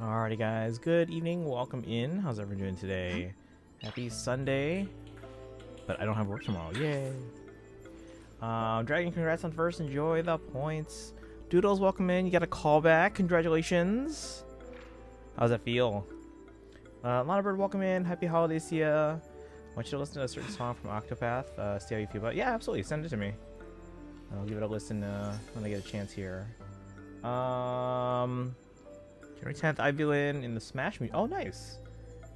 Alrighty guys, good evening, welcome in. How's everyone doing today? Happy Sunday. But I don't have work tomorrow, yay. Dragon, congrats on first, enjoy the points. Doodles, welcome in, you got a callback, congratulations. How's that feel? Lana Bird, welcome in, happy holidays to ya. I want you to listen to a certain song from Octopath, see how you feel about it. Yeah, absolutely, send it to me. I'll give it a listen when I get a chance here. January 10th, Ivylin in the Smash Meet. Oh, nice.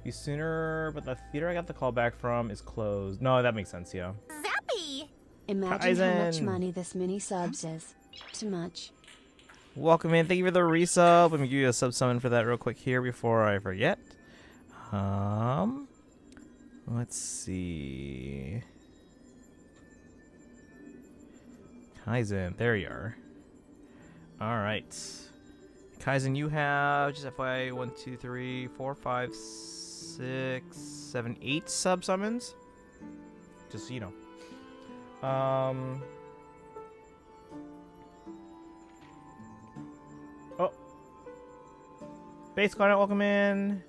Be sooner, but the theater I got the call back from is closed. No, that makes sense, yeah. Zappy! Imagine how much money this mini subs is. Too much. Welcome in. Thank you for the resub. Let me give you a sub summon for that real quick here before I forget. Let's see. Kaizen, there you are. All right. Kaizen, you have, just FYI, 1, 2, 3, 4, 5, 6, 7, 8 sub summons. Just so you know. Oh. Base Cloud, welcome in.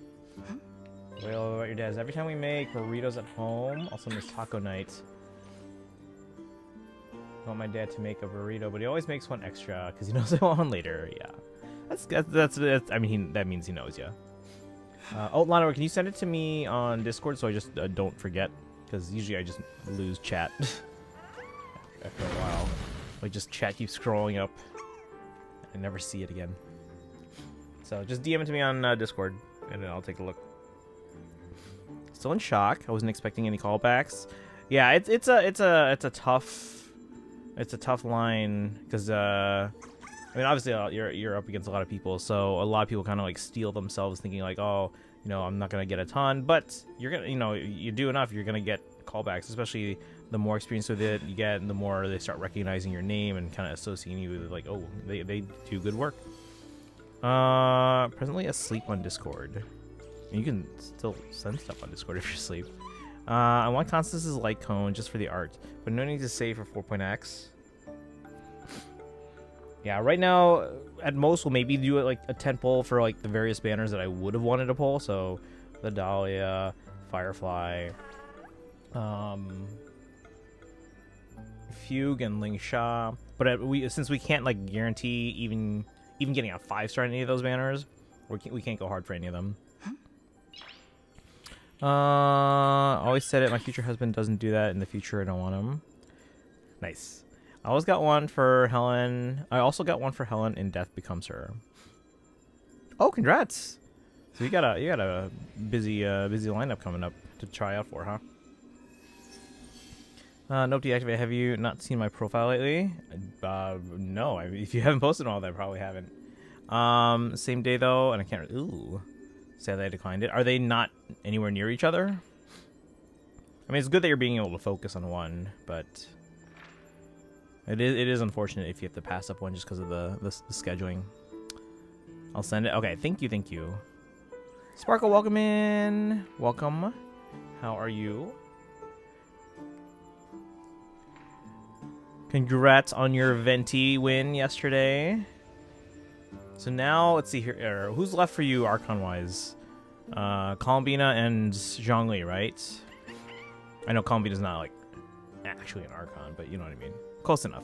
Well, about your dads. Every time we make burritos at home, also miss taco night. I want my dad to make a burrito, but he always makes one extra because he knows I want one later. Yeah. That's I mean, that means he knows, yeah. Oh, Lana, can you send it to me on Discord so I just don't forget? Because usually I just lose chat after a while. Like, just chat keeps scrolling up. I never see it again. So just DM it to me on Discord, and then I'll take a look. Still in shock. I wasn't expecting any callbacks. Yeah, it's a tough line because I mean, obviously, you're up against a lot of people, so a lot of people kind of like steel themselves, thinking like, oh, you know, I'm not gonna get a ton, but you're gonna, you know, you do enough, you're gonna get callbacks. Especially the more experience with it you get, and the more they start recognizing your name and kind of associating you with like, oh, they do good work. Presently asleep on Discord. You can still send stuff on Discord if you're asleep. I want Constance's light cone just for the art, but no need to save for 4.x. Yeah, right now, at most, we'll maybe do it like a 10 pull for like the various banners that I would have wanted to pull. So, the Dahlia, Firefly, Fugue, and Ling Sha. But since we can't like guarantee even getting a 5-star on any of those banners, we can't go hard for any of them. Always said it. My future husband doesn't do that. In the future, I don't want him. Nice. I always got one for Helen. I also got one for Helen in Death Becomes Her. Oh, congrats! So you got a busy lineup coming up to try out for, huh? Nope, deactivate. Have you not seen my profile lately? No. If you haven't posted all that, I probably haven't. Same day though, and I can't. Ooh, sadly I declined it. Are they not anywhere near each other? I mean, it's good that you're being able to focus on one, but. It is unfortunate if you have to pass up one just because of the scheduling. I'll send it. Okay, thank you. Sparkle, welcome in. Welcome. How are you? Congrats on your Venti win yesterday. So now, let's see here. Who's left for you, Archon-wise? Columbina and Zhongli, right? I know Columbina's not, like, actually an Archon, but you know what I mean. Close enough.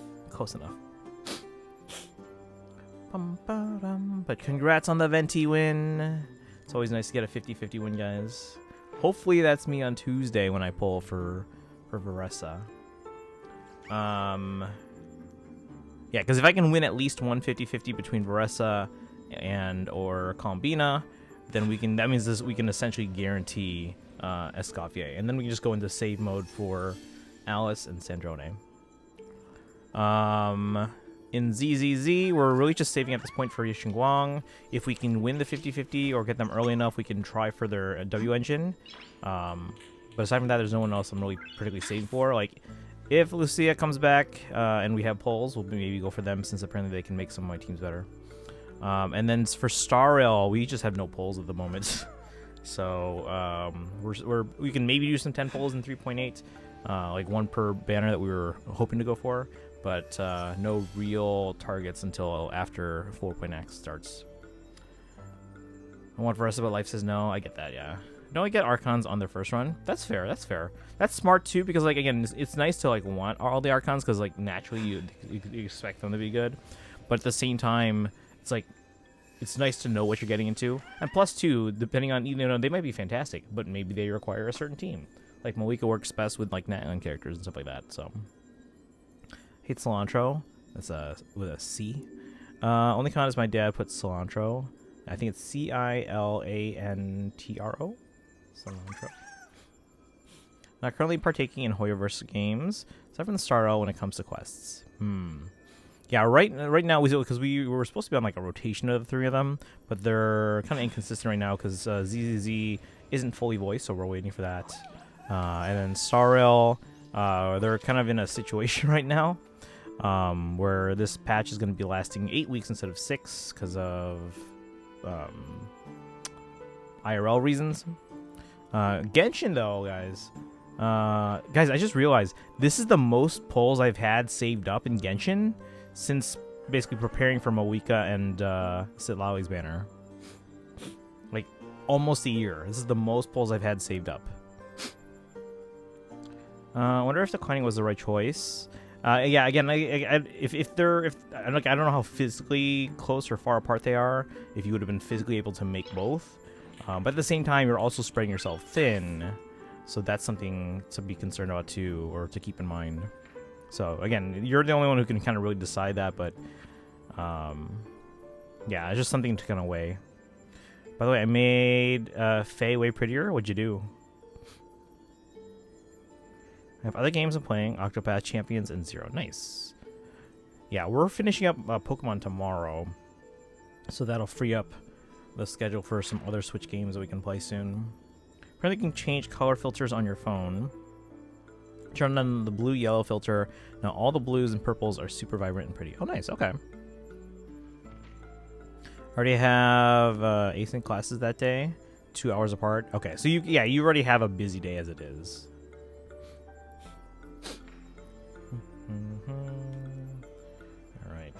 But congrats on the Venti win. It's always nice to get a 50-50 win, guys. Hopefully that's me on Tuesday when I pull for Varessa. Yeah, because if I can win at least one 50-50 between Varessa and or Columbina, then that means we can essentially guarantee Escoffier. And then we can just go into save mode for Alice and Sandrone. In ZZZ, we're really just saving at this point for Yixingguang. If we can win the 50-50 or get them early enough, we can try for their W engine. But aside from that, there's no one else I'm really particularly saving for. Like, if Lucia comes back and we have polls, we'll maybe go for them since apparently they can make some of my teams better. And then for Star Rail, we just have no polls at the moment. So we can maybe do some 10 polls in 3.8, like one per banner that we were hoping to go for. But no real targets until after 4.x starts. I want Versa, but life says no. I get that, yeah. Don't we get Archons on their first run? That's fair, that's fair. That's smart too, because like again, it's nice to like want all the Archons, because like naturally you expect them to be good. But at the same time, it's like it's nice to know what you're getting into. And plus two, depending on, you know, they might be fantastic, but maybe they require a certain team. Like Malika works best with like Natlan characters and stuff like that, so. Hate cilantro. That's with a C. Only con is my dad put cilantro. I think it's Cilantro. Cilantro. Not currently partaking in Hoyoverse games, except for the start out when it comes to quests. Yeah, right now, because we were supposed to be on like a rotation of the three of them, but they're kind of inconsistent right now because ZZZ isn't fully voiced, so we're waiting for that. And then Starrail, they're kind of in a situation right now where this patch is going to be lasting 8 weeks instead of 6 because of IRL reasons. Genshin, though, guys, I just realized this is the most polls I've had saved up in Genshin since basically preparing for Moika and Sitlawi's banner. Like, almost a year. This is the most polls I've had saved up. I wonder if declining was the right choice. Yeah, again, if I don't know how physically close or far apart they are, if you would have been physically able to make both. But at the same time, you're also spreading yourself thin. So that's something to be concerned about too, or to keep in mind. So again, you're the only one who can kind of really decide that, but yeah, it's just something to kind of weigh. By the way, I made Faye way prettier. What'd you do? I have other games I'm playing, Octopath Champions and Zero. Nice. Yeah, we're finishing up Pokemon tomorrow, so that'll free up the schedule for some other Switch games that we can play soon. Apparently you can change color filters on your phone. Turn on the blue-yellow filter. Now all the blues and purples are super vibrant and pretty. Oh, nice. Okay. Already have async classes that day, 2 hours apart. Okay, so you already have a busy day as it is. All right.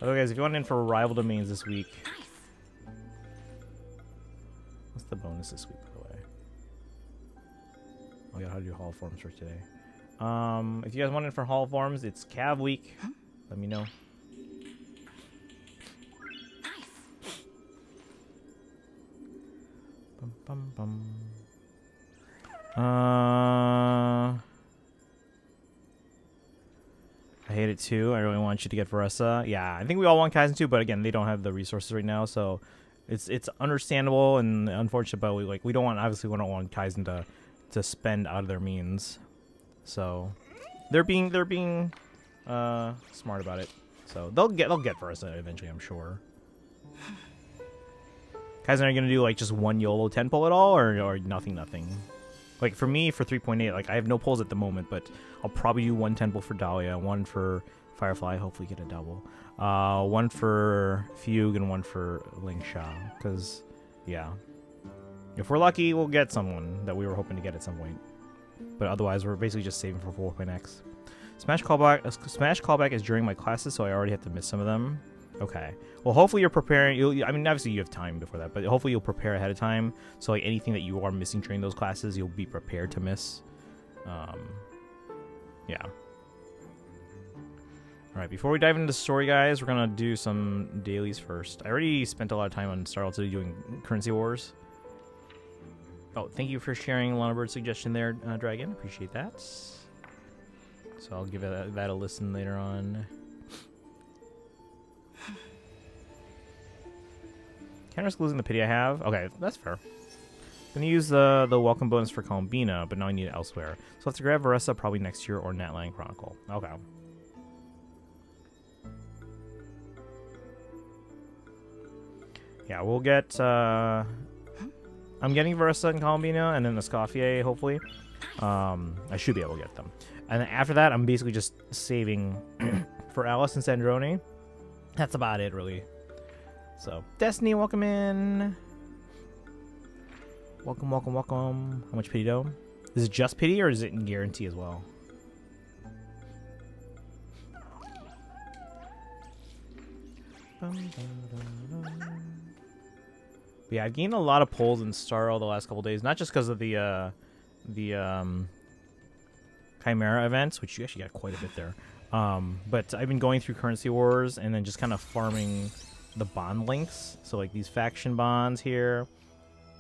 Okay, guys, if you want in for rival domains this week, what's the bonus this week, by the way? I got how to do Hall of Forms for today. If you guys want in for Hall of Forms, it's Cav week. Let me know. Bum, bum, bum. I hate it too. I really want you to get Veressa. Yeah, I think we all want Kaizen too, but again, they don't have the resources right now, so it's understandable and unfortunate. But we don't want Kaizen to spend out of their means, so they're being smart about it. So they'll get Veressa eventually, I'm sure. Kaizen, are you gonna do like just one YOLO 10 pull at all, or nothing? Like for me, for 3.8, like I have no pulls at the moment, but I'll probably do one 10 pull for Dahlia, one for Firefly, hopefully get a double, one for Fugue, and one for Lingsha. Because, yeah, if we're lucky, we'll get someone that we were hoping to get at some point. But otherwise, we're basically just saving for 4.x. Smash callback is during my classes, so I already have to miss some of them. Okay. Well, hopefully you're preparing. I mean, obviously you have time before that, but hopefully you'll prepare ahead of time. So like anything that you are missing during those classes, you'll be prepared to miss. Yeah. All right. Before we dive into the story, guys, we're gonna do some dailies first. I already spent a lot of time on Star Wars doing currency wars. Oh, thank you for sharing Lana Bird's suggestion there, Dragon. Appreciate that. So I'll give that a listen later on. Can't risk losing the pity I have. Okay, that's fair. Gonna use the welcome bonus for Columbina, but now I need it elsewhere. So I'll have to grab Veressa probably next year or Natline Chronicle. Okay. Yeah, we'll get I'm getting Veressa and Columbina and then the Escoffier, hopefully. I should be able to get them. And then after that, I'm basically just saving for Alice and Sandrone. That's about it, really. So, Destiny, welcome in. Welcome, welcome, welcome. How much pity, though? Is it just pity, or is it in guarantee as well? But yeah, I've gained a lot of pulls in Starro the last couple days, not just because of the Chimera events, which you actually got quite a bit there. But I've been going through Currency Wars and then just kind of farming the bond links. So like these faction bonds here.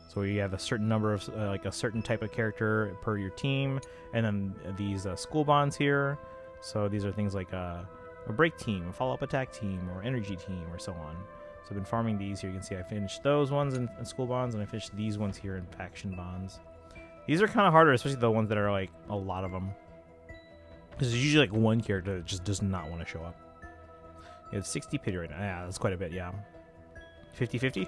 So you have a certain number of like a certain type of character per your team, and then these school bonds here. So these are things like a break team, a follow-up attack team, or energy team, or so on. So I've been farming these here. You can see I finished those ones in school bonds, and I finished these ones here in faction bonds. These are kind of harder, especially the ones that are like a lot of them. There's usually like one character that just does not want to show up. You have 60 pity right now. Yeah, that's quite a bit, yeah. 50-50?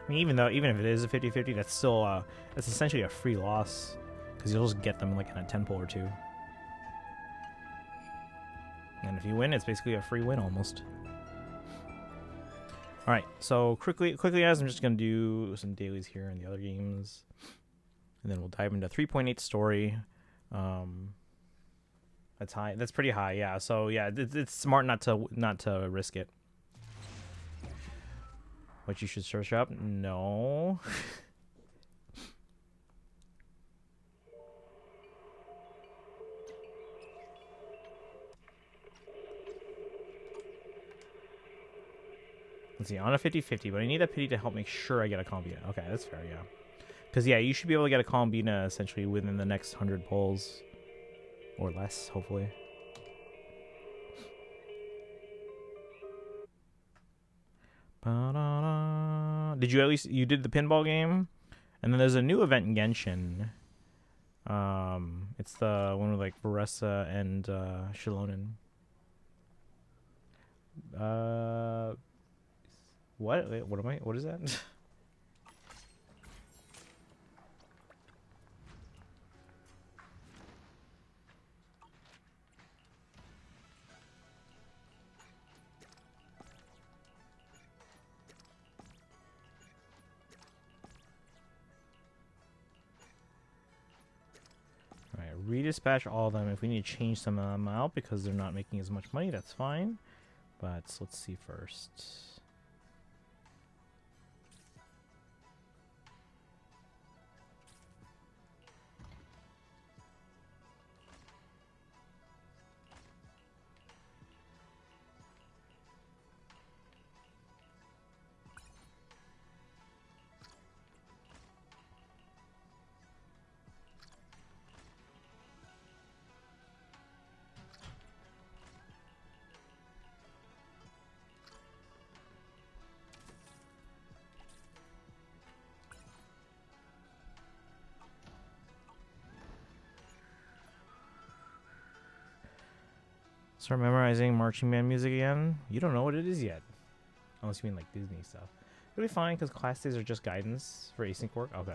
I mean, even if it is a 50-50, that's still that's essentially a free loss, because you'll just get them like in a 10 pull or 2. And if you win, it's basically a free win almost. All right, so quickly, guys, I'm just gonna do some dailies here in the other games, and then we'll dive into 3.8 story. That's high. That's pretty high, yeah. So yeah, it's smart not to risk it. What you should search up? No. Let's see, on a 50-50, but I need a pity to help make sure I get a Combina. Okay, that's fair, yeah. Because, yeah, you should be able to get a Combina, essentially, within the next 100 pulls. Or less, hopefully. Did you at least... You did the pinball game? And then there's a new event in Genshin. It's the one with, like, Baressa and Shilonen. What? Wait, what am I? What is that? Alright, redispatch all of them. If we need to change some of them out because they're not making as much money, that's fine. But let's see first. Start memorizing marching band music again? You don't know what it is yet. Unless you mean like Disney stuff. It'll be fine because class days are just guidance for async work. Okay.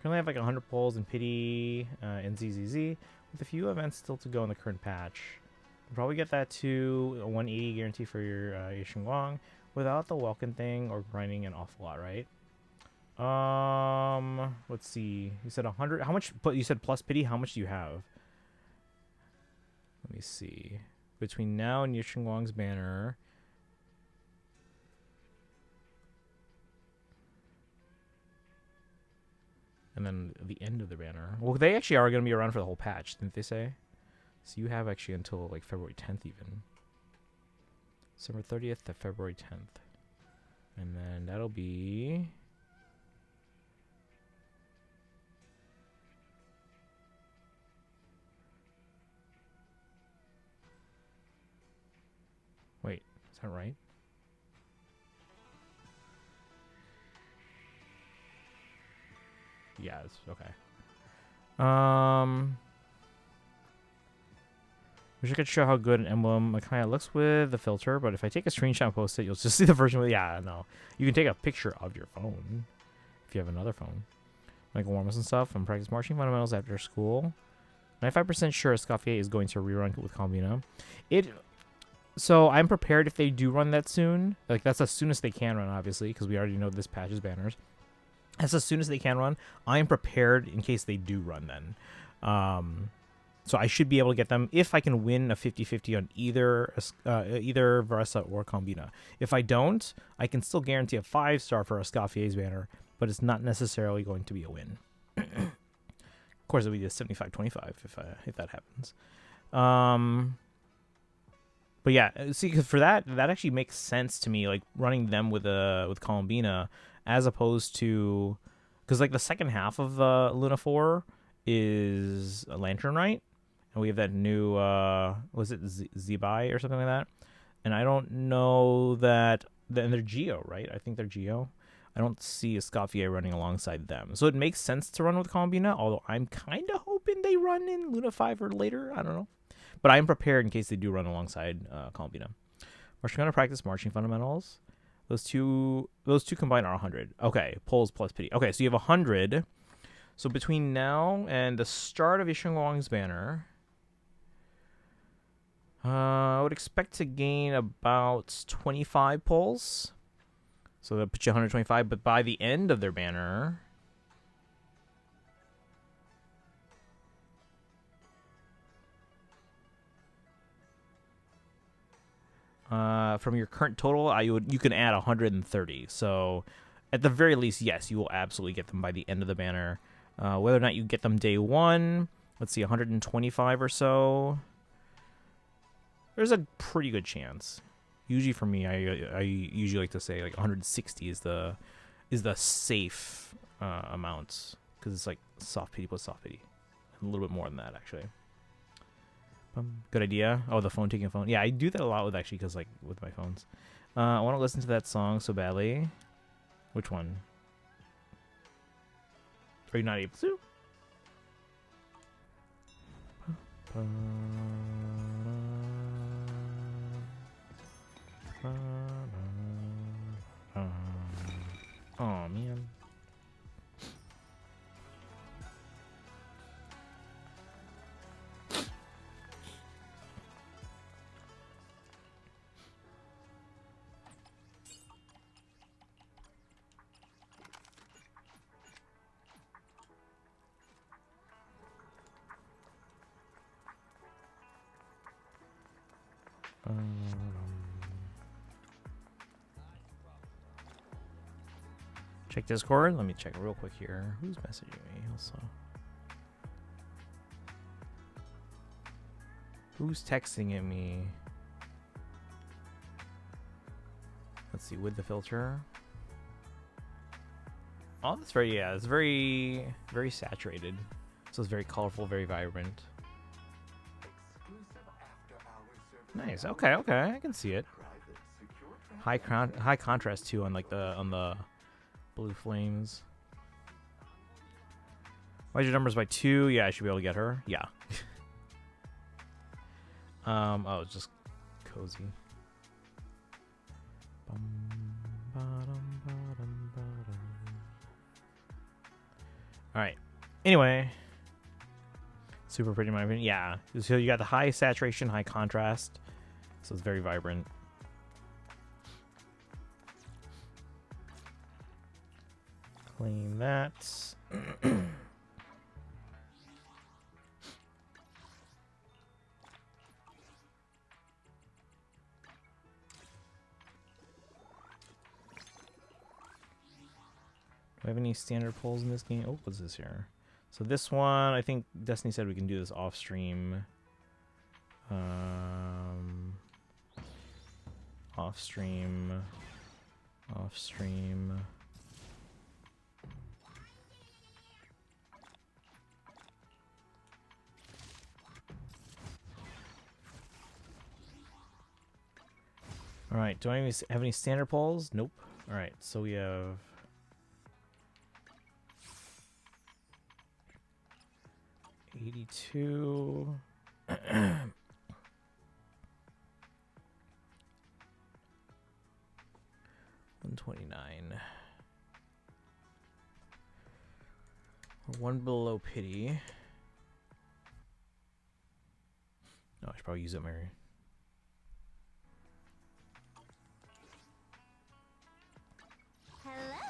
Currently I have like 100 polls in Pity and ZZZ with a few events still to go in the current patch. You'll probably get that to a 180 guarantee for your Yishengwang without the Welkin thing or grinding an awful lot, right? Let's see. You said 100. How much? But you said plus Pity. How much do you have? Let me see. Between now and Yishengwang's banner. And then the end of the banner. Well, they actually are going to be around for the whole patch, didn't they say? So you have actually until like February 10th even. December 30th to February 10th. And then that'll be... Wait, is that right? Yeah, it's okay. Wish I could show how good an emblem kind of looks with the filter, but if I take a screenshot and post it, you'll just see the version with... Yeah, no. You can take a picture of your phone if you have another phone. Like warm-ups and stuff and practice marching fundamentals after school. 95% sure Escoffier is going to rerun with Combina. So I'm prepared if they do run that soon. Like, that's as soon as they can run, obviously, because we already know this patches banners. That's as soon as they can run. I am prepared in case they do run then. So I should be able to get them if I can win a 50-50 on either Varesa or Combina. If I don't, I can still guarantee a 5-star for Escaffier's banner, but it's not necessarily going to be a win. Of course, it'll be a 75-25 if that happens. But yeah, see, cause for that actually makes sense to me, like running them with Colombina as opposed to, because like the second half of Luna 4 is a Lantern Rite, and we have that new was it Zebai or something like that, and I don't know that, and they're Geo, right? I think they're Geo. I don't see Escoffier running alongside them, so it makes sense to run with Colombina. Although I'm kind of hoping they run in Luna 5 or later. I don't know. But I am prepared in case they do run alongside Colombina. We're going to practice marching fundamentals. Those two combined are 100. Okay, pulls plus pity. Okay, so you have 100. So between now and the start of Yisheng Wang's banner, I would expect to gain about 25 pulls. So that puts you 125. But by the end of their banner, from your current total, you can add 130. So at the very least, yes, you will absolutely get them by the end of the banner. Whether or not you get them day one, let's see, 125 or so. There's a pretty good chance. Usually for me, I usually like to say like 160 is the safe amount, because it's like soft pity plus soft pity, a little bit more than that actually. Good idea. Oh, the phone taking a phone. Yeah, I do that a lot with actually, because like with my phones. I want to listen to that song so badly. Which one? Are you not able to? Oh man. Check Discord. Let me check real quick here. Who's messaging me also? Who's texting at me? Let's see, with the filter. Oh, that's very, yeah, it's very, very saturated. So it's very colorful, very vibrant. Nice. Okay, okay, I can see it. High contrast too on like the blue flames. Why's your numbers by 2? Yeah, I should be able to get her. Yeah. Oh, it's just cozy. All right. Anyway, super pretty in my opinion. Yeah. So you got the high saturation, high contrast, so it's very vibrant. Clean that. Do I have any standard pulls in this game? Oh, what's this here? So this one, I think Destiny said we can do this off stream. Off stream. All right, do I have any standard pulls? Nope. All right, so we have 82. 129. We're one below pity. No, I should probably use it, Mary. Hello,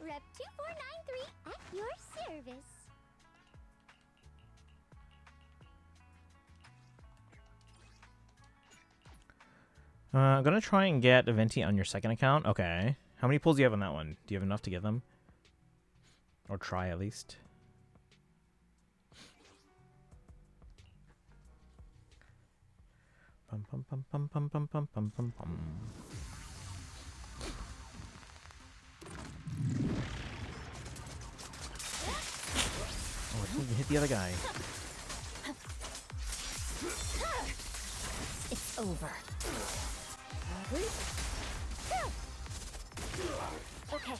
Rep 2493 at your service. I'm gonna try and get a Venti on your second account. Okay. How many pulls do you have on that one? Do you have enough to get them? Or try at least. Pum pum pum pum pum pum pum pum pum pum. Oh, I didn't even hit the other guy. It's over. Okay.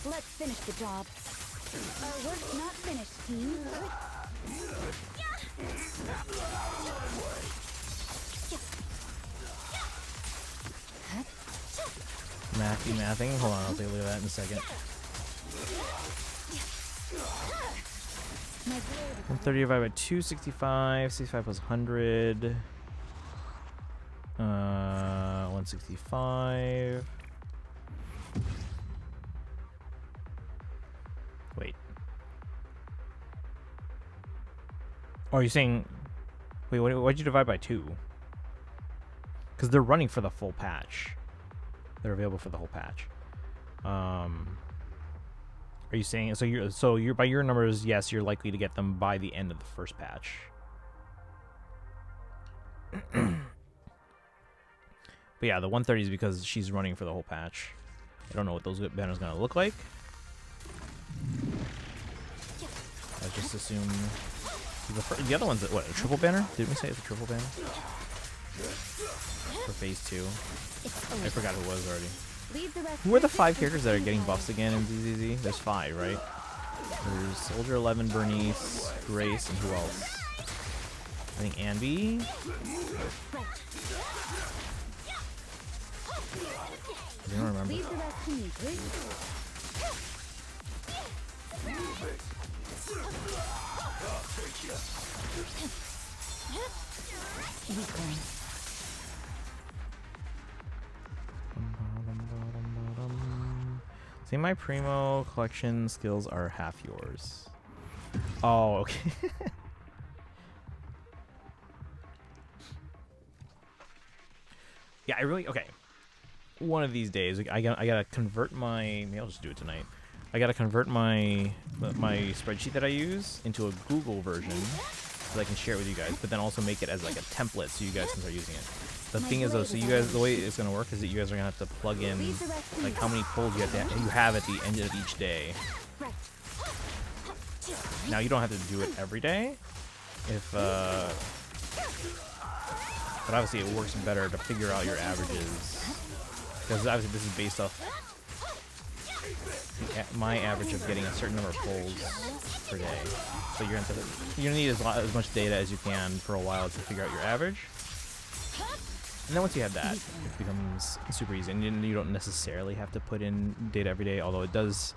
Let's finish the job. Our work's not finished, team. Mathing. Hold on, I'll take a look at that in a second. 130 divided by 265. 65 plus 100. 165. Wait. Oh, are you saying... Wait, what'd you divide by 2? Because they're running for the full patch. They're available for the whole patch. Are you saying... So you're by your numbers, yes, you're likely to get them by the end of the first patch. But yeah, the 130 is because she's running for the whole patch. I don't know what those banners are going to look like. I just assume... The other one's, what, a triple banner? Didn't we say it's a triple banner? For phase 2. I forgot who it was already. Who are the 5 characters that are getting buffs again in ZZZ? There's 5, right? There's Soldier 11, Bernice, Grace, and who else? I think Anby? I don't remember. See, my Primo collection skills are half yours. Oh, okay. Yeah, I really... Okay. One of these days, I gotta convert my... Maybe I'll just do it tonight. I gotta convert my spreadsheet that I use into a Google version so I can share it with you guys, but then also make it as like a template so you guys can start using it. The thing is though, so you guys, the way it's gonna work is that you guys are gonna have to plug in like how many polls you have at the end of each day. Now you don't have to do it every day, but obviously it works better to figure out your averages because obviously this is based off my average of getting a certain number of polls per day. So you're gonna need as much data as you can for a while to figure out your average. And then once you have that, it becomes super easy. And you don't necessarily have to put in data every day, although it does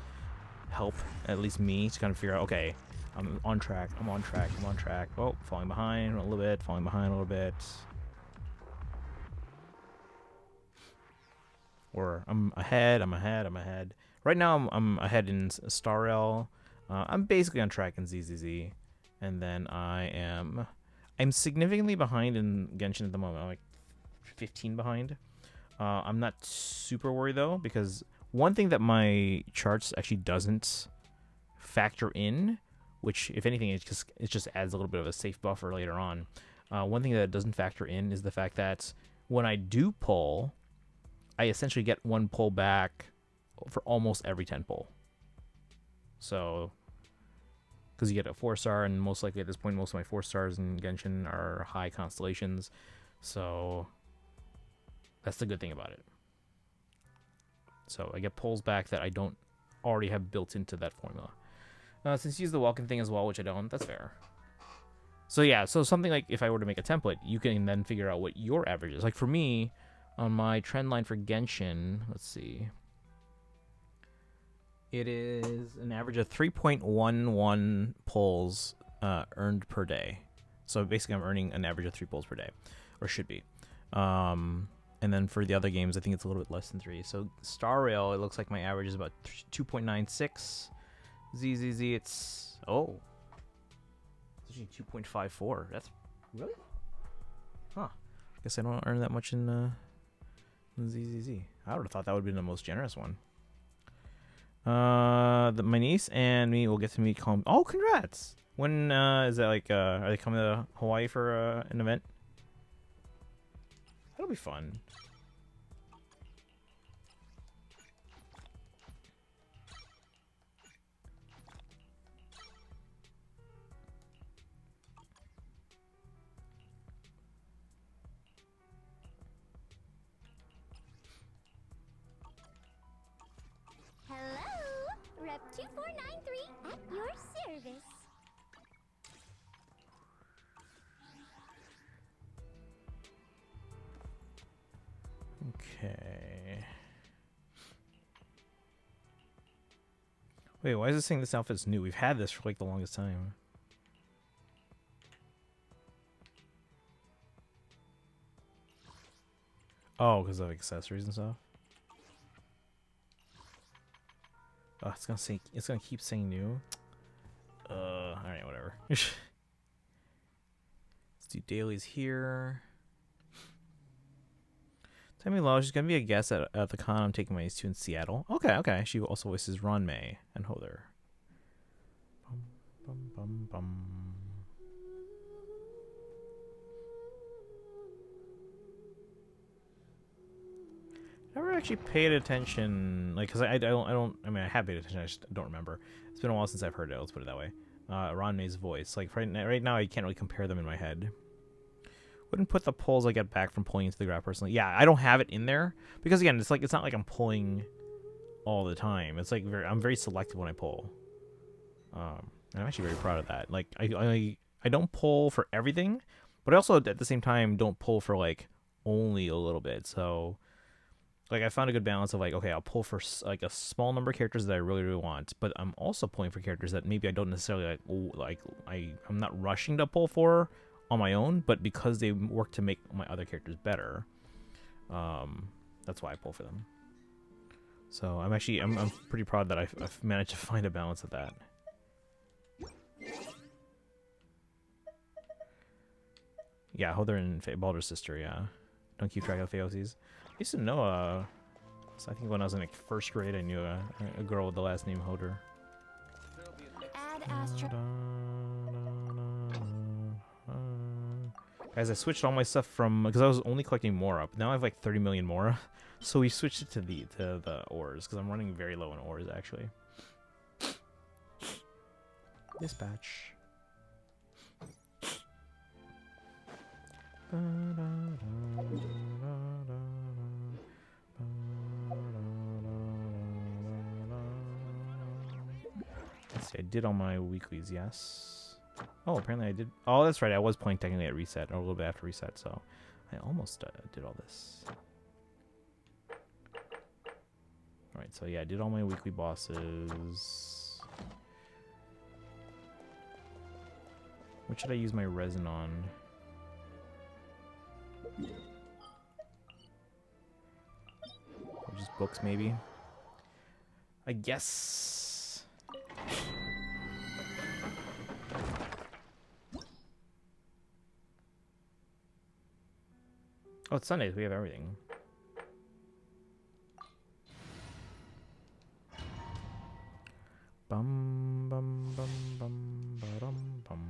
help, at least me, to kind of figure out, okay, I'm on track, I'm on track, I'm on track. Oh, falling behind a little bit, falling behind a little bit. Or I'm ahead, I'm ahead, I'm ahead. Right now I'm ahead in Starrel. I'm basically on track in ZZZ. And then I'm significantly behind in Genshin at the moment. I'm like 15 behind. I'm not super worried though, because one thing that my charts actually doesn't factor in, which if anything it just adds a little bit of a safe buffer later on. One thing that it doesn't factor in is the fact that when I do pull, I essentially get 1 pull back for almost every 10 pull. So, because you get a 4-star, and most likely at this point, most of my 4-stars in Genshin are high constellations. So, that's the good thing about it. So, I get pulls back that I don't already have built into that formula. Since you use the welcome thing as well, which I don't, that's fair. So, yeah, so something like if I were to make a template, you can then figure out what your average is. Like for me, on my trend line for Genshin, let's see. It is an average of 3.11 pulls earned per day. So basically I'm earning an average of 3 pulls per day, or should be. And then for the other games, I think it's a little bit less than 3. So Star Rail, it looks like my average is about 2.96. ZZZ, it's... Oh. It's actually 2.54. That's... Really? Huh. Guess I don't earn that much in ZZZ. I would have thought that would have been the most generous one. My niece and me will get to meet Calm. Oh, congrats! When is that like? Are they coming to Hawaii for an event? That'll be fun. Hello, Rep 2493 at your service. Okay. Wait, why is this saying this outfit's new? We've had this for like the longest time. Oh, because of accessories and stuff. Oh, it's gonna keep saying new. Alright, whatever. Let's do dailies here. Tammy Law, she's gonna be a guest at the con I'm taking my niece to in Seattle. Okay. She also voices Ron May and Hother. Bum, bum, bum, bum. Never actually paid attention, like, cause I mean, I have paid attention, I just don't remember. It's been a while since I've heard it. Let's put it that way. Ron May's voice, like right now, I can't really compare them in my head. Wouldn't put the pulls I get back from pulling into the grab personally. Yeah, I don't have it in there because again, it's not like I'm pulling all the time. It's like I'm very selective when I pull. And I'm actually very proud of that. Like I don't pull for everything, but I also at the same time don't pull for like only a little bit. So like I found a good balance of like, okay, I'll pull for like a small number of characters that I really want, but I'm also pulling for characters that maybe I don't necessarily I'm not rushing to pull for on my own, but because they work to make my other characters better, that's why I pull for them. So I'm pretty proud that I've managed to find a balance of that. Yeah, Hother and Baldur's sister. Yeah, don't keep track of Feosies. I used to know. So I think when I was in like first grade, I knew a girl with the last name Hother. Add Astro. Guys, I switched all my stuff from because I was only collecting Mora, but now I have like 30 million Mora, so we switched it to the ores because I'm running very low on ores actually. Dispatch. Let's see, I did all my weeklies, yes. Oh, apparently I did. Oh, that's right. I was playing technically at reset, or a little bit after reset, so I almost did all this. Alright, so yeah, I did all my weekly bosses. What should I use my resin on? Or just books, maybe? I guess... Oh, it's Sundays. We have everything. Bum bum bum bum bum bum.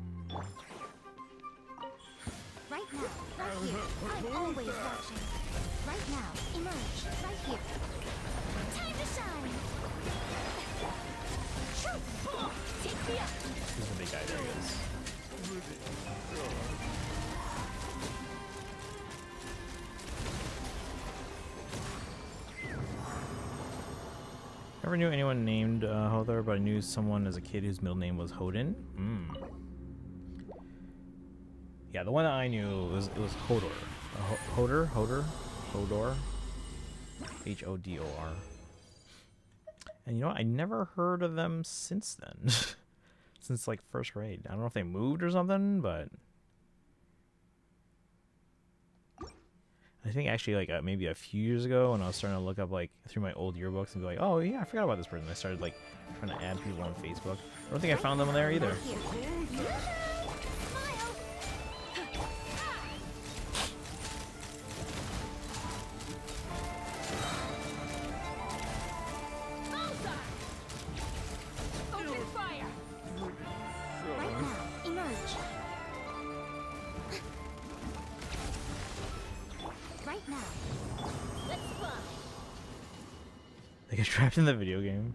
Right now, right here. I'm always watching. Right now, emerge. Right here. Time to shine. Take me up. Who's the big guy? There he is. Never knew anyone named Hother, but I knew someone as a kid whose middle name was Hodin. Yeah, the one that I knew it was Hodor. Hodor, Hodor. And you know what? I never heard of them since then. Since like first grade. I don't know if they moved or something, but I think actually like maybe a few years ago when I was starting to look up like through my old yearbooks and be like, oh yeah, I forgot about this person. I started like trying to add people on Facebook. I don't think I found them on there either. Right here. Smile. Open fire! Right now, emerge. Right now. Let's fly! They get trapped in the video game.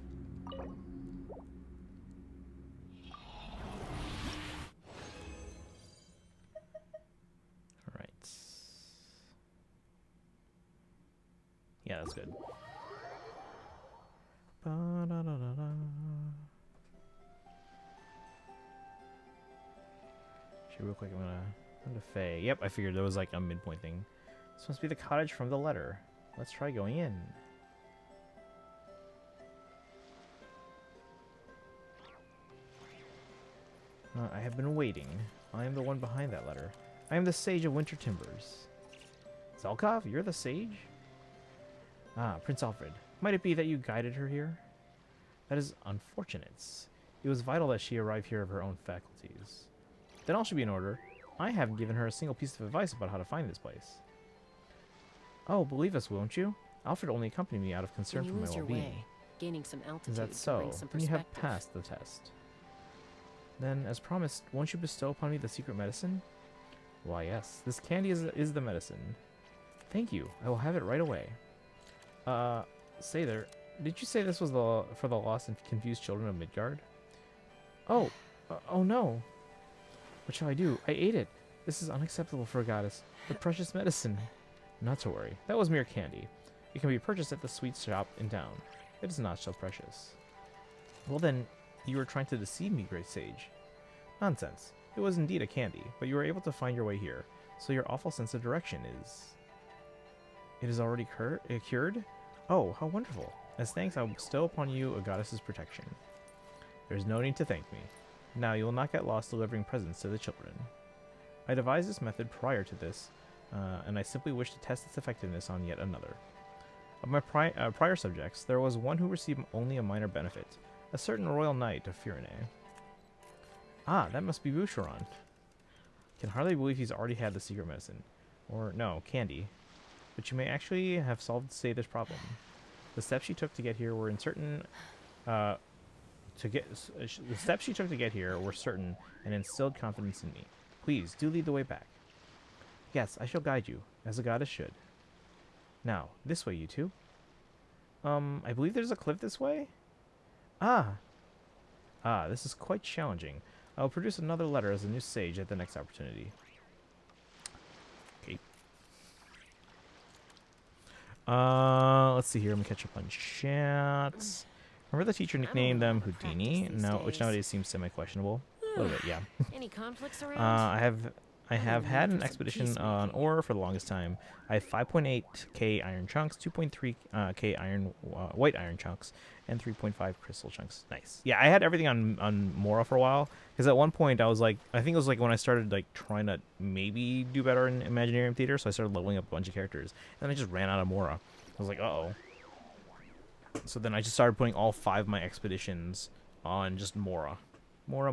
Alright. Yeah, that's good. Ba-da-da-da-da. Actually, real quick, I'm gonna Faye. Yep, I figured there was like a midpoint thing. This must be the cottage from the letter. Let's try going in. I have been waiting. I am the one behind that letter. I am the Sage of Winter Timbers. Zelkov, you're the Sage? Ah, Prince Alfred. Might it be that you guided her here? That is unfortunate. It was vital that she arrive here of her own faculties. Then all should be in order. I haven't given her a single piece of advice about how to find this place. Oh, believe us, won't you? Alfred only accompanied me out of concern When for you my lose your well-being. way, gaining some altitude Is that can so? bring some Then you have perspective. passed the test. Then, as promised, won't you bestow upon me the secret medicine? Why, yes. This candy is the medicine. Thank you. I will have it right away. Say there. Did you say this was for the lost and confused children of Midgard? Oh. Oh no. What shall I do? I ate it. This is unacceptable for a goddess. The precious medicine. Not to worry. That was mere candy. It can be purchased at the sweet shop in town. It is not so precious. Well then, you were trying to deceive me, great sage. Nonsense. It was indeed a candy, but you were able to find your way here, so your awful sense of direction is... It is already cured? Oh, how wonderful. As thanks, I will bestow upon you a goddess's protection. There is no need to thank me. Now you will not get lost delivering presents to the children. I devised this method prior to this, and I simply wish to test its effectiveness on yet another. Of my prior subjects, there was one who received only a minor benefit, a certain royal knight of Firene. Ah, that must be Boucheron. Can hardly believe he's already had the secret medicine. Or, no, candy. But you may actually have solved Sather's problem. The steps she took to get here were the steps she took to get here were certain and instilled confidence in me. Please, do lead the way back. Yes, I shall guide you, as a goddess should. Now, this way, you two. I believe there's a cliff this way? Ah, this is quite challenging. I will produce another letter as a new sage at the next opportunity. Okay. Let's see here. I'm gonna catch up on chats. Remember the teacher nicknamed them Houdini? No, which nowadays seems semi-questionable. A little bit, yeah. Any conflicts around? I have had an expedition on ore for the longest time. I have 5.8k iron chunks, 2.3k iron white iron chunks, and 3.5 crystal chunks. Nice. Yeah, I had everything on Mora for a while because at one point I was like, I think it was like when I started like trying to maybe do better in Imaginarium Theater, so I started leveling up a bunch of characters, and then I just ran out of Mora. I was like, uh-oh. So then I just started putting all 5 of my expeditions on just Mora. Mora.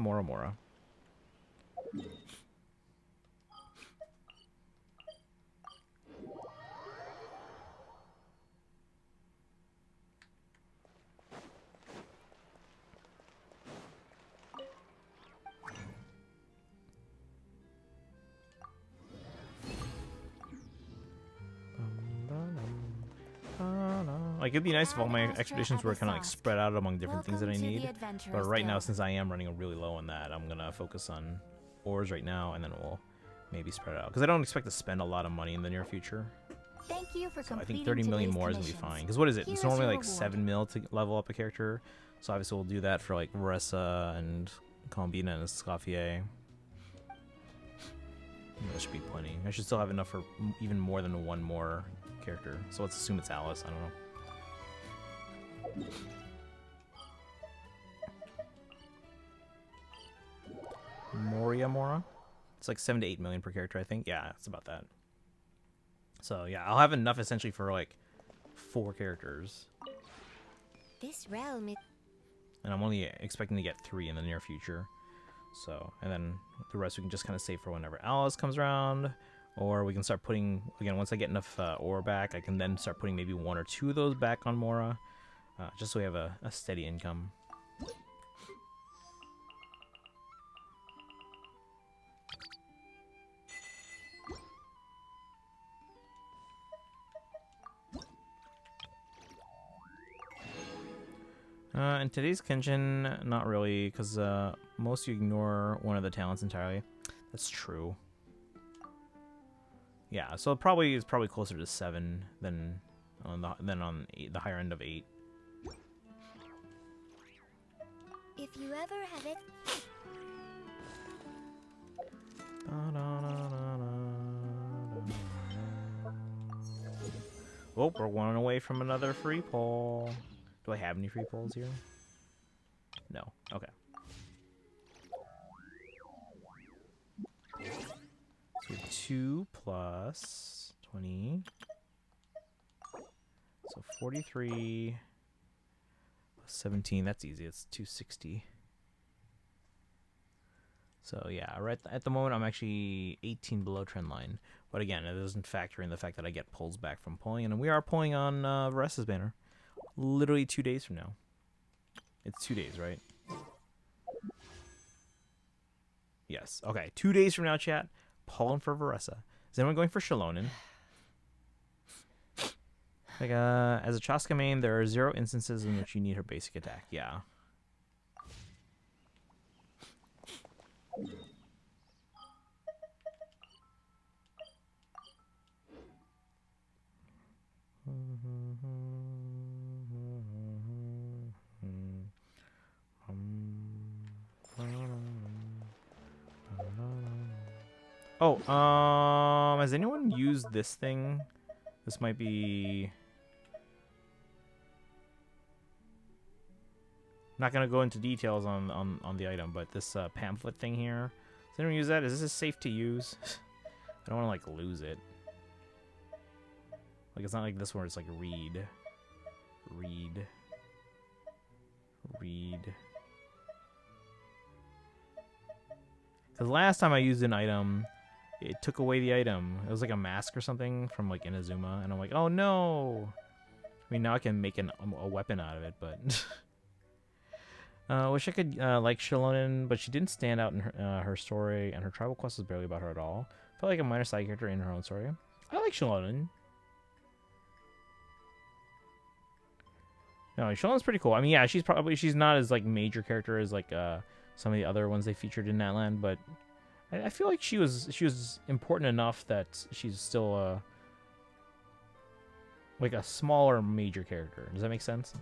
Like, it'd be nice if all my expeditions were kind of like spread out among different things that I need. But right now, since I am running really low on that, I'm gonna focus on ores right now, and then we'll maybe spread it out. Because I don't expect to spend a lot of money in the near future. Thank you for So I completing think 30 million today's more is gonna be commissions. fine. Because what is it? Here It's is normally your like reward. 7 mil to level up a character. So obviously we'll do that for like Marissa and Colombina and Escoffier. That should be plenty. I should still have enough for even more than one more character. So let's assume it's Alice. I don't know. Mora. It's like 7 to 8 million per character, I think. Yeah, it's about that. So yeah, I'll have enough essentially for like 4 characters. This realm is And I'm only expecting to get 3 in the near future. So, and then the rest we can just kind of save for whenever Alice comes around. Or we can start putting, again, once I get enough ore back, I can then start putting maybe 1 or 2 of those back on Mora. Just so we have a steady income. In today's Kenshin, not really, because most you ignore one of the talents entirely. That's true. Yeah, so probably it's probably closer to 7 than on the higher end of 8. if you ever have it. Oh, we're 1 away from another free pull. Do I have any free pulls here? No. Okay. So 2 plus 20. So 43 plus 17. That's easy. It's 260. So yeah, right at the moment I'm actually 18 below trend line. But again, it doesn't factor in the fact that I get pulls back from pulling, and we are pulling on Varessa's banner. Literally 2 days from now. It's 2 days, right? Yes. Okay, 2 days from now, chat. Pulling for Varessa. Is anyone going for Shalonen? Like, as a Chaska main, there are 0 instances in which you need her basic attack. Yeah. Oh, has anyone used this thing? This might be... Not gonna go into details on the item, but this pamphlet thing here. Does anyone use that? Is this safe to use? I don't want to like lose it. Like it's not like this where it's like read. Because last time I used an item, it took away the item. It was like a mask or something from like Inazuma, and I'm like, oh no. I mean, now I can make a weapon out of it, but wish I could like Shalonen, but she didn't stand out in her story, and her tribal quest was barely about her at all. Felt like a minor side character in her own story. I like Shalonen. No, Shalonen's pretty cool. I mean, yeah, she's not as like major character as like some of the other ones they featured in Natland, but I feel like she was important enough that she's still like a smaller major character. Does that make sense?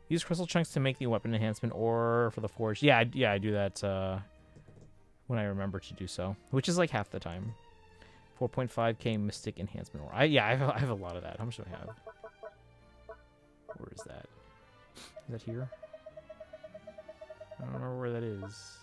Use crystal chunks to make the weapon enhancement or for the forge. Yeah, I do that when I remember to do so, which is like half the time. 4.5k mystic enhancement. I have a lot of that. How much do I have? Where is that? Is that here? I don't know where that is.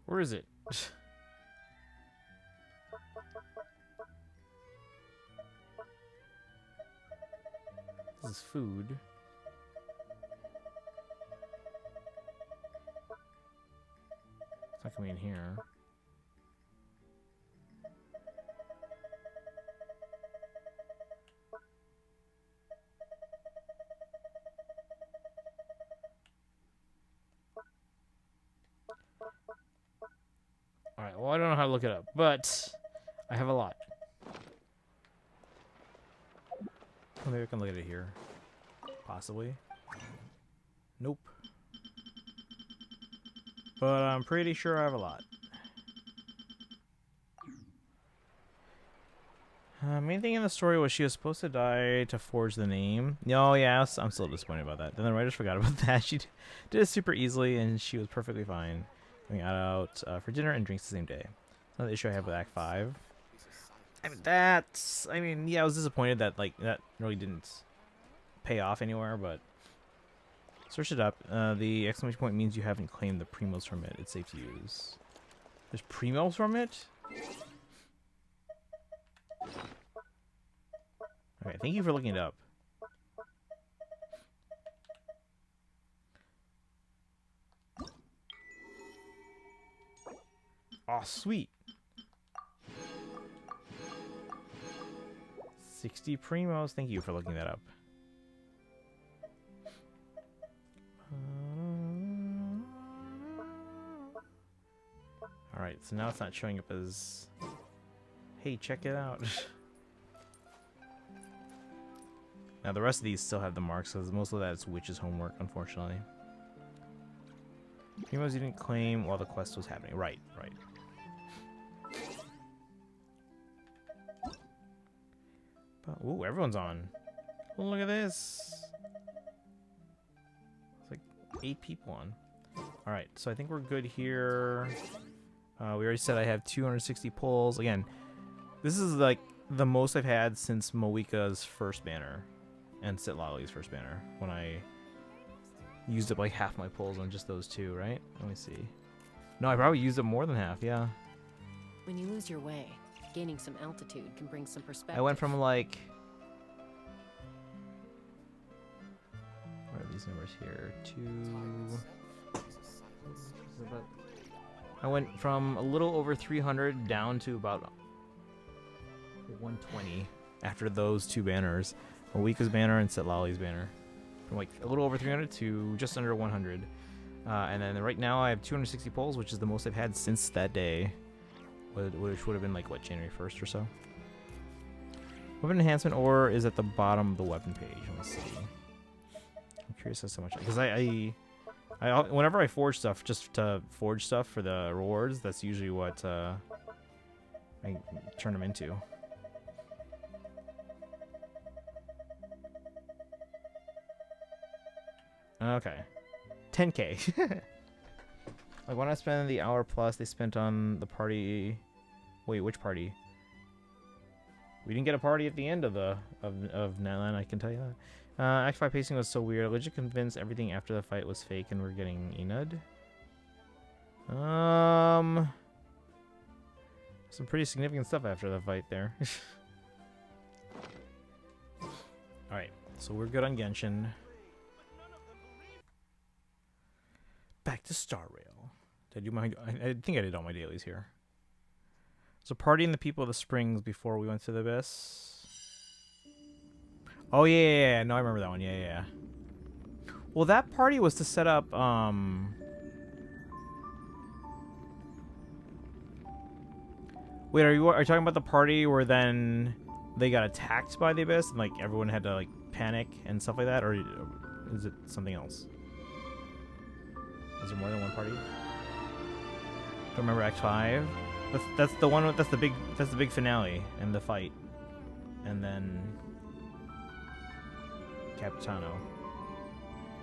Where is it? This is food. It's not coming in here. Alright, well, I don't know how to look it up, but I have a lot. Oh, maybe I can look at it here. Possibly. Nope. But I'm pretty sure I have a lot. Main thing in the story was she was supposed to die to forge the name. No, yeah, I'm still disappointed about that. Then the writers forgot about that. She did it super easily, and she was perfectly fine going out for dinner and drinks the same day. Another issue I have with Act 5. I mean, yeah, I was disappointed that like that really didn't pay off anywhere, but search it up. The exclamation point means you haven't claimed the primos from it. It's safe to use. There's primos from it? Okay, thank you for looking it up. Oh, sweet. 60 primos. Thank you for looking that up. Alright, so now it's not showing up as... Hey, check it out. Now the rest of these still have the marks, because most of that is witch's homework, unfortunately. Primos you didn't claim while the quest was happening. Right, right. But, ooh, everyone's on. Oh, look at this. It's like 8 people on. Alright, so I think we're good here. We already said I have 260 pulls. Again, this is like the most I've had since Moika's first banner. And Sitlali's first banner. When I used up like half my pulls on just those two, right? Let me see. No, I probably used up more than half, yeah. When you lose your way, gaining some altitude can bring some perspective. I went from like... What are these numbers here? I went from a little over 300 down to about 120 after those two banners. Moika's banner and Sitlali's banner. From like a little over 300 to just under 100. And then right now I have 260 pulls, which is the most I've had since that day. Which would have been like, what, January 1st or so? Weapon enhancement ore is at the bottom of the weapon page. Let's see. I'm curious as to how much. Because I whenever I forge stuff, just to forge stuff for the rewards, that's usually what I turn them into. Okay. 10k. Like when I spend the hour plus they spent on the party. Wait, which party? We didn't get a party at the end of Natlan, I can tell you that. Act 5 pacing was so weird. Legit convinced everything after the fight was fake and we're getting Enud. Some pretty significant stuff after the fight there. Alright, so we're good on Genshin. Back to Star Rail. Did I do my... I think I did all my dailies here. So partying the people of the springs before we went to the abyss. Oh yeah. No, I remember that one. Yeah. Well, that party was to set up Wait, are you talking about the party where then they got attacked by the abyss and like everyone had to like panic and stuff like that, or is it something else? Is there more than one party? Don't remember Act 5. That's the one. That's the big finale and the fight, and then Capitano.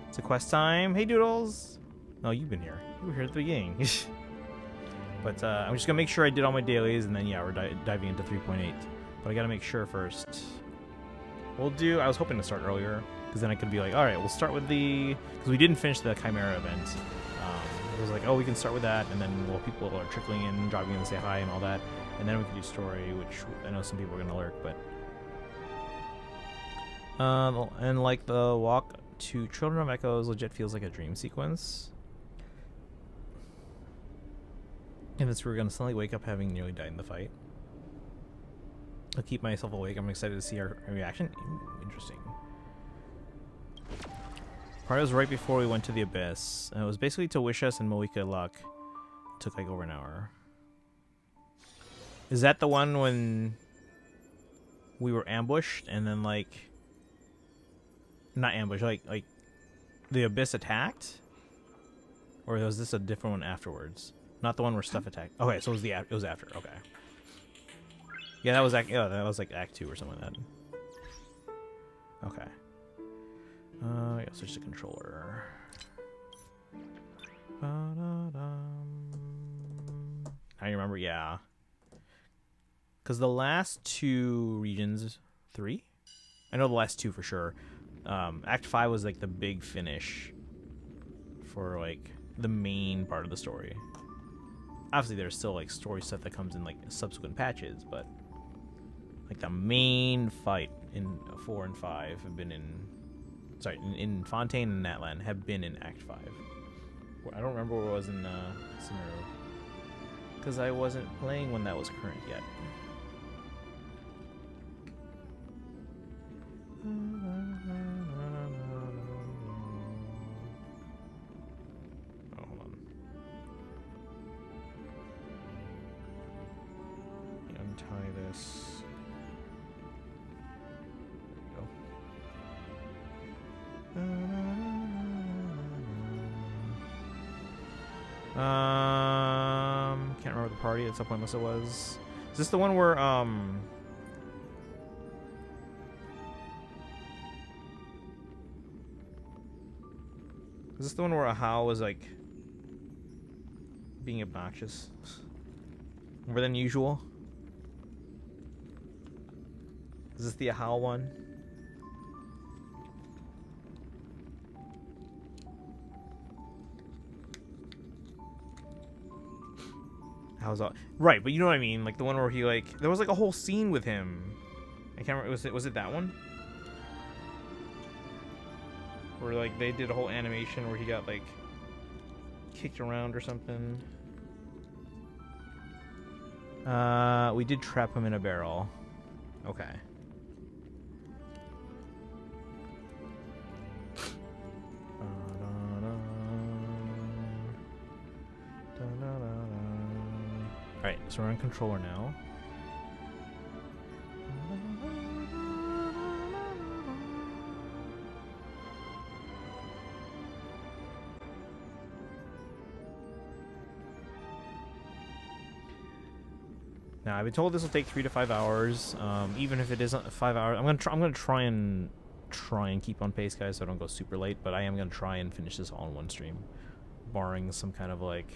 It's a quest time. Hey Doodles. No, you've been here. You were here at the beginning. But I'm just gonna make sure I did all my dailies, and then yeah, we're diving into 3.8. But I gotta make sure first. We'll do. I was hoping to start earlier, because then I could be like, all right, we'll start with the, because we didn't finish the Chimera event. It was like, oh, we can start with that, and then while people are trickling in, dropping in to say hi and all that, and then we can do story, which I know some people are gonna lurk, but and like the walk to Children of Echoes legit feels like a dream sequence. And that's where we're gonna suddenly wake up having nearly died in the fight. I'll keep myself awake. I'm excited to see our reaction. Interesting. Part was right before we went to the abyss. And it was basically to wish us and Moika luck. It took like over an hour. Is that the one when we were ambushed and then like not ambushed, like the abyss attacked? Or was this a different one afterwards? Not the one where stuff attacked. Okay, so it was after. Okay. Yeah, that was act. Yeah, that was like Act 2 or something like that. Okay. Yeah, switch the controller. I remember, yeah. Because the last 2 regions, 3? I know the last 2 for sure. Act 5 was like the big finish for like the main part of the story. Obviously, there's still like story stuff that comes in like subsequent patches, but like the main fight in 4 and 5 have been in, sorry, in Fontaine and Natlan have been in Act 5. I don't remember where it was in Scenario, because I wasn't playing when that was current yet. Oh, hold on. Let me untie this. There we go. Can't remember the party at some point unless it was. Is this the one where Is this the one where Ahau was like being obnoxious? More than usual? Is this the Ahau one? How's all right? But you know what I mean, like the one where he like there was like a whole scene with him. I can't remember. Was it that one? Where like they did a whole animation where he got like kicked around or something. We did trap him in a barrel. Okay. Alright, so we're on controller now. Now I've been told this will take 3 to 5 hours. Even if it isn't 5 hours, I'm gonna try and keep on pace, guys, so I don't go super late. But I am gonna try and finish this all in one stream, barring some kind of like,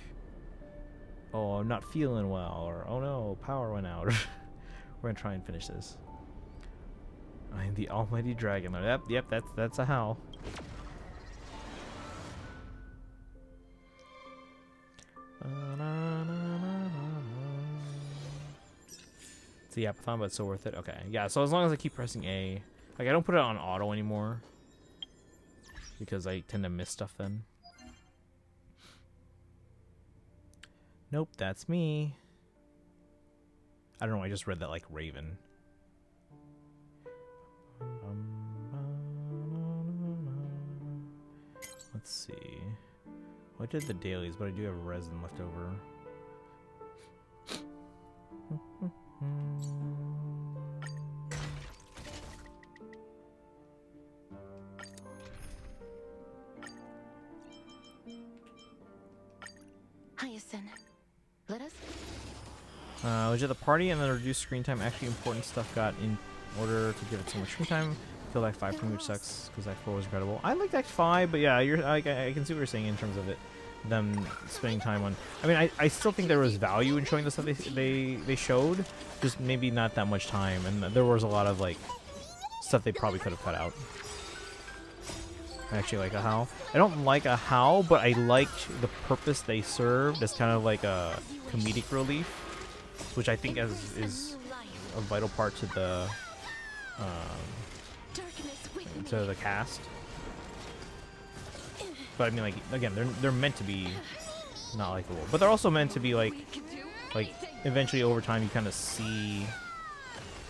oh, I'm not feeling well, or oh no, power went out. We're gonna try and finish this. I am the almighty dragon lord. Yep, that's a how. It's the Apathon, but it's so worth it. Okay, yeah. So as long as I keep pressing A, like I don't put it on auto anymore because I tend to miss stuff then. Nope, that's me. I don't know, I just read that like Raven. Let's see. Well, I did the dailies, but I do have resin left over. Hyacinth, let us. Was at the party and then reduced screen time. Actually, important stuff got in order to give it so much screen time. Feel Act 5 for me, which sucks because Act 4 was incredible. I liked Act 5, but yeah, I can see what you're saying in terms of it. Them spending time on. I mean, I still think there was value in showing the stuff they showed, just maybe not that much time, and there was a lot of like stuff they probably could have cut out. I actually like Ahau. I don't like Ahau, but I liked the purpose they served as kind of like a comedic relief, which I think is a vital part to the cast. But I mean, like, again, they're meant to be not likable, but they're also meant to be like eventually over time you kind of see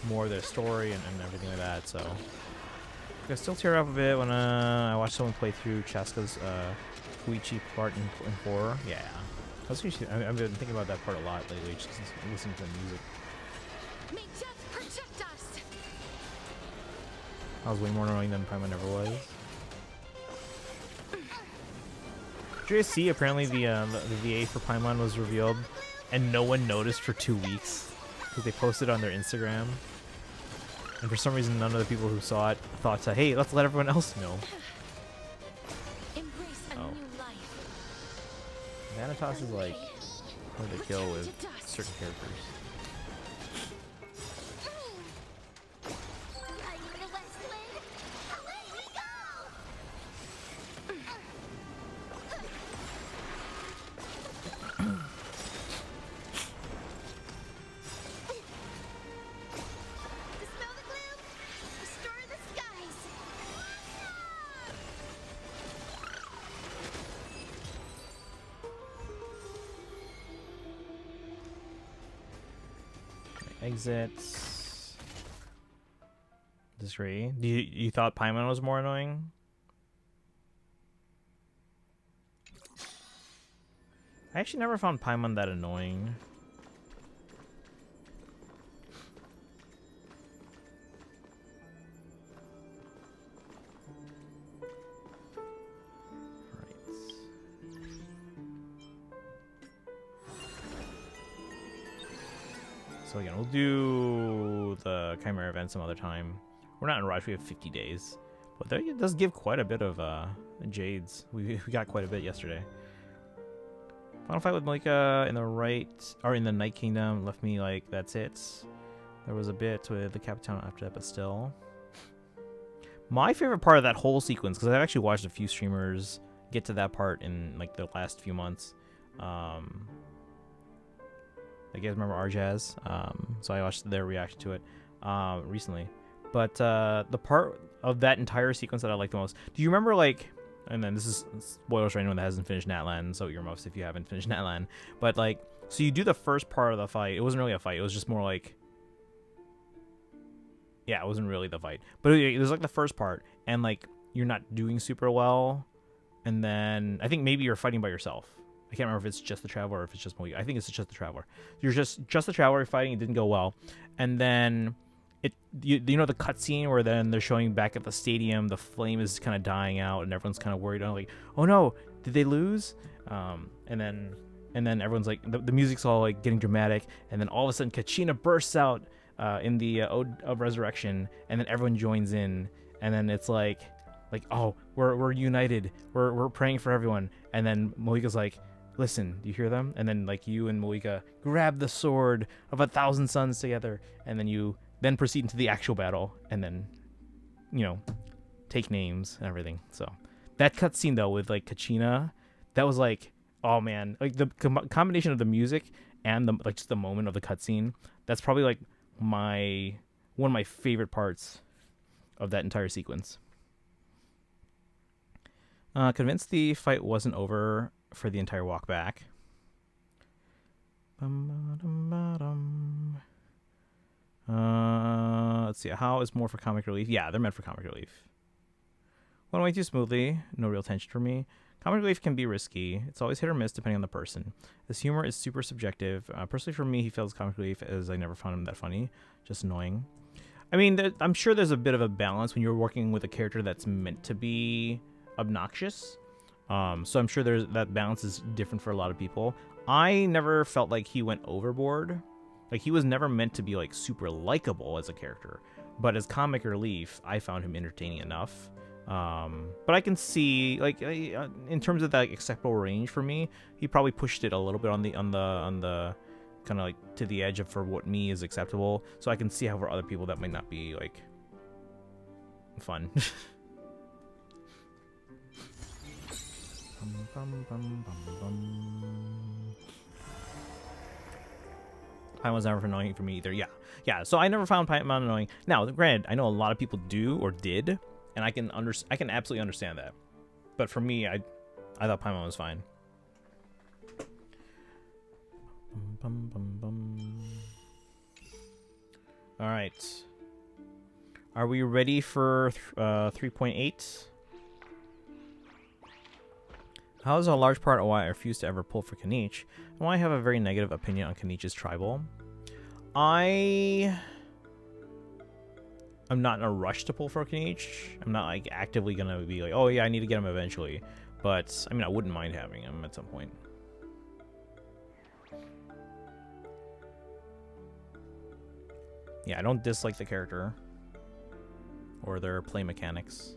more of their story and everything like that. So I still tear up a bit when I watch someone play through Chaska's Koichi part in 4. Yeah, I've been thinking about that part a lot lately, just listening to the music. May death protect us. I was way more annoying than Paimon ever was. Did you guys see, apparently the VA for Paimon was revealed and no one noticed for 2 weeks? because they posted on their Instagram, and for some reason, none of the people who saw it thought to, hey, let's let everyone else know. Embrace a Oh. new life. Vanitas is like hard to kill with certain characters. Are you the West Wind? Away we go! Dispel the gloom! Restore the skies! Exits. Disagree. You thought Paimon was more annoying? I actually never found Paimon that annoying. So again, we'll do the Chimera event some other time. We're not in a rush. We have 50 days. But that does give quite a bit of Jades. We got quite a bit yesterday. Final fight with Malika in the in the Night Kingdom left me like, that's it. There was a bit with the Capitan after that, but still. My favorite part of that whole sequence, because I've actually watched a few streamers get to that part in like the last few months. You guys remember Arjaz? So I watched their reaction to it recently. But the part of that entire sequence that I like the most. Do you remember, like, and then this is spoilers for anyone that hasn't finished Natlan, so earmuffs if you haven't finished Natlan. But like, so you do the first part of the fight. It wasn't really a fight. It was just more like, yeah, it wasn't really the fight. But it was like the first part, and like you're not doing super well, and then I think maybe you're fighting by yourself. I can't remember if it's just the Traveler or if it's just Malika. I think it's just the Traveler. You're just the Traveler fighting. It didn't go well, and then you know the cutscene where then they're showing back at the stadium, the flame is kind of dying out, and everyone's kind of worried. Like, oh no, did they lose? And then everyone's like, the music's all like getting dramatic, and then all of a sudden Kachina bursts out in the Ode of Resurrection, and then everyone joins in, and then it's like oh, we're united, we're praying for everyone, and then Malika's like, listen, do you hear them? And then like you and Malika grab the sword of 1,000 suns together, and then you then proceed into the actual battle, and then, you know, take names and everything. So that cutscene though with like Kachina, that was like, oh man, like the combination of the music and the like just the moment of the cutscene, that's probably like one of my favorite parts of that entire sequence. Convinced the fight wasn't over for the entire walk back. Let's see. How is more for comic relief? Yeah, they're meant for comic relief. Went away too smoothly. No real tension for me. Comic relief can be risky. It's always hit or miss depending on the person. This humor is super subjective. Personally, for me, he feels comic relief as I never found him that funny. Just annoying. I mean, I'm sure there's a bit of a balance when you're working with a character that's meant to be obnoxious. So I'm sure that balance is different for a lot of people. I never felt like he went overboard. Like, he was never meant to be like super likable as a character, but as comic relief, I found him entertaining enough. But I can see, like, in terms of that acceptable range for me, he probably pushed it a little bit on the kind of like to the edge of for what me is acceptable. So I can see how for other people that might not be like fun. Paimon's never annoying for me either. Yeah. So I never found Paimon annoying. Now, granted, I know a lot of people do or did, and I can absolutely understand that. But for me, I thought Paimon was fine. All right. Are we ready for 3.8? How is a large part of why I refuse to ever pull for Kanich, and why I have a very negative opinion on Kanich's tribal. I'm not in a rush to pull for Kanich. I'm not like actively gonna be like, oh yeah, I need to get him eventually. But I mean, I wouldn't mind having him at some point. Yeah, I don't dislike the character or their play mechanics.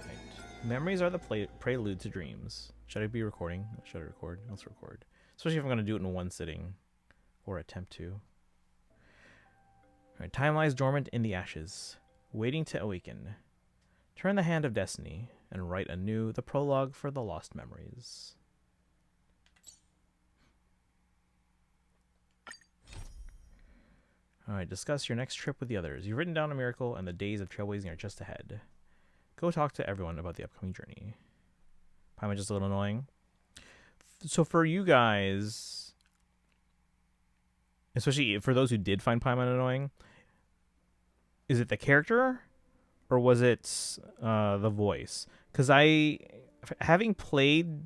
Right. Memories are the prelude to dreams. Should I be recording? Should I record? Let's record. Especially if I'm going to do it in one sitting or attempt to. All right, time lies dormant in the ashes, waiting to awaken. Turn the hand of destiny and write anew the prologue for the lost memories. Alright, discuss your next trip with the others. You've written down a miracle and the days of trailblazing are just ahead. Go talk to everyone about the upcoming journey. Paimon just a little annoying. So for you guys, especially for those who did find Paimon annoying, is it the character or was it the voice? Because having played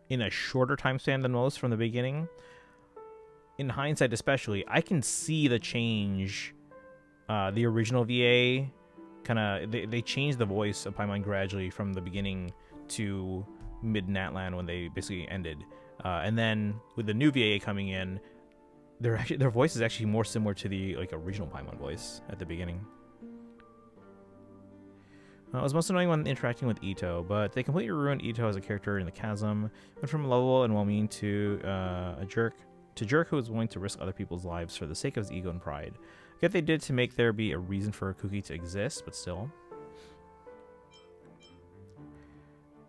in a shorter time span than most from the beginning, in hindsight especially, I can see the change. The original VA kind of they changed the voice of Paimon gradually from the beginning to mid Natlan when they basically ended, and then with the new VA coming in, their voice is actually more similar to the original Paimon voice at the beginning. It was most annoying when interacting with Ito, but they completely ruined Ito as a character in the chasm. Went from lovable and well-meaning to a jerk who was willing to risk other people's lives for the sake of his ego and pride. I get they did to make there be a reason for Kuki to exist, but still.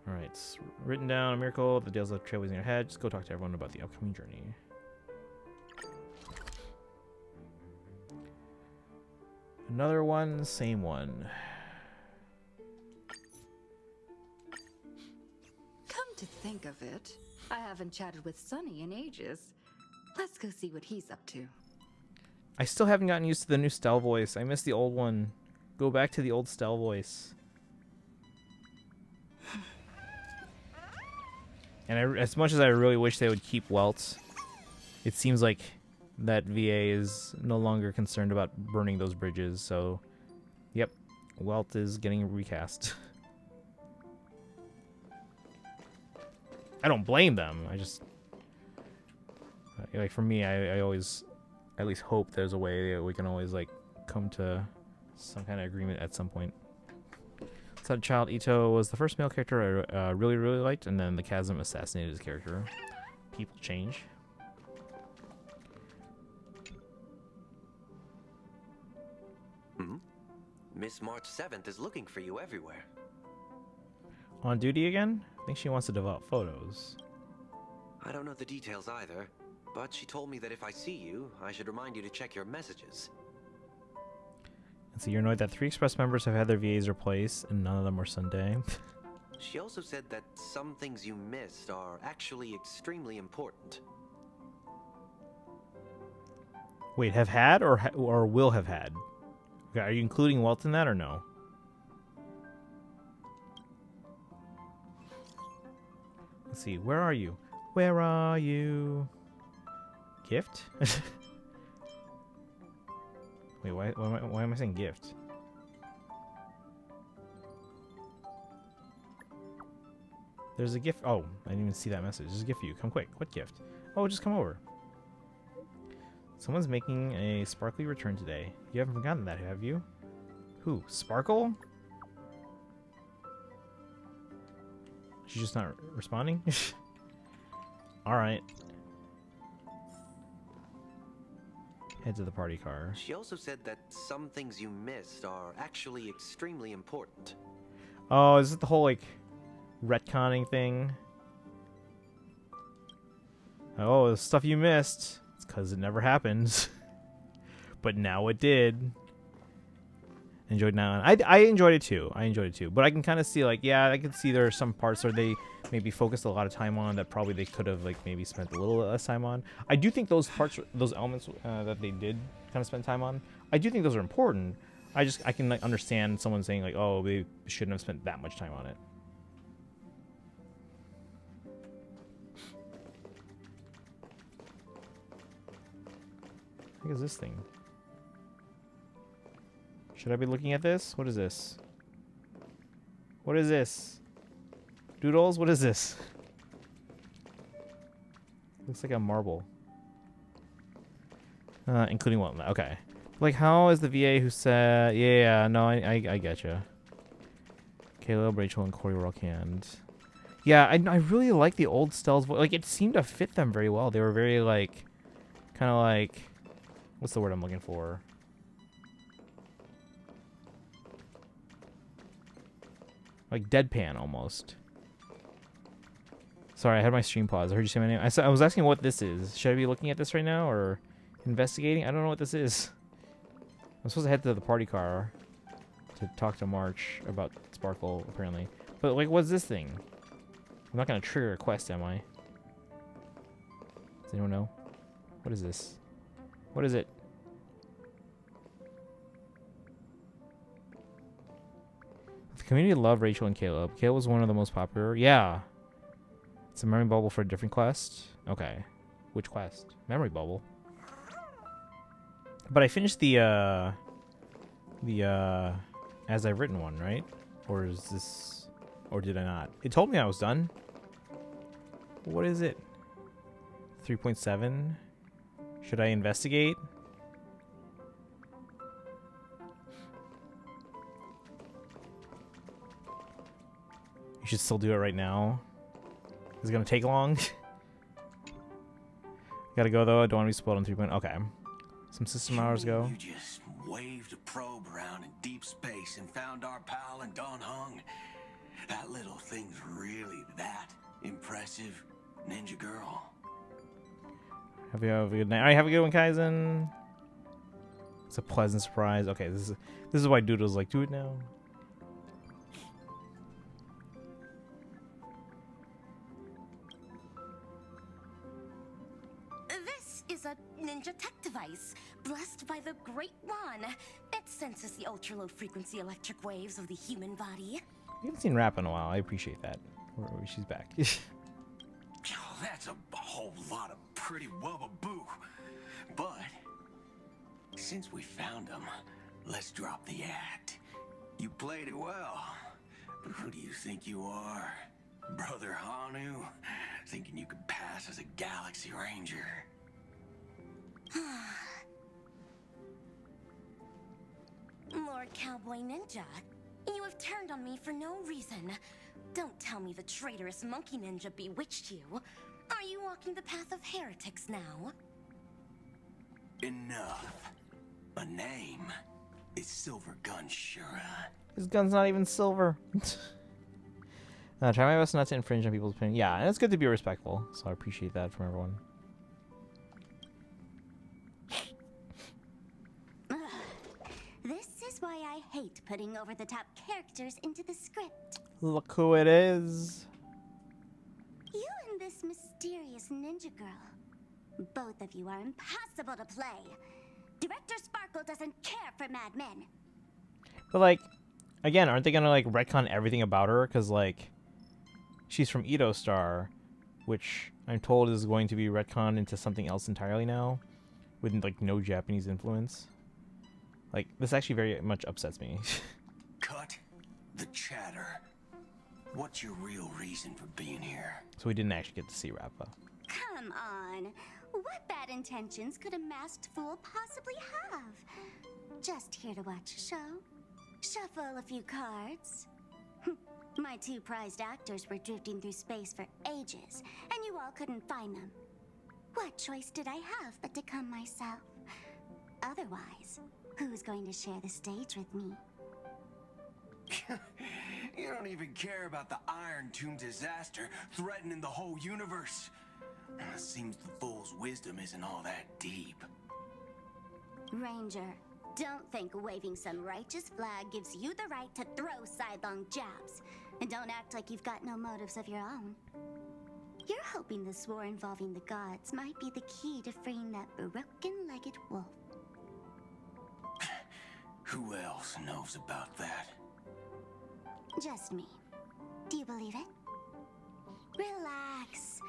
Alright, written down a miracle, the deals of trailblazing in your head. Just go talk to everyone about the upcoming journey. Another one, same one. Come to think of it, I haven't chatted with Sunny in ages. Let's go see what he's up to. I still haven't gotten used to the new Stell voice. I miss the old one. Go back to the old Stell voice. And as much as I really wish they would keep Welt, it seems like that VA is no longer concerned about burning those bridges. So, yep, Welt is getting recast. I don't blame them. I just... for me, I always at least hope there's a way that we can always come to some kind of agreement at some point. Sad Child Ito was the first male character I really liked, and then the Chasm assassinated his character. People change. Miss March 7th is looking for you everywhere. On duty again? I think she wants to develop photos. I don't know the details either, but she told me that if I see you, I should remind you to check your messages. And so you're annoyed that 3 Express members have had their VAs replaced, and none of them were Sunday. She also said that some things you missed are actually extremely important. Wait, have had or will have had? Okay, are you including Welt in that or no? Let's see, where are you? Where are you? Gift? Wait, why am I saying gift? There's a gift. Oh, I didn't even see that message. There's a gift for you. Come quick. What gift? Oh, just come over. Someone's making a sparkly return today. You haven't forgotten that, have you? Who? Sparkle? She's just not responding? Alright. Head to the party car. She also said that some things you missed are actually extremely important. Oh, is it the whole, retconning thing? Oh, the stuff you missed. It's because it never happened. But now it did. Enjoyed now. I enjoyed it too. But I can kind of see, yeah, I can see there are some parts where they maybe focused a lot of time on that probably they could have, maybe spent a little less time on. I do think those parts, those elements that they did kind of spend time on, I do think those are important. I can, understand someone saying, oh, they shouldn't have spent that much time on it. What is this thing? Should I be looking at this? What is this? What is this? Doodles? What is this? Looks like a marble. Including what? Okay. Like, how is the VA who said... Yeah, no, I get you. Caleb, Rachel, and Corey were all canned. Yeah, I really like the old Stell's voice. Like, it seemed to fit them very well. They were very, like... Kind of like... What's the word I'm looking for? Like deadpan, almost. Sorry, I had my stream pause. I heard you say my name. I was asking what this is. Should I be looking at this right now, or investigating? I don't know what this is. I'm supposed to head to the party car to talk to March about Sparkle, apparently. But, like, what's this thing? I'm not going to trigger a quest, am I? Does anyone know? What is this? What is it? The community loved Rachel and Caleb. Caleb was one of the most popular. Yeah. It's a memory bubble for a different quest. Okay. Which quest? Memory bubble. But I finished the as I've written one, right? Or is this, or did I not? It told me I was done. What is it? 3.7. Should I investigate? You should still do it right now. Is it gonna take long? Gotta go though. I don't want to be spoiled on 3.0. Okay. Some system hours ago. You just waved a probe around in deep space and found our pal and Don Hung. That little thing's really that impressive, ninja girl. Have a good night. All right, have a good one, Kaizen. It's a pleasant surprise. Okay, this is why Doodle's like, do it now. This is a ninja tech device, blessed by the Great One. It senses the ultra-low frequency electric waves of the human body. We haven't seen Rap in a while. I appreciate that. She's back. Oh, that's a whole lot of pretty wubba-boo. But since we found him, let's drop the act. You played it well. But who do you think you are? Brother Hanu? Thinking you could pass as a Galaxy Ranger? Lord Cowboy Ninja, you have turned on me for no reason. Don't tell me the traitorous monkey ninja bewitched you. Are you walking the path of heretics now? Enough. A name is Silver Gun Shura. His gun's not even silver. Try my best not to infringe on people's opinion. Yeah, and it's good to be respectful, so I appreciate that from everyone. This is why I hate putting over-the-top characters into the script. Look who it is. You and this mysterious ninja girl. Both of you are impossible to play. Director Sparkle doesn't care for mad men. But, like, again, aren't they gonna, like, retcon everything about her? Because, like, she's from Edo Star, which I'm told is going to be retconned into something else entirely now, with, like, no Japanese influence. Like, this actually very much upsets me. Cut the chatter. What's your real reason for being here? So we didn't actually get to see Rappa. Come on. What bad intentions could a masked fool possibly have? Just here to watch a show. Shuffle a few cards. My two prized actors were drifting through space for ages, and you all couldn't find them. What choice did I have but to come myself? Otherwise, who's going to share the stage with me? You don't even care about the Iron Tomb disaster threatening the whole universe. It seems the fool's wisdom isn't all that deep. Ranger, don't think waving some righteous flag gives you the right to throw sidelong jabs. And don't act like you've got no motives of your own. You're hoping this war involving the gods might be the key to freeing that broken-legged wolf. Who else knows about that? Just me. Do you believe it? Relax.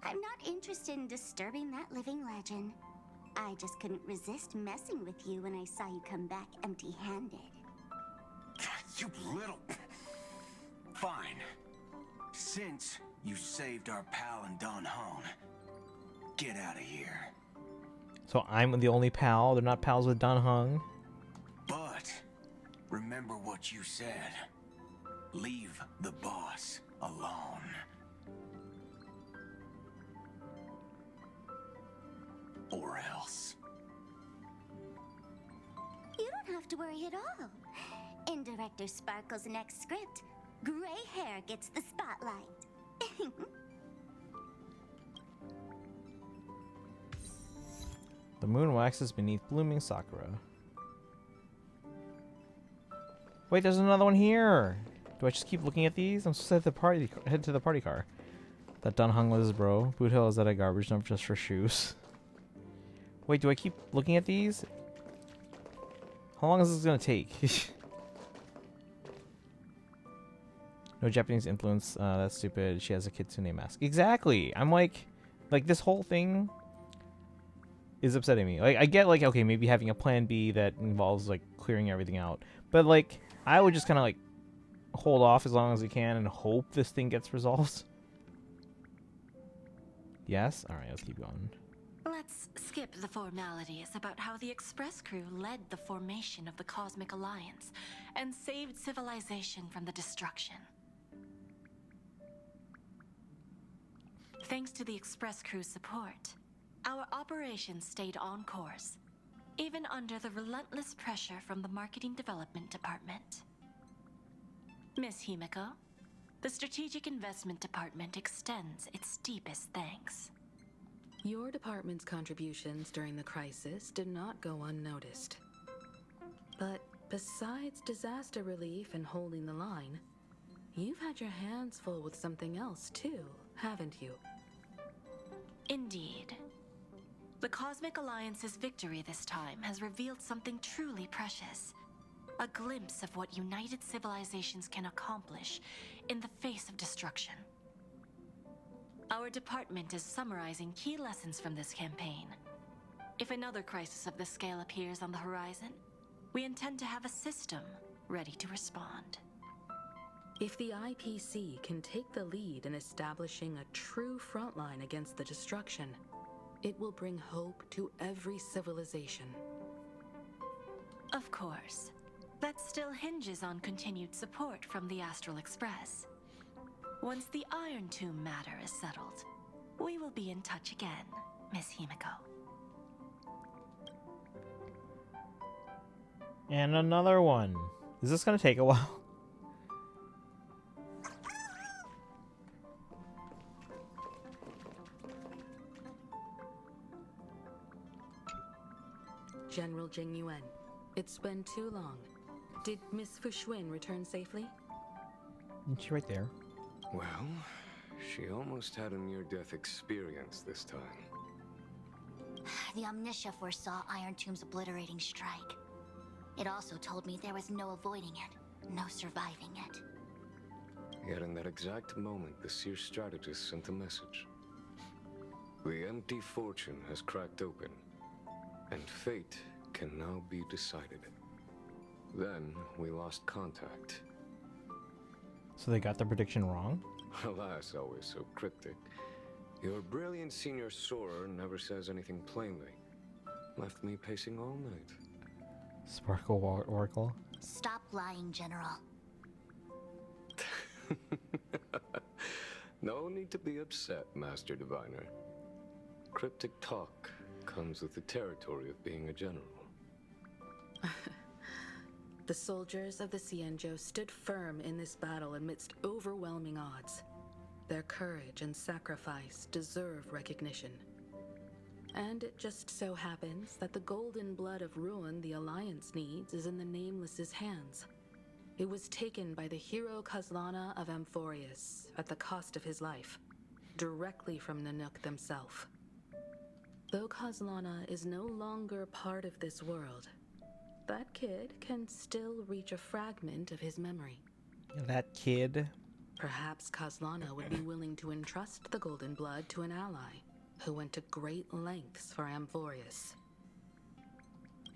I'm not interested in disturbing that living legend. I just couldn't resist messing with you when I saw you come back empty-handed. You little... Fine. Since you saved our pal and Don Hone, get out of here. So I'm the only pal. They're not pals with Dan Heng. But remember what you said. Leave the boss alone. Or else. You don't have to worry at all. In Director Sparkle's next script, gray hair gets the spotlight. The moon waxes beneath blooming sakura. Wait, there's another one here. Do I just keep looking at these? I'm supposed to head to the party car. That Dan Heng was his bro. Boot Hill is at a garbage dump just for shoes. Wait, do I keep looking at these? How long is this gonna take? No Japanese influence. That's stupid. She has a kitsune mask. Exactly. I'm like this whole thing is upsetting me. Like, I get, like, okay, maybe having a plan B that involves, like, clearing everything out. But, like, I would just kind of, like, hold off as long as we can and hope this thing gets resolved. Yes? Alright, let's keep going. Let's skip the formalities about how the Express crew led the formation of the Cosmic Alliance and saved civilization from the destruction. Thanks to the Express crew's support, our operations stayed on course, even under the relentless pressure from the Marketing Development Department. Miss Himiko, the Strategic Investment Department extends its deepest thanks. Your department's contributions during the crisis did not go unnoticed. But besides disaster relief and holding the line, you've had your hands full with something else too, haven't you? Indeed. The Cosmic Alliance's victory this time has revealed something truly precious. A glimpse of what united civilizations can accomplish in the face of destruction. Our department is summarizing key lessons from this campaign. If another crisis of this scale appears on the horizon, we intend to have a system ready to respond. If the IPC can take the lead in establishing a true frontline against the destruction, it will bring hope to every civilization. Of course, that still hinges on continued support from the Astral Express. Once the Iron Tomb matter is settled, we will be in touch again, Miss Himiko. And another one. Is this gonna take a while? General Jing Yuan, it's been too long. Did Miss Fuxuan return safely? Isn't she right there? Well, she almost had a near-death experience this time. The Omniscia foresaw Iron Tomb's obliterating strike. It also told me there was no avoiding it, no surviving it. Yet in that exact moment, the Seer strategist sent a message. The empty fortune has cracked open, and fate can now be decided. Then we lost contact. So they got the prediction wrong? Alas, always so cryptic. Your brilliant senior soarer never says anything plainly. Left me pacing all night. Sparkle Oracle. Stop lying, General. No need to be upset, Master Diviner. Cryptic talk comes with the territory of being a general. The soldiers of the Cienjo stood firm in this battle amidst overwhelming odds. Their courage and sacrifice deserve recognition. And it just so happens that the golden blood of ruin the Alliance needs is in the Nameless's hands. It was taken by the hero Kazlana of Amphorius at the cost of his life, directly from Nanook themselves. Though Kazlana is no longer part of this world, that kid can still reach a fragment of his memory. That kid? Perhaps Kazlana would be willing to entrust the golden blood to an ally who went to great lengths for Amphorius.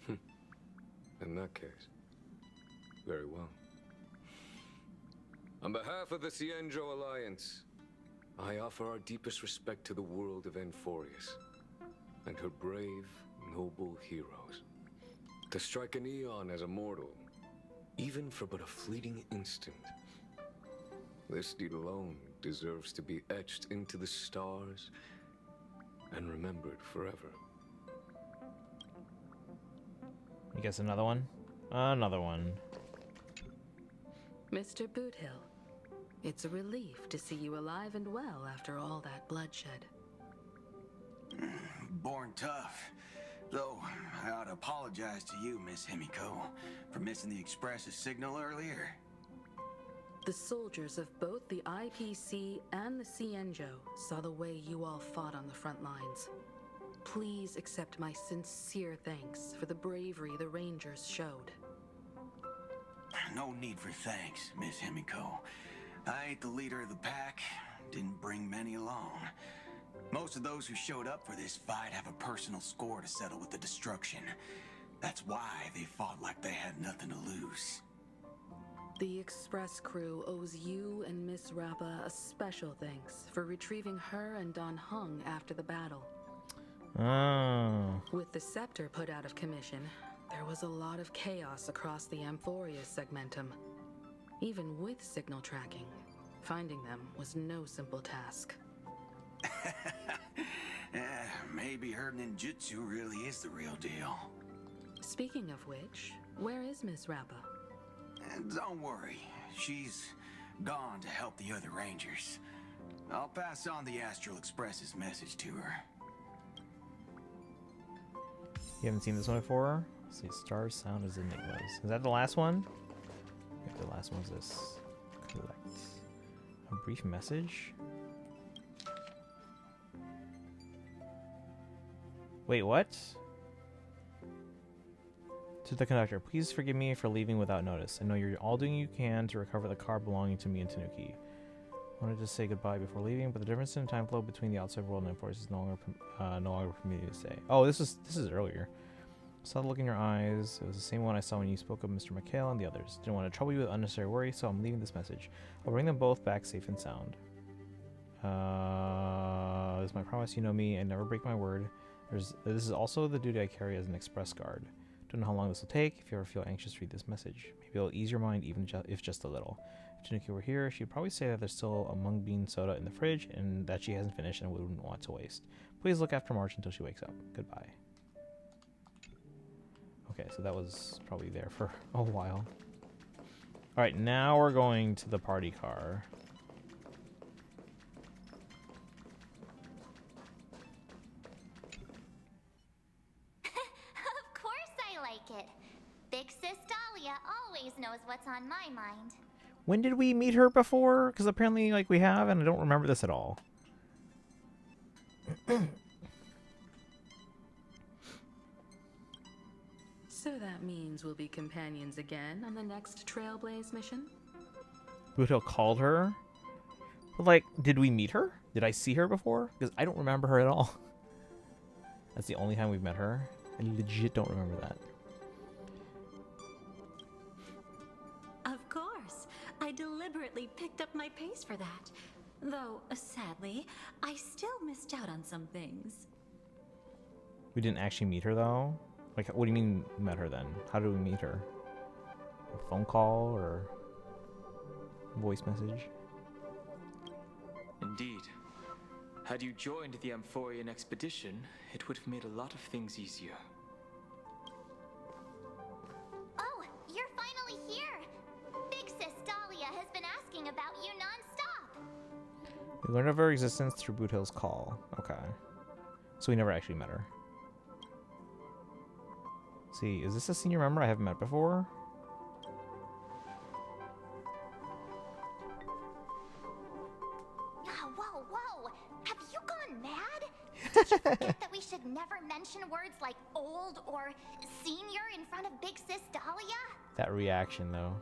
In that case, very well. On behalf of the Cienjo Alliance, I offer our deepest respect to the world of Amphorius and her brave, noble heroes. To strike an eon as a mortal, even for but a fleeting instant. This deed alone deserves to be etched into the stars and remembered forever. You guess another one? Another one. Mr. Boothill, it's a relief to see you alive and well after all that bloodshed. Born tough. Though, I ought to apologize to you, Miss Himiko, for missing the Express's signal earlier. The soldiers of both the IPC and the Cienjo saw the way you all fought on the front lines. Please accept my sincere thanks for the bravery the Rangers showed. No need for thanks, Miss Himiko. I ain't the leader of the pack, didn't bring many along. Most of those who showed up for this fight have a personal score to settle with the destruction. That's why they fought like they had nothing to lose. The Express crew owes you and Miss Rappa a special thanks for retrieving her and Don Hung after the battle. Oh. With the scepter put out of commission, there was a lot of chaos across the Amphoria's segmentum. Even with signal tracking, finding them was no simple task. Maybe her ninjutsu really is the real deal. Speaking of which, where is Miss Rappa? Don't worry, she's gone to help the other Rangers. I'll pass on the Astral Express's message to her. You haven't seen this one before? Let's see, stars sound as enigmas. Is that the last one? I think the last one is this. Collect. A brief message? Wait, what? To the conductor, please forgive me for leaving without notice. I know you're all doing you can to recover the car belonging to me and Tanuki. I wanted to say goodbye before leaving, but the difference in time flow between the outside world and Enforce is no longer for me to say. Oh, this is earlier. Saw the look in your eyes. It was the same one I saw when you spoke of Mr. McHale and the others. Didn't want to trouble you with unnecessary worry, so I'm leaving this message. I'll bring them both back safe and sound. This is my promise. You know me. I never break my word. This is also the duty I carry as an express guard. Don't know how long this will take. If you ever feel anxious, read this message. Maybe it'll ease your mind, even if just a little. If Tanuki were here, she'd probably say that there's still a mung bean soda in the fridge and that she hasn't finished and wouldn't want to waste. Please look after March until she wakes up. Goodbye. Okay, so that was probably there for a while. Alright, now we're going to the party car. Of course I like it. Big Sis Dahlia always knows what's on my mind. When did we meet her before? Because apparently, like, we have, and I don't remember this at all. So that means we'll be companions again on the next Trailblaze mission? Boothill called her? But, like, did we meet her? Did I see her before? Because I don't remember her at all. That's the only time we've met her. I legit don't remember that. Of course. I deliberately picked up my pace for that. Though, sadly, I still missed out on some things. We didn't actually meet her, though? Like, what do you mean met her, then? How did we meet her? A phone call or voice message? Indeed. Had you joined the Amphorian expedition, it would have made a lot of things easier. Oh, you're finally here! Big Sis Dahlia has been asking about you non-stop! We learned of her existence through Boothill's call. Okay. So we never actually met her. See, is this a senior member I haven't met before? Whoa, whoa! Have you gone mad? Did you forget that we should never mention words like old or senior in front of Big Sis Dahlia? That reaction, though.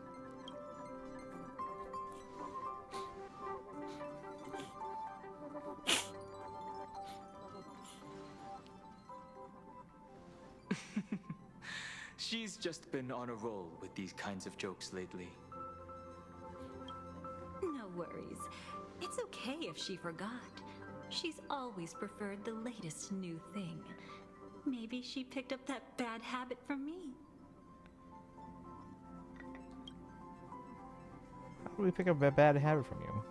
She's just been on a roll with these kinds of jokes lately. No worries. It's okay if she forgot. She's always preferred the latest new thing. Maybe she picked up that bad habit from me. How do we pick up a bad habit from you?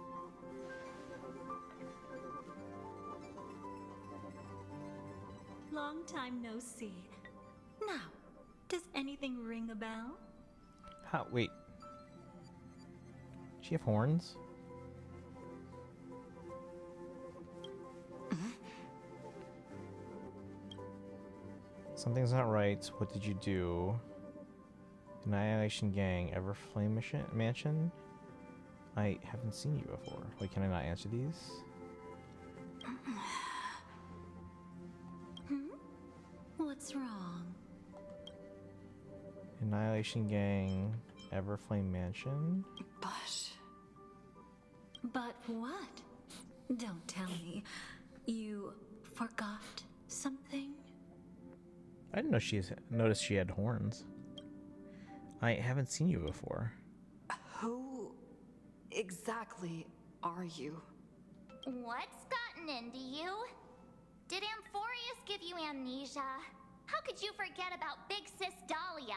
Long time no see. Now, does anything ring a bell? How? Wait. Does she have horns? Something's not right. What did you do? Annihilation Gang, Everflame Mansion? I haven't seen you before. Wait, can I not answer these? What's wrong? Annihilation Gang, Everflame Mansion? But what? Don't tell me. You forgot something? I didn't know noticed she had horns. I haven't seen you before. Who exactly are you? What's gotten into you? Did Amphorius give you amnesia? How could you forget about Big Sis Dahlia?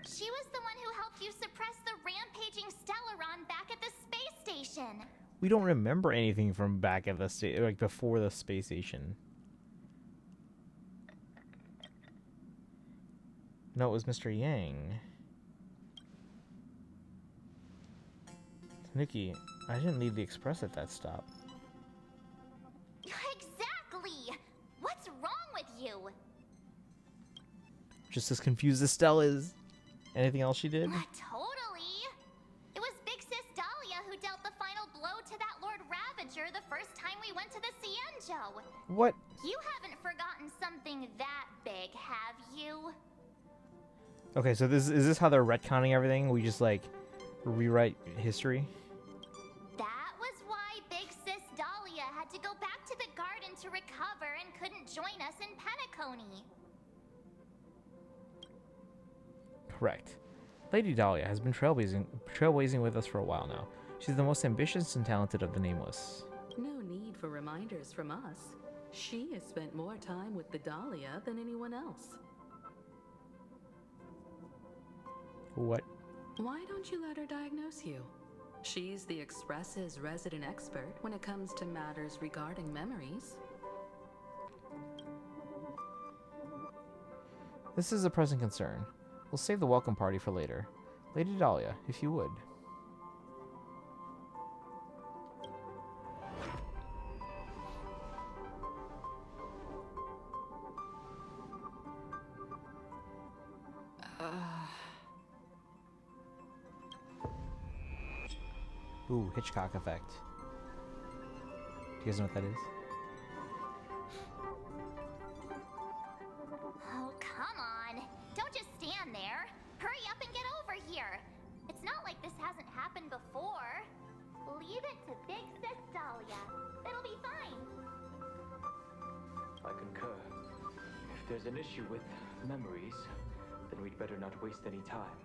She was the one who helped you suppress the rampaging Stellaron back at the space station. We don't remember anything from back at the like before the space station. No, it was Mr. Yang. Nikki, I didn't leave the express at that stop. Exactly! What's wrong with you? Just as confused as Stella is. Anything else she did? Totally! It was Big Sis Dahlia who dealt the final blow to that Lord Ravager the first time we went to the Cienjo. What? You haven't forgotten something that big, have you? Okay, so is this how they're retconning everything? We just like rewrite history? That was why Big Sis Dahlia had to go back to the garden to recover and couldn't join us in Penacony. Correct. Lady Dahlia has been trailblazing with us for a while now. She's the most ambitious and talented of the Nameless. No need for reminders from us. She has spent more time with the Dahlia than anyone else. What? Why don't you let her diagnose you? She's the Express's resident expert when it comes to matters regarding memories. This is a present concern. We'll save the welcome party for later. Lady Dahlia, if you would. Ooh, Hitchcock effect. Do you guys know what that is? Oh, come on. Don't just stand there. Hurry up and get over here. It's not like this hasn't happened before. Leave it to Big Sis Dahlia. It'll be fine. I concur. If there's an issue with memories, then we'd better not waste any time.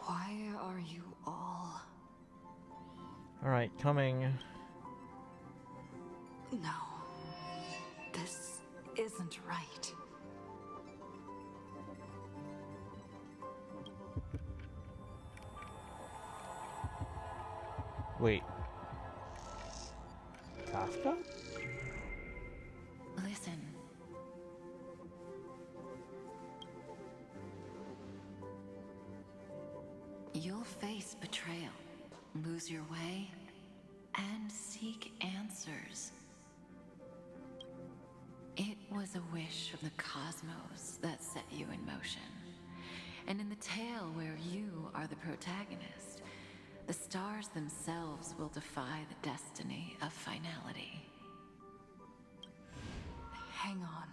Why are you all... Alright, coming. No. This isn't right. Wait. Kafka? Listen. You'll face betrayal, lose your way, and seek answers. It was a wish from the cosmos that set you in motion. And in the tale where you are the protagonist, the stars themselves will defy the destiny of finality. Hang on.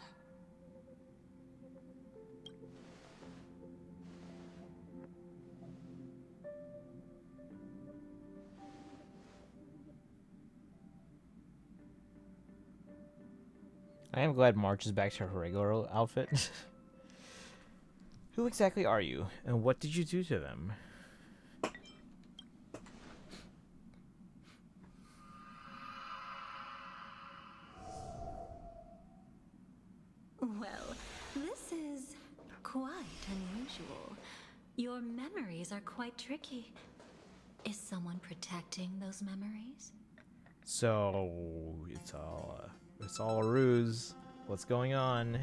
I am glad March is back to her regular outfit. Who exactly are you, and what did you do to them? Your memories are quite tricky. Is someone protecting those memories? So it's all a ruse. What's going on?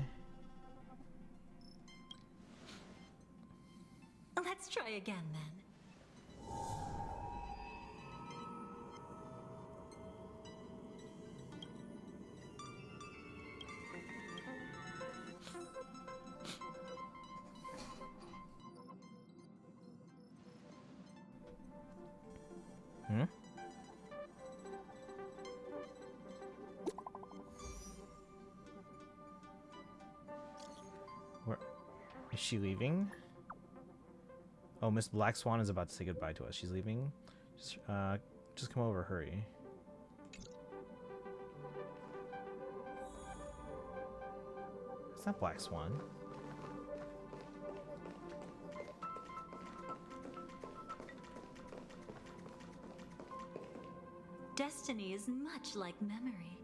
Let's try again then. Hmm? Where is she leaving? Oh, Miss Black Swan is about to say goodbye to us. She's leaving. Just come over, hurry. It's not Black Swan. Destiny is much like memory.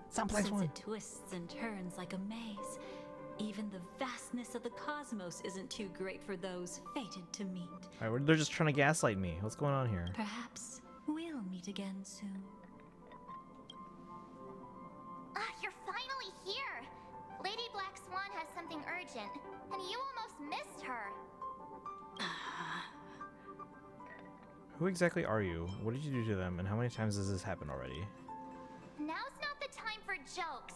It's not Black Since Swan. it twists and turns like a maze, even the vastness of the cosmos isn't too great for those fated to meet. Alright, they're just trying to gaslight me. What's going on here? Perhaps we'll meet again soon. Ah, you're finally here! Lady Black Swan has something urgent, and you almost missed her. Who exactly are you? What did you do to them? And how many times has this happened already? Now's not the time for jokes.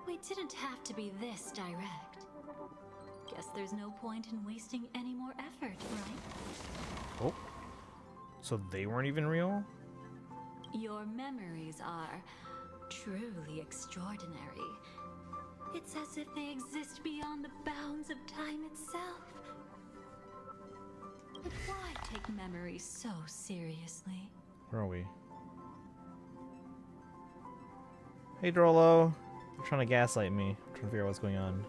We didn't have to be this direct. Guess there's no point in wasting any more effort, right? Oh. So they weren't even real? Your memories are truly extraordinary. It's as if they exist beyond the bounds of time itself. But why take memories so seriously? Where are we? Hey, Drollo. You're trying to gaslight me. I'm trying to figure out what's going on.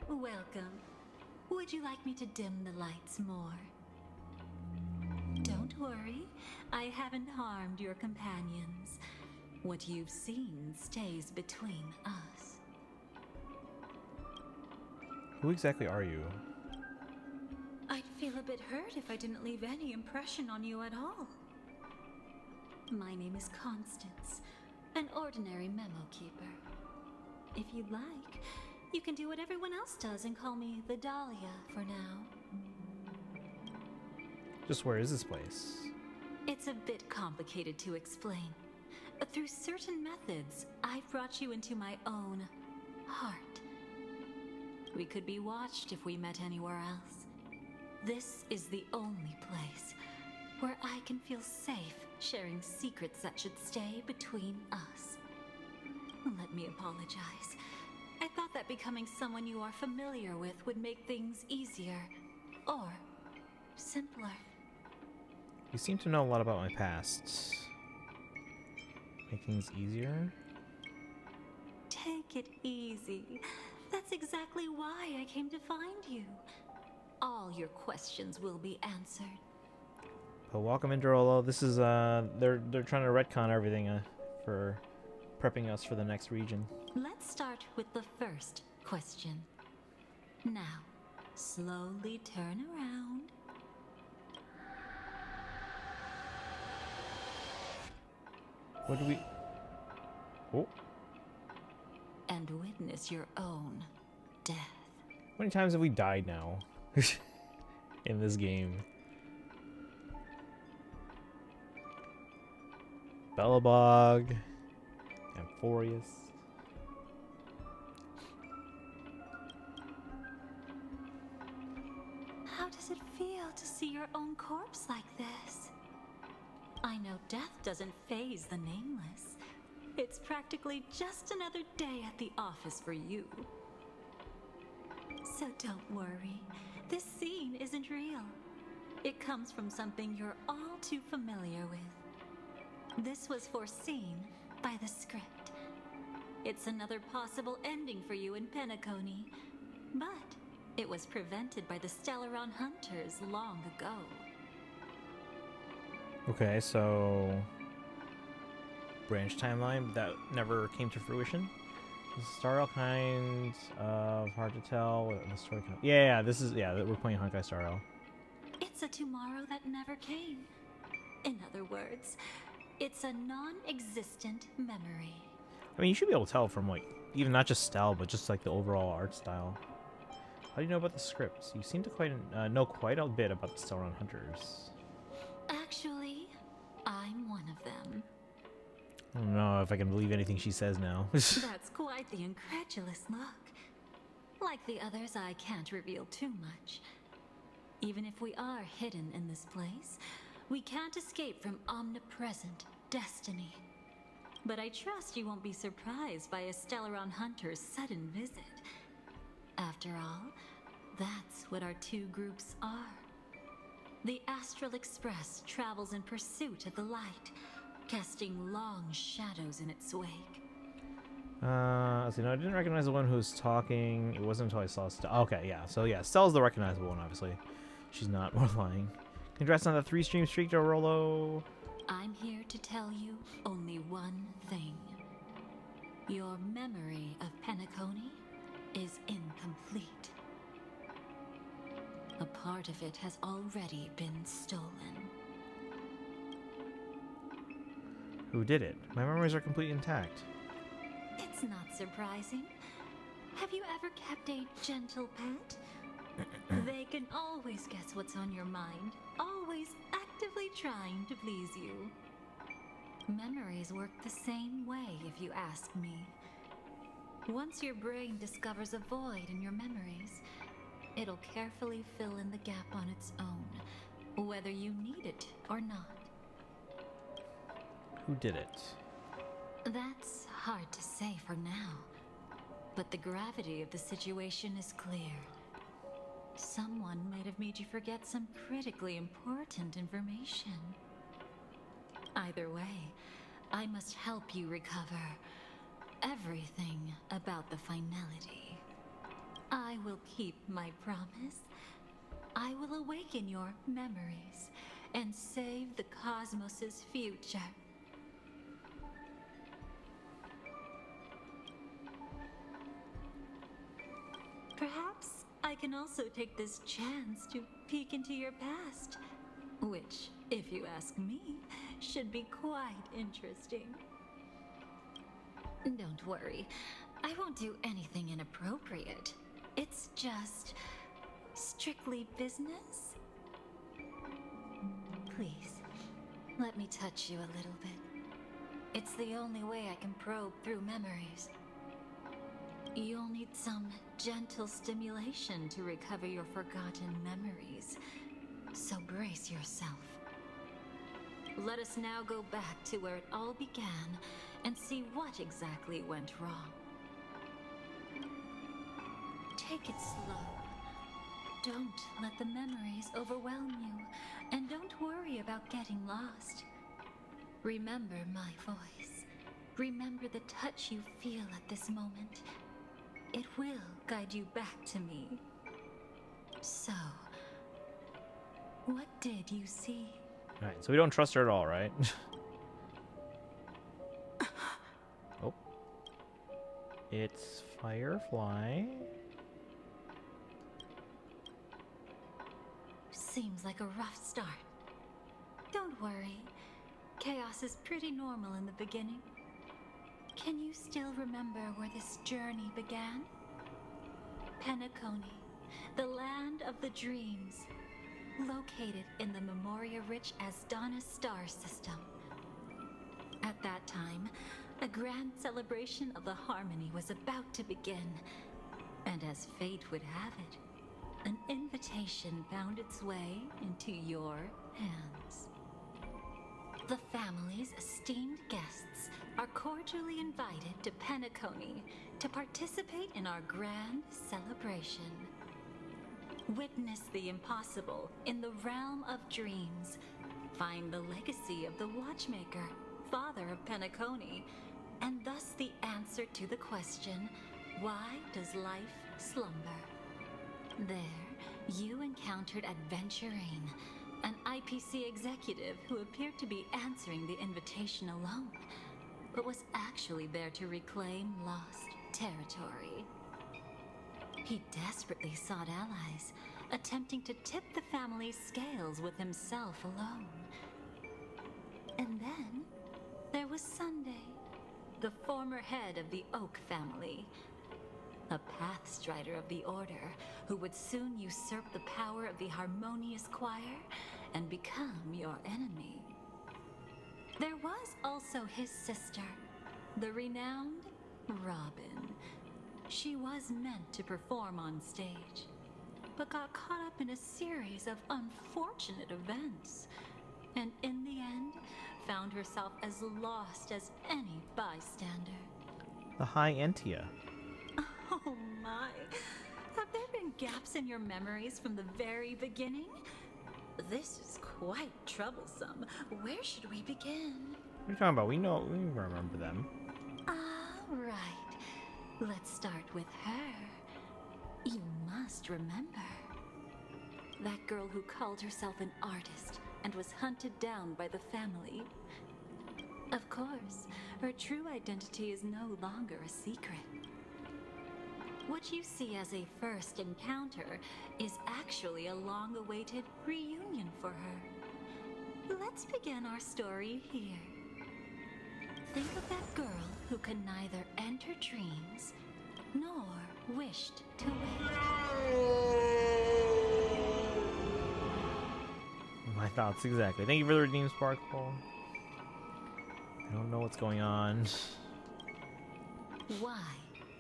Welcome. Would you like me to dim the lights more? Don't worry, I haven't harmed your companions. What you've seen stays between us. Who exactly are you? I'd feel a bit hurt if I didn't leave any impression on you at all. My name is Constance, an ordinary memo keeper. If you'd like, you can do what everyone else does and call me the Dahlia for now. Just where is this place? It's a bit complicated to explain. Through certain methods, I've brought you into my own heart. We could be watched if we met anywhere else. This is the only place where I can feel safe sharing secrets that should stay between us. Let me apologize. I thought that becoming someone you are familiar with would make things easier or simpler. You seem to know a lot about my past. Make things easier? Take it easy. That's exactly why I came to find you. All your questions will be answered. But welcome in, Drollo. This is they're trying to retcon everything for prepping us for the next region. Let's start with the first question. Now, slowly turn around. What do we... Oh. And witness your own death. How many times have we died now? In this game? Bellabog. Amphorius. How does it feel to see your own corpse like this? I know death doesn't faze the nameless. It's practically just another day at the office for you. So don't worry, this scene isn't real. It comes from something you're all too familiar with. This was foreseen by the script. It's another possible ending for you in Penacony, but it was prevented by the Stellaron Hunters long ago. Okay, so branch timeline that never came to fruition. This is Star Rail kind of hard to tell. What the story kind of, yeah, this is we're playing Honkai Star Rail. It's a tomorrow that never came. In other words, it's a non-existent memory. I mean, you should be able to tell from like even not just style, but just like the overall art style. How do you know about the scripts? You seem to know quite a bit about the Stellar Hunters. Actually, I'm one of them. I don't know if I can believe anything she says now. That's quite the incredulous look. Like the others, I can't reveal too much. Even if we are hidden in this place, we can't escape from omnipresent destiny. But I trust you won't be surprised by a Stellaron Hunter's sudden visit. After all, that's what our two groups are. The Astral Express travels in pursuit of the light, casting long shadows in its wake. Let's see, no, I didn't recognize the one who's talking. It wasn't until I saw Stell. Okay, yeah. So yeah, Stell's the recognizable one, obviously. She's not lying. Congrats on the 3-stream streak, Dorolo. I'm here to tell you only one thing. Your memory of Penacony is incomplete. A part of it has already been stolen. Who did it? My memories are completely intact. It's not surprising. Have you ever kept a gentle pet? They can always guess what's on your mind, always actively trying to please you. Memories work the same way, if you ask me. Once your brain discovers a void in your memories, it'll carefully fill in the gap on its own, whether you need it or not. Who did it? That's hard to say for now, but the gravity of the situation is clear. Someone might have made you forget some critically important information. Either way, I must help you recover everything about the finality. I will keep my promise. I will awaken your memories and save the cosmos's future. Perhaps I can also take this chance to peek into your past, which, if you ask me, should be quite interesting. Don't worry, I won't do anything inappropriate. It's just strictly business. Please, let me touch you a little bit. It's the only way I can probe through memories. You'll need some gentle stimulation to recover your forgotten memories, so brace yourself. Let us now go back to where it all began and see what exactly went wrong. Take it slow. Don't let the memories overwhelm you, and don't worry about getting lost. Remember my voice. Remember the touch you feel at this moment. It will guide you back to me. So, what did you see? Alright, so we don't trust her at all, right? Oh. It's Firefly. Seems like a rough start. Don't worry. Chaos is pretty normal in the beginning. Can you still remember where this journey began? Penacony, the land of the dreams, located in the Memoria-rich Asdana star system. At that time, a grand celebration of the harmony was about to begin, and as fate would have it, an invitation found its way into your hands. The family's esteemed guests are cordially invited to Penacony to participate in our grand celebration. Witness the impossible in the realm of dreams. Find the legacy of the Watchmaker, father of Penacony, and thus the answer to the question, why does life slumber? There, you encountered Adventurine, an IPC executive who appeared to be answering the invitation alone. but was actually there to reclaim lost territory. He desperately sought allies, attempting to tip the family's scales with himself alone. And then there was Sunday, the former head of the Oak family, a pathstrider of the Order who would soon usurp the power of the Harmonious Choir and become your enemy. There was also his sister, the renowned Robin. She was meant to perform on stage, but got caught up in a series of unfortunate events, and in the end, found herself as lost as any bystander. The High Entia. Oh my! Have there been gaps in your memories from the very beginning? This is quite troublesome. Where should we begin? What are you talking about? We remember them. All right. Let's start with her. You must remember. That girl who called herself an artist and was hunted down by the family. Of course, her true identity is no longer a secret. What you see as a first encounter is actually a long-awaited reunion for her. Let's begin our story here. Think of that girl who could neither enter dreams nor wished to wake. My thoughts exactly. Thank you for the redeem, Sparkle. I don't know what's going on. Why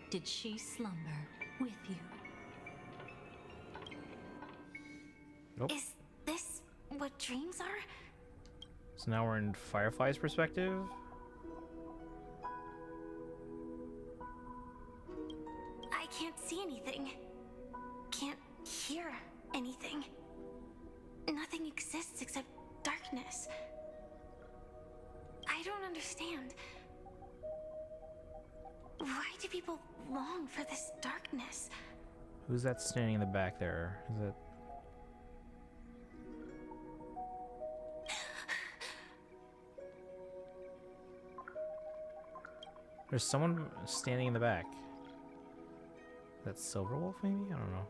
did she slumber with you? Nope. Is this what dreams are? So now we're in Firefly's perspective. I can't see anything. Can't hear anything. Nothing exists except darkness. I don't understand. Why do people long for this darkness? Who's that standing in the back there? Is it? There's someone standing in the back. That's Silverwolf, maybe? I don't know.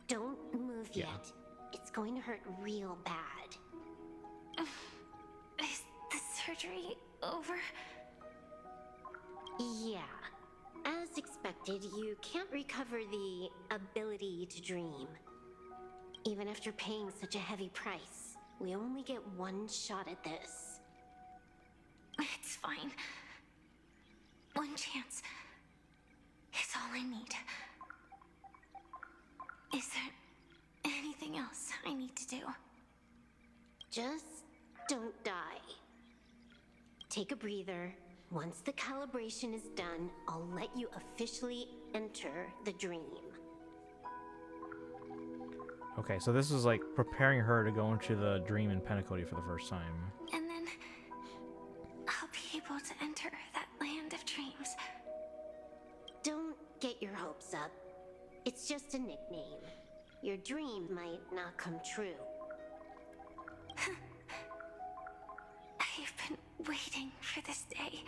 Don't move Yeah. yet. It's going to hurt real bad. Is the surgery over? Yeah. As expected, you can't recover the ability to dream. Even after paying such a heavy price, we only get one shot at this. It's fine. One chance is all I need. Is there anything else I need to do? Just don't die. Take a breather. Once the calibration is done, I'll let you officially enter the dream. Okay, so this is like preparing her to go into the dream in Penacody for the first time. And then I'll be able to enter that land of dreams. Don't get your hopes up. It's just a nickname. Your dream might not come true. I've been waiting for this day.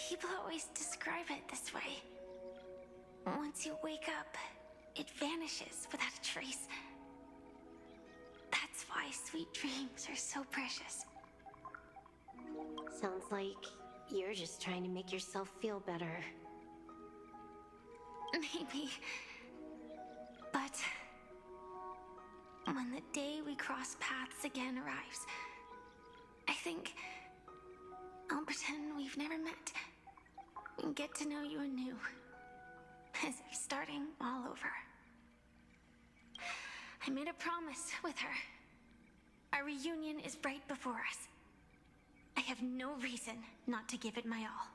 People always describe it this way. Once you wake up, it vanishes without a trace. That's why sweet dreams are so precious. Sounds like you're just trying to make yourself feel better. Maybe. But when the day we cross paths again arrives, I think I'll pretend we've never met and get to know you anew, as if starting all over. I made a promise with her. Our reunion is right before us. I have no reason not to give it my all.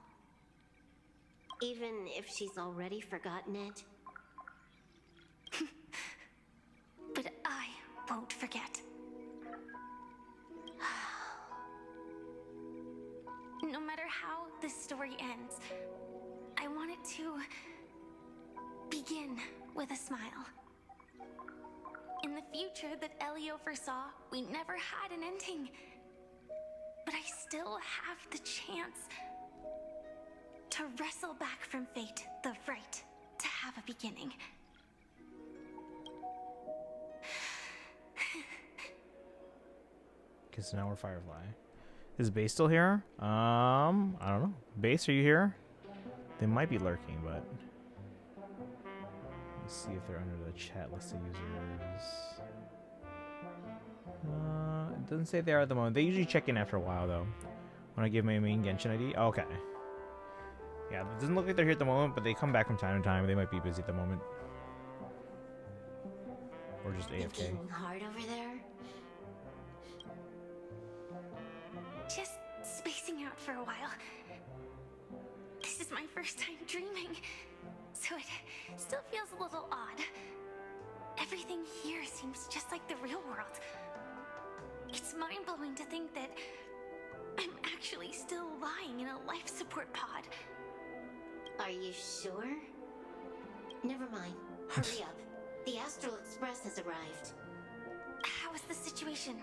Even if she's already forgotten it? But I won't forget. No matter how this story ends, I want it to begin with a smile. In the future that Elio foresaw, we never had an ending. But I I still have the chance to wrestle back from fate the right to have a beginning. Okay, so now we're Firefly. Is Base still here? I don't know. Base, are you here? They might be lurking, but let's see if they're under the chat list of users. It doesn't say they are at the moment. They usually check in after a while, though. When I give my main Genshin ID. Oh, okay. Yeah, it doesn't look like they're here at the moment, but they come back from time to time. They might be busy at the moment. Or just AFK. Thinking hard over there? Just spacing out for a while. This is my first time dreaming, so it still feels a little odd. Everything here seems just like the real world. It's mind-blowing to think that I'm actually still lying in a life support pod. Are you sure? Never mind. Hurry up. The Astral Express has arrived. How is the situation?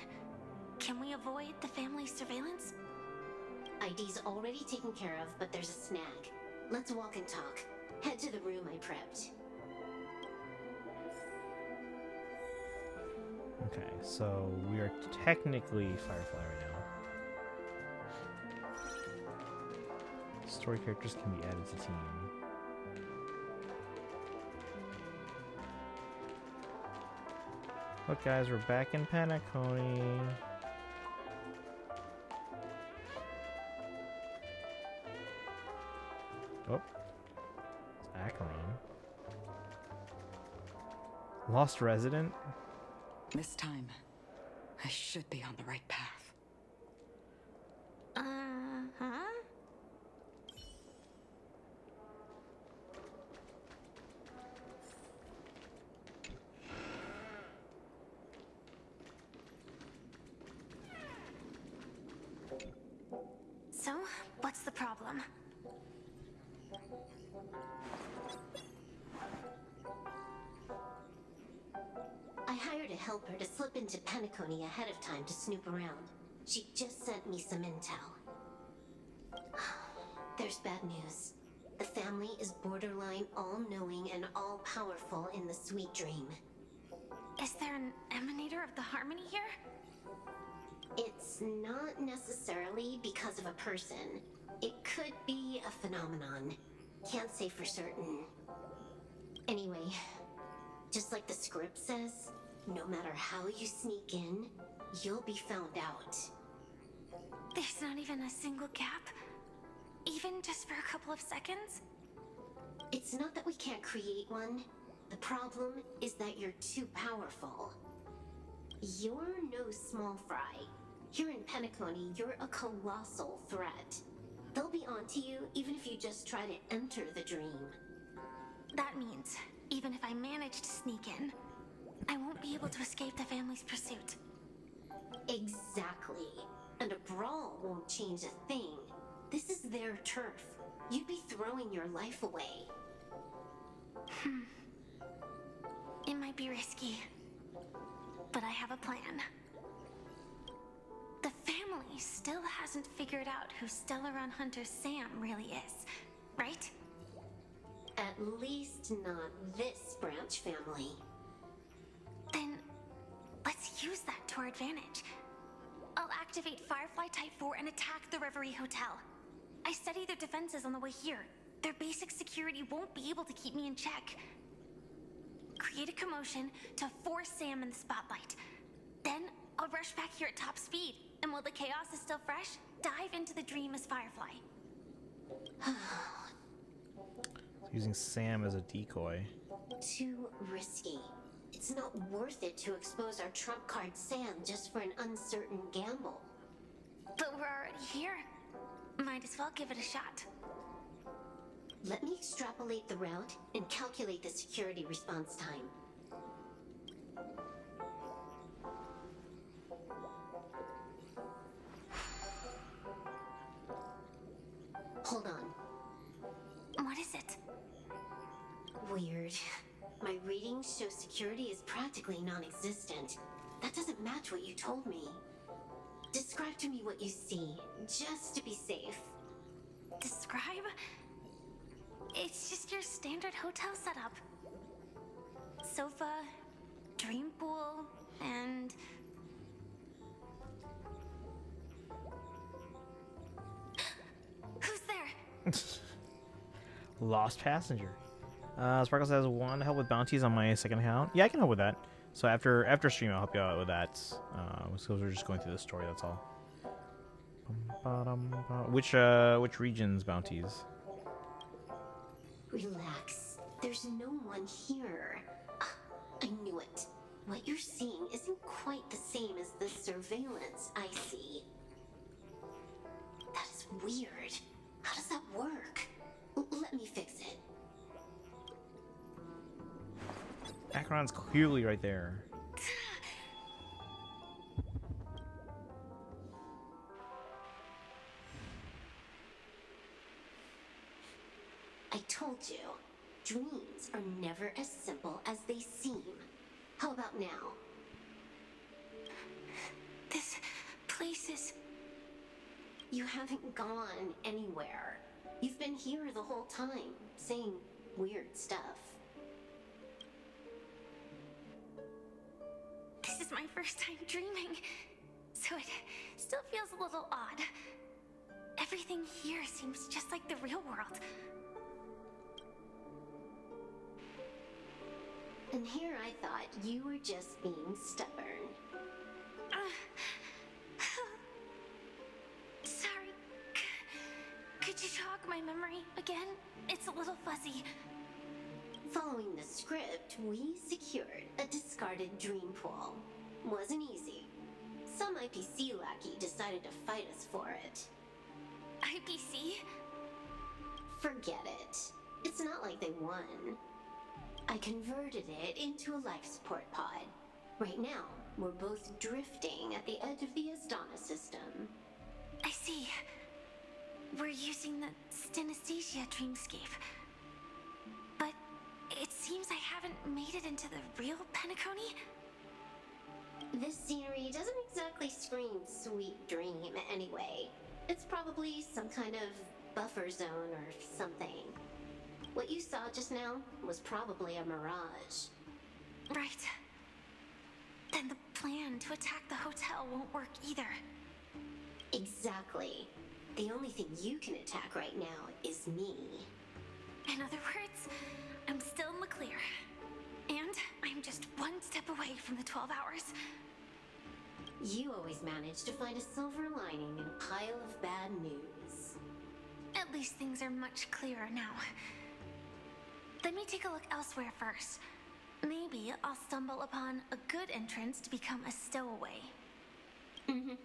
Can we avoid the family's surveillance? ID's already taken care of, but there's a snag. Let's walk and talk. Head to the room I prepped. Okay, so we are technically Firefly right now. Story characters can be added to team. Look guys, we're back in Penacony. Oh, it's Acheron. Lost resident? This time, I should be on the right path. Uh-huh. So, what's the problem? I hired a helper to slip into Penacony ahead of time to snoop around. She just sent me some intel. There's bad news. The family is borderline all-knowing and all-powerful in the Sweet Dream. Is there an emanator of the Harmony here? It's not necessarily because of a person. It could be a phenomenon. Can't say for certain. Anyway, just like the script says, no matter how you sneak in, you'll be found out. There's not even a single gap? Even just for a couple of seconds? It's not that we can't create one. The problem is that you're too powerful. You're no small fry. Here in Penacony, you're a colossal threat. They'll be onto you even if you just try to enter the dream. That means, even if I manage to sneak in, I won't be able to escape the family's pursuit. Exactly. And a brawl won't change a thing. This is their turf. You'd be throwing your life away. It might be risky, but I have a plan. The family still hasn't figured out who Stellaron Hunter Sam really is, right? At least not this branch family. Then, let's use that to our advantage. I'll activate Firefly Type 4 and attack the Reverie Hotel. I studied their defenses on the way here. Their basic security won't be able to keep me in check. Create a commotion to force Sam in the spotlight. Then, I'll rush back here at top speed, and while the chaos is still fresh, dive into the dream as Firefly. Using Sam as a decoy. Too risky. It's not worth it to expose our trump card Sam just for an uncertain gamble. But we're already here. Might as well give it a shot. Let me extrapolate the route and calculate the security response time. Hold on. What is it? Weird. My readings show security is practically non-existent. That doesn't match what you told me. Discard Describe to me what you see, just to be safe. Describe? It's just your standard hotel setup. Sofa, dream pool, and... Who's there? Lost passenger. Sparkles has one help with bounties on my second account. Yeah, I can help with that. So after stream, I'll help you out with that. So we're just going through the story. That's all. Which regions bounties? Relax. There's no one here. Ah, I knew it. What you're seeing isn't quite the same as the surveillance I see. That is weird. How does that work? Let me fix it. Acheron's clearly right there. I told you, dreams are never as simple as they seem. How about now? This place is... You haven't gone anywhere. You've been here the whole time, saying weird stuff. This is my first time dreaming, so it still feels a little odd. Everything here seems just like the real world. And here I thought you were just being stubborn. Sorry. Could you jog my memory again? It's a little fuzzy. Following the script, we secured a discarded dream pool. Wasn't easy. Some IPC lackey decided to fight us for it. IPC? Forget it. It's not like they won. I converted it into a life support pod. Right now, we're both drifting at the edge of the Astana system. I see. We're using the synesthesia dreamscape. But it seems I haven't made it into the real Penacony. This scenery doesn't exactly scream sweet dream anyway. It's probably some kind of buffer zone or something. What you saw just now was probably a mirage. Right. Then the plan to attack the hotel won't work either. Exactly. The only thing you can attack right now is me. In other words, I'm still in the clear. And I'm just one step away from the 12 hours. You always manage to find a silver lining in a pile of bad news. At least things are much clearer now. Let me take a look elsewhere first. Maybe I'll stumble upon a good entrance to become a stowaway. Mm-hmm.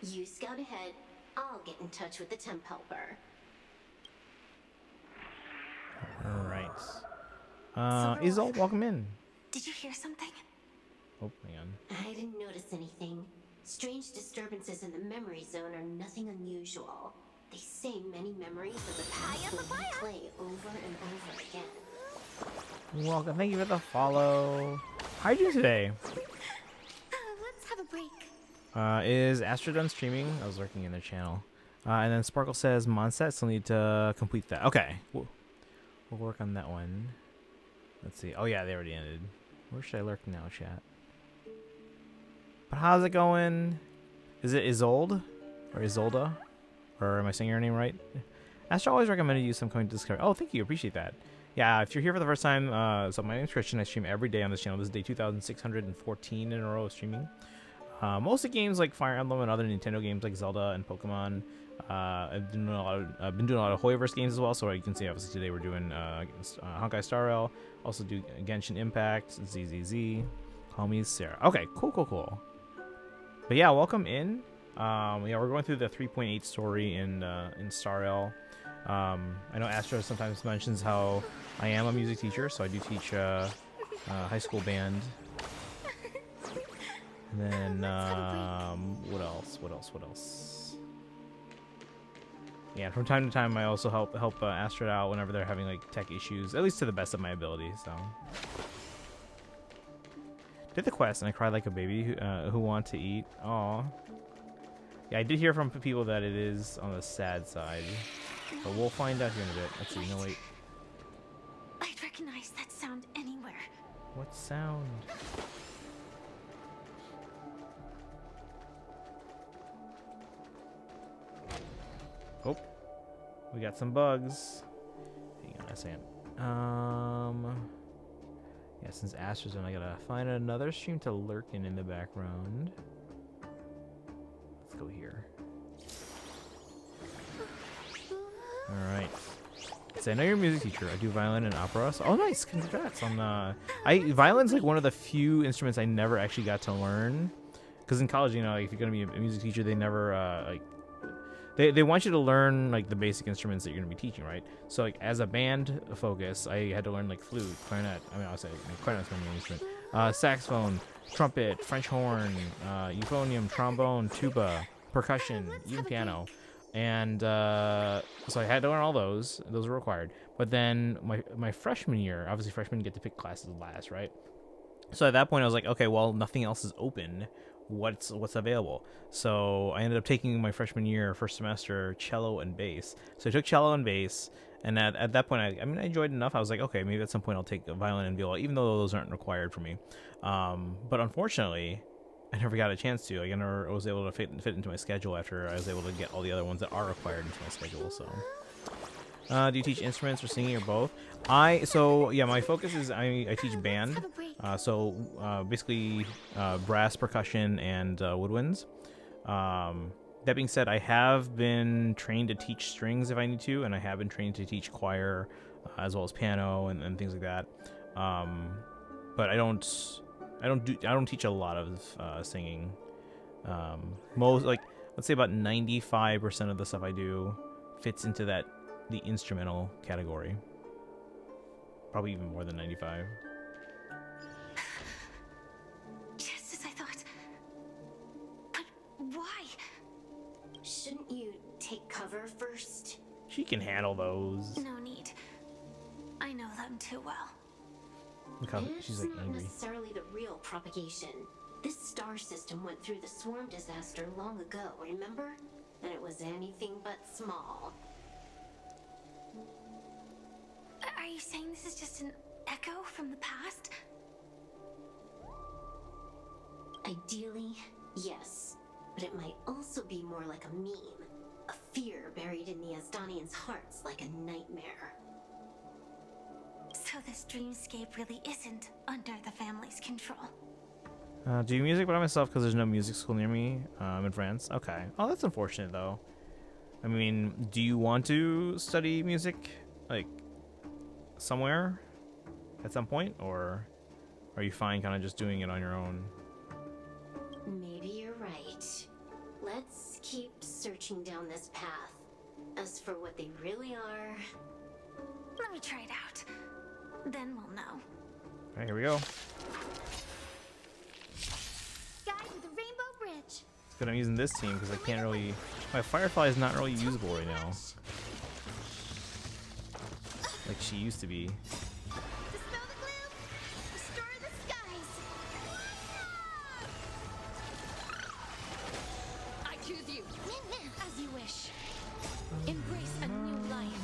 You scout ahead. I'll get in touch with the temp helper. Alright. Isolde, welcome in. Did you hear something? Oh, hang on. I didn't notice anything. Strange disturbances in the memory zone are nothing unusual. They say many memories of the past will replay over and over again. Welcome. Thank you for the follow. How are you doing today? Let's have a break. Is Astro done streaming? I was lurking in their channel. And then Sparkle says Monset still need to complete that. Okay. We'll work on that one. Let's see. Oh yeah, they already ended. Where should I lurk now, chat? But how's it going? Is it Isolde? Or Isolda? Or am I saying your name right? Astro always recommended you some coming to Discovery. Oh, thank you. Appreciate that. Yeah, if you're here for the first time, so my name's Christian. I stream every day on this channel. This is day 2614 in a row of streaming. Mostly games like Fire Emblem and other Nintendo games like Zelda and Pokemon. I've been doing a lot of Hoyoverse games as well. So you can see, obviously, today we're doing Honkai Star Rail. Also do Genshin Impact, ZZZ, Homies, Sarah. Okay, cool. But yeah, welcome in. Yeah, we're going through the 3.8 story in Star Rail. I know Astro sometimes mentions how I am a music teacher, so I do teach high school band. And then what else? Yeah, from time to time I also help Astro out whenever they're having like tech issues, at least to the best of my ability. So did the quest and I cried like a baby who wanted to eat. Aw. Yeah, I did hear from people that it is on the sad side, but we'll find out here in a bit. Let's see. No, wait. I'd recognize that sound anywhere. What sound? Oh, we got some bugs. Hang on a second. Yeah, since Astra's on, I gotta find another stream to lurk in the background. Let's go here. Alright. So I know you're a music teacher. I do violin and opera. So, oh, nice. Congrats on violin's like one of the few instruments I never actually got to learn. Because in college, you know, like, if you're gonna be a music teacher, they never like they want you to learn like the basic instruments that you're gonna be teaching, right? So like as a band focus, I had to learn like flute, clarinet. I mean, I'll say clarinet's my main instrument. Saxophone, trumpet, French horn, euphonium, trombone, tuba, percussion, even piano. And so I had to learn all those. Those were required. But then my freshman year, obviously freshmen get to pick classes last, right? So at that point I was like, okay, well, nothing else is open. What's available? So I ended up taking my freshman year, first semester, cello and bass. So I took cello and bass, and at that point, I mean, I enjoyed it enough. I was like, okay, maybe at some point I'll take a violin and viola, even though those aren't required for me. But unfortunately, I never got a chance to. Like, I never was able to fit into my schedule after I was able to get all the other ones that are required into my schedule. So, do you teach instruments or singing or both? So yeah, my focus is I teach band. Basically brass, percussion, and woodwinds. That being said, I have been trained to teach strings if I need to, and I have been trained to teach choir as well as piano and things like that. But I don't teach a lot of singing. Most, like, let's say about 95% of the stuff I do fits into the instrumental category. Probably even more than 95. Just as I thought. But why? Shouldn't you take cover first? She can handle those. No need. I know them too well. Look how she's like It's not angry. necessarily the real propagation. This star system went through the swarm disaster long ago, remember? And it was anything but small. Are you saying this is just an echo from the past? Ideally, yes. But it might also be more like a meme. A fear buried in the Asdanians' hearts like a nightmare. So this dreamscape really isn't under the family's control. Do music by myself because there's no music school near me. I'm in France. Okay. Oh, that's unfortunate though. I mean, do you want to study music, like, somewhere at some point, or are you fine kind of just doing it on your own? Maybe you're right. Let's keep searching down this path. As for what they really are, let me try it out. Then we'll know. All right, here we go. Guide with the Rainbow Bridge. It's good I'm using this team because I can't really. My Firefly is not really usable right now, like she used to be. Dispel the gloom. Restore the skies. I choose you. As you wish. Embrace a new life.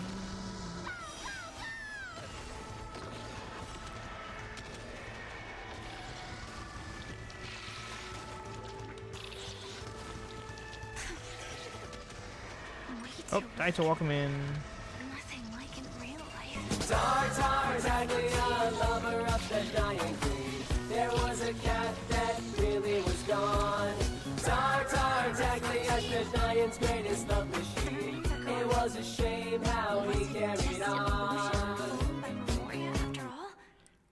Oh, Daito, welcome in. Nothing like in real life. Tartaglia, lover of the dying queen. There was a cat that really was gone. Tartaglia, the Giant's greatest love machine. It was a shame how he carried on.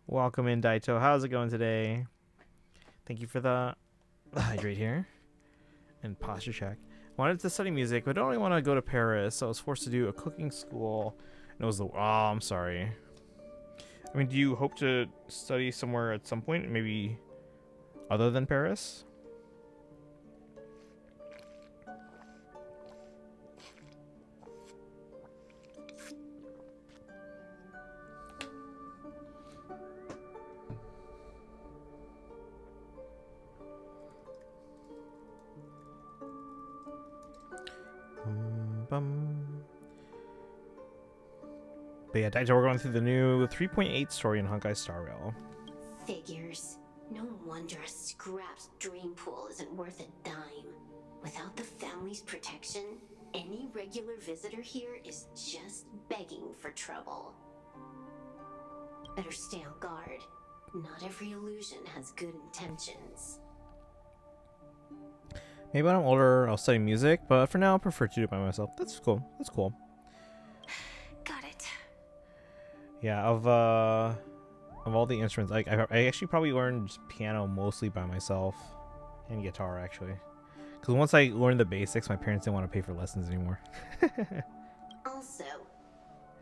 Welcome in, Daito. How's it going today? Thank you for the hydrate here and posture check. Wanted to study music, but don't really want to go to Paris, so I was forced to do a cooking school. And it was the I'm sorry. I mean, do you hope to study somewhere at some point, maybe other than Paris? bum. But yeah, so we're going through the new 3.8 story in Honkai Star Rail. Figures. No wonder a scrapped dream pool isn't worth a dime. Without the family's protection, any regular visitor here is just begging for trouble. Better stay on guard. Not every illusion has good intentions. Maybe when I'm older, I'll study music, but for now, I prefer to do it by myself. That's cool. That's cool. Got it. Yeah, of all the instruments, I actually probably learned piano mostly by myself, and guitar actually. Because once I learned the basics, my parents didn't want to pay for lessons anymore. Also,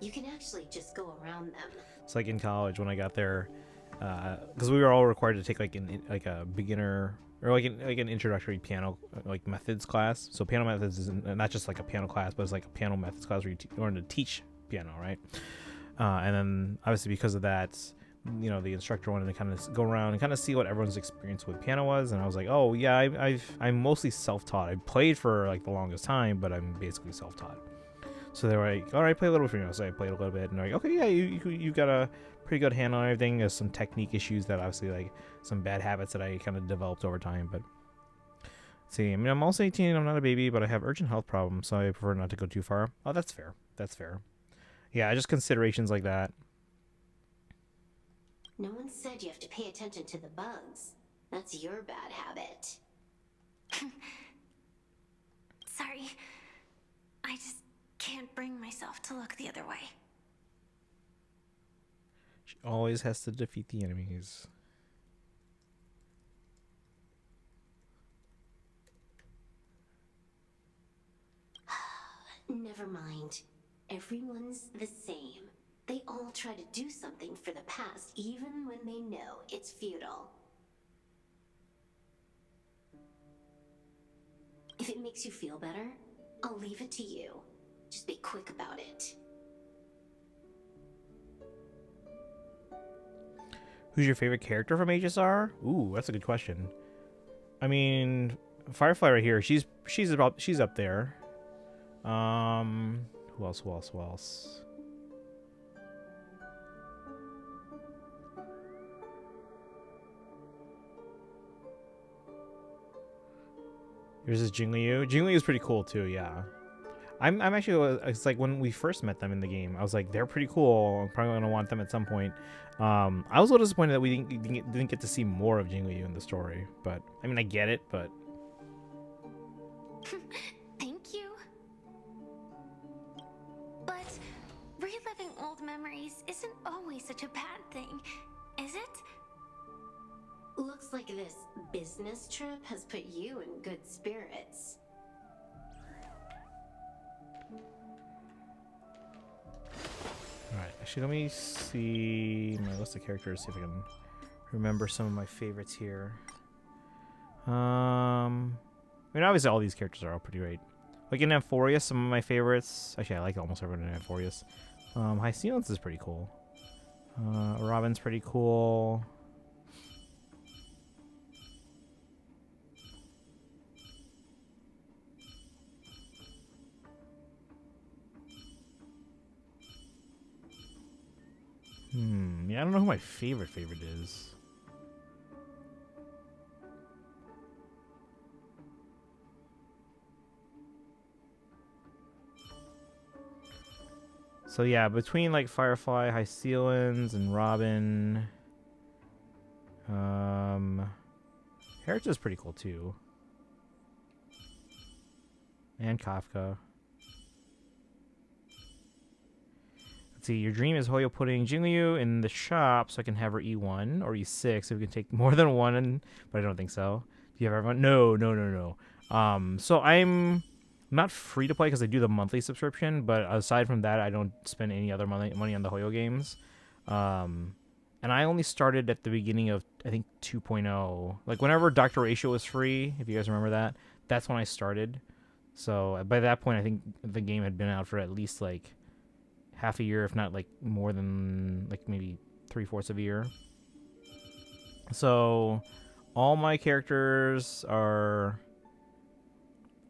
you can actually just go around them. It's like in college when I got there, because we were all required to take like a beginner or like an introductory piano like methods class. So piano methods is not just like a piano class, but it's like a piano methods class where you learn to teach piano, right? And then obviously because of that, you know, the instructor wanted to kind of go around and kind of see what everyone's experience with piano was, and I was like, oh yeah, I'm mostly self-taught. I played for like the longest time, but I'm basically self-taught. So they were like, all right, play a little bit for you. So I played a little bit, and they're like, okay, yeah, you got a pretty good handle on everything. There's some technique issues that obviously, like some bad habits that I kind of developed over time. But see, I mean, I'm also 18, I'm not a baby, but I have urgent health problems, so I prefer not to go too far. Oh, that's fair. That's fair. Yeah, just considerations like that. No one said you have to pay attention to the bugs. That's your bad habit. Sorry. I just can't bring myself to look the other way. She always has to defeat the enemies. Never mind. Everyone's the same. They all try to do something for the past, even when they know it's futile. If it makes you feel better, I'll leave it to you. Just be quick about it. Who's your favorite character from HSR? Ooh, that's a good question. I mean, Firefly right here. She's up there. Who else? Here's this Jingliu. Jingliu is pretty cool too, yeah. I'm actually, it's like when we first met them in the game, I was like, they're pretty cool. I'm probably gonna want them at some point. I was a little disappointed that we didn't get to see more of Jingliu in the story, but I mean, I get it, but Thank you. But reliving old memories isn't always such a bad thing, is it? Looks like this business trip has put you in good spirits. alright, actually let me see my list of characters, see if I can remember some of my favorites here. I mean, obviously all these characters are all pretty great. Like in Amphorius, some of my favorites. Actually, I like almost everyone in Amphorius. Hyceon's is pretty cool. Robin's pretty cool. Yeah, I don't know who my favorite is. So yeah, between like Firefly, Hyceon's, and Robin, Herita's pretty cool too, and Kafka. Let's see, your dream is Hoyo putting Jingliu in the shop so I can have her E1 or E6 if we can take more than one, but I don't think so. Do you have everyone? No. So I'm not free to play because I do the monthly subscription, but aside from that, I don't spend any other money on the Hoyo games. And I only started at the beginning of, I think, 2.0. Like, whenever Dr. Ratio was free, if you guys remember that, that's when I started. So, by that point, I think the game had been out for at least, like, half a year, if not, like, more than, like, maybe 3/4 of a year. So, all my characters are...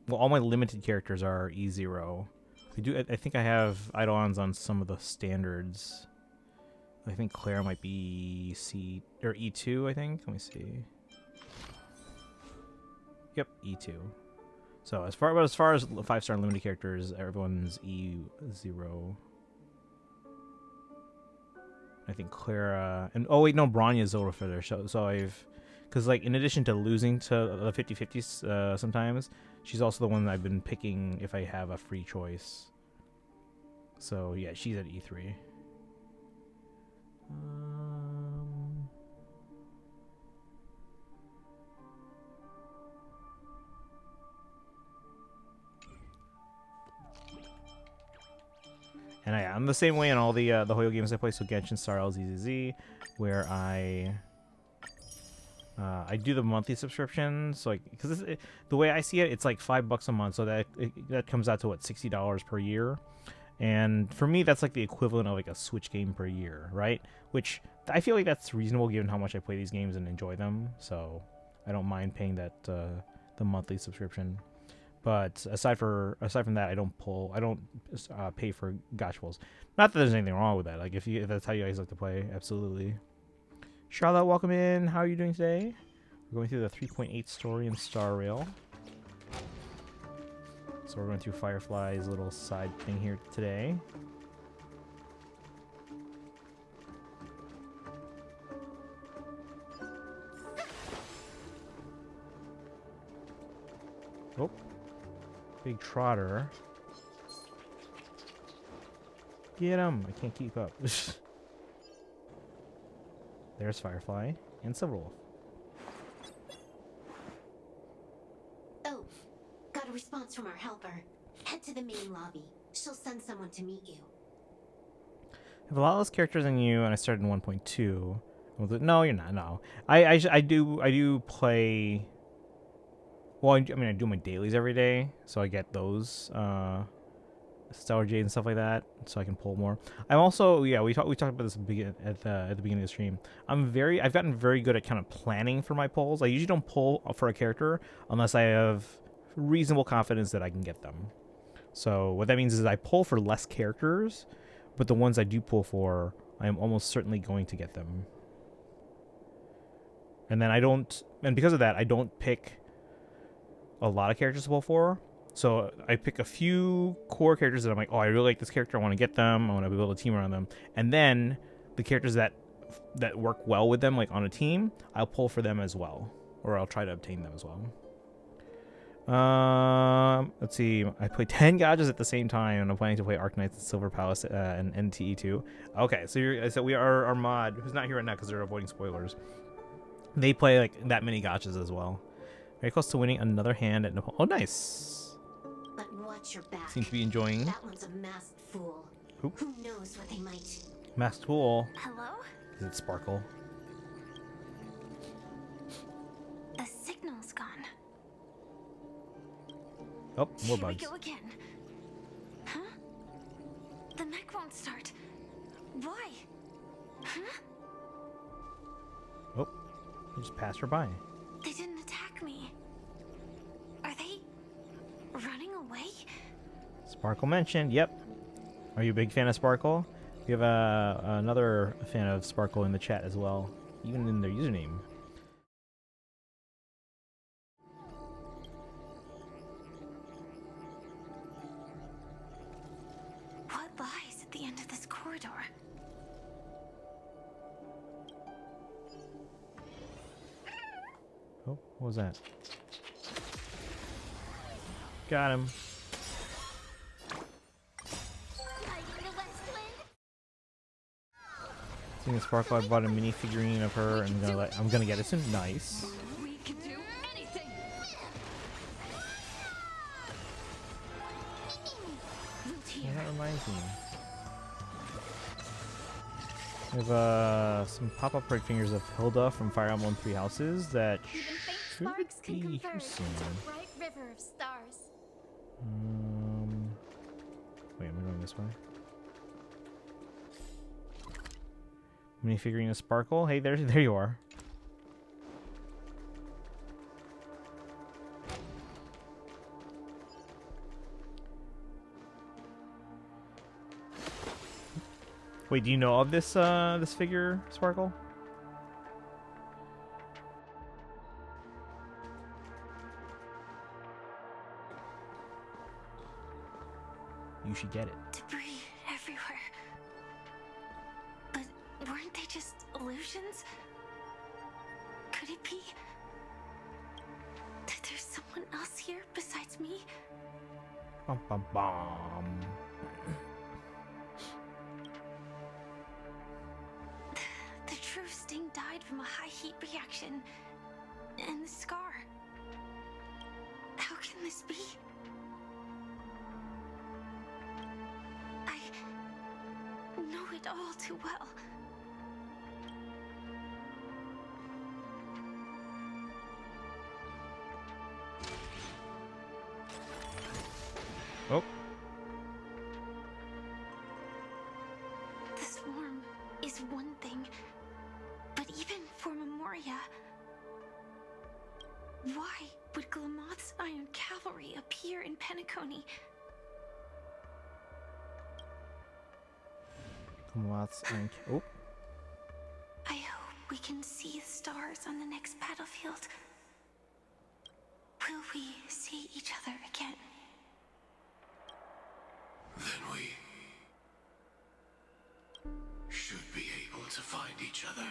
Well, all my limited characters are E0. We do. I think I have Eidolons on some of the standards. I think Clara might be C or E2. I think. Let me see. Yep, E2. So as far as 5-star limited characters, everyone's E0. I think Clara and oh wait, no, Bronya's over for there. So I've, because like in addition to losing to the 50-50s sometimes, she's also the one that I've been picking if I have a free choice. So yeah, she's at E3. And I'm the same way in all the Hoyo games I play. So Genshin, Star LZZZ, where I do the monthly subscription. So like, because the way I see it, it's like $5 a month. So that comes out to what, $60 per year. And for me, that's like the equivalent of like a Switch game per year, right? Which I feel like that's reasonable given how much I play these games and enjoy them. So I don't mind paying that the monthly subscription. But aside from that, I don't pay for gacha pulls. Not that there's anything wrong with that. Like if that's how you guys like to play, absolutely. Charlotte, welcome in. How are you doing today? We're going through the 3.8 story in Star Rail. So we're going through Firefly's little side thing here today. Oh. Big Trotter. Get him! I can't keep up. There's Firefly and Silverwolf. Oh, got a response from our helper. Head to the main lobby. She'll send someone to meet you. I have a lot less characters than you, and I started in 1.2. No, you're not. No, I do play. Well, I mean, I do my dailies every day, so I get those Stellar Jade and stuff like that, so I can pull more. I'm also, yeah, we talked about this at the beginning of the stream. I've gotten very good at kind of planning for my pulls. I usually don't pull for a character unless I have reasonable confidence that I can get them. So what that means is I pull for less characters, but the ones I do pull for, I am almost certainly going to get them. And then because of that, I don't pick a lot of characters to pull for. So I pick a few core characters that I'm like, oh, I really like this character. I want to get them. I want to build a team around them. And then the characters that work well with them, like on a team, I'll pull for them as well, or I'll try to obtain them as well. Let's see. I play 10 gachas at the same time, and I'm planning to play Arknights and Silver Palace and NTE2. Okay, so we are our mod, who's not here right now because they're avoiding spoilers. They play like that many gachas as well. Very close to winning another hand at Nepal. Oh, nice. But watch your back. Seems to be enjoying. That one's a masked fool. Who knows what they might. Masked fool. Hello? Is it Sparkle? The signal's gone. Oh, more bugs. Here we go again. Huh? The mech won't start. Why? Huh? Oh, you just passed her by. They didn't attack me. Are they running away? Sparkle mentioned. Yep. Are you a big fan of Sparkle? We have another fan of Sparkle in the chat as well, even in their username. What lies at the end of this corridor? Oh, what was that? Got him. Seeing Sparkle, I bought a mini figurine of her, and I'm gonna get it soon. Nice. We can do anything. Yeah, that reminds me. We have some pop-up bright fingers of Hilda from Fire Emblem Three Houses that should be here soon. Bright river of stars. Wait, am I going this way? Mini figurine of Sparkle. Hey, there you are. Wait, do you know of this this figure, Sparkle? You should get it. Debris everywhere. But weren't they just illusions? Could it be that there's someone else here besides me? Bum bum bum. The true Sting died from a high heat reaction. And the scar. How can this be? I know it all too well. Oh. The swarm is one thing, but even for Memoria, why would Glamoth's Iron Cavalry appear in Penacony? Oh. I hope we can see the stars on the next battlefield. Will we see each other again? Then we should be able to find each other.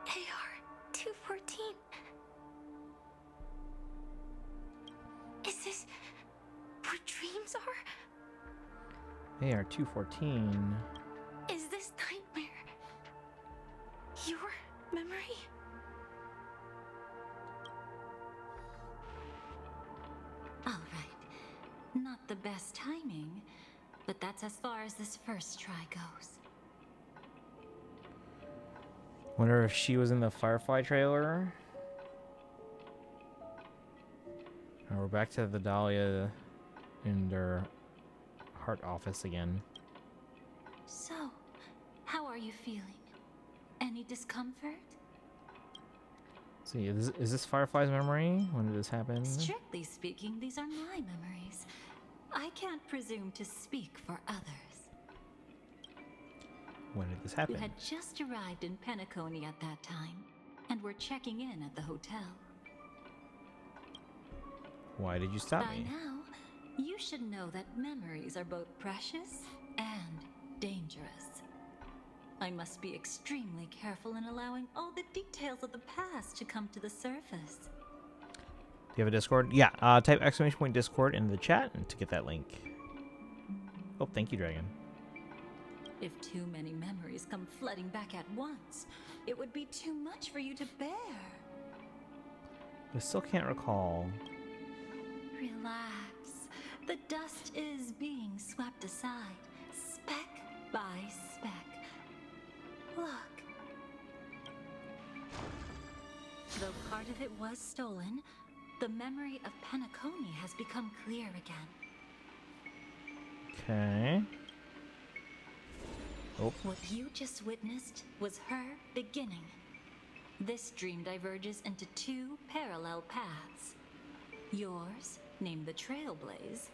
AR-214. Is this what dreams are? AR-214. Is this nightmare your memory? All right. Not the best timing, but that's as far as this first try goes. Wonder if she was in the Firefly trailer. We're back to the Dahlia in their heart office again. So, how are you feeling? Any discomfort? See, is this Firefly's memory? When did this happen? Strictly speaking, these are my memories. I can't presume to speak for others. When did this happen? You had just arrived in Penacony at that time, and were checking in at the hotel. Why did you stop By me? now, you should know that memories are both precious and dangerous. I must be extremely careful in allowing all the details of the past to come to the surface. Do you have a Discord? Yeah, type !Discord in the chat and to get that link. Oh, thank you, Dragon. If too many memories come flooding back at once, it would be too much for you to bear. I still can't recall. Relax. The dust is being swept aside, speck by speck. Look. Though part of it was stolen, the memory of Penacony has become clear again. Okay. Oh. What you just witnessed was her beginning. This dream diverges into two parallel paths. Yours, named the Trailblaze,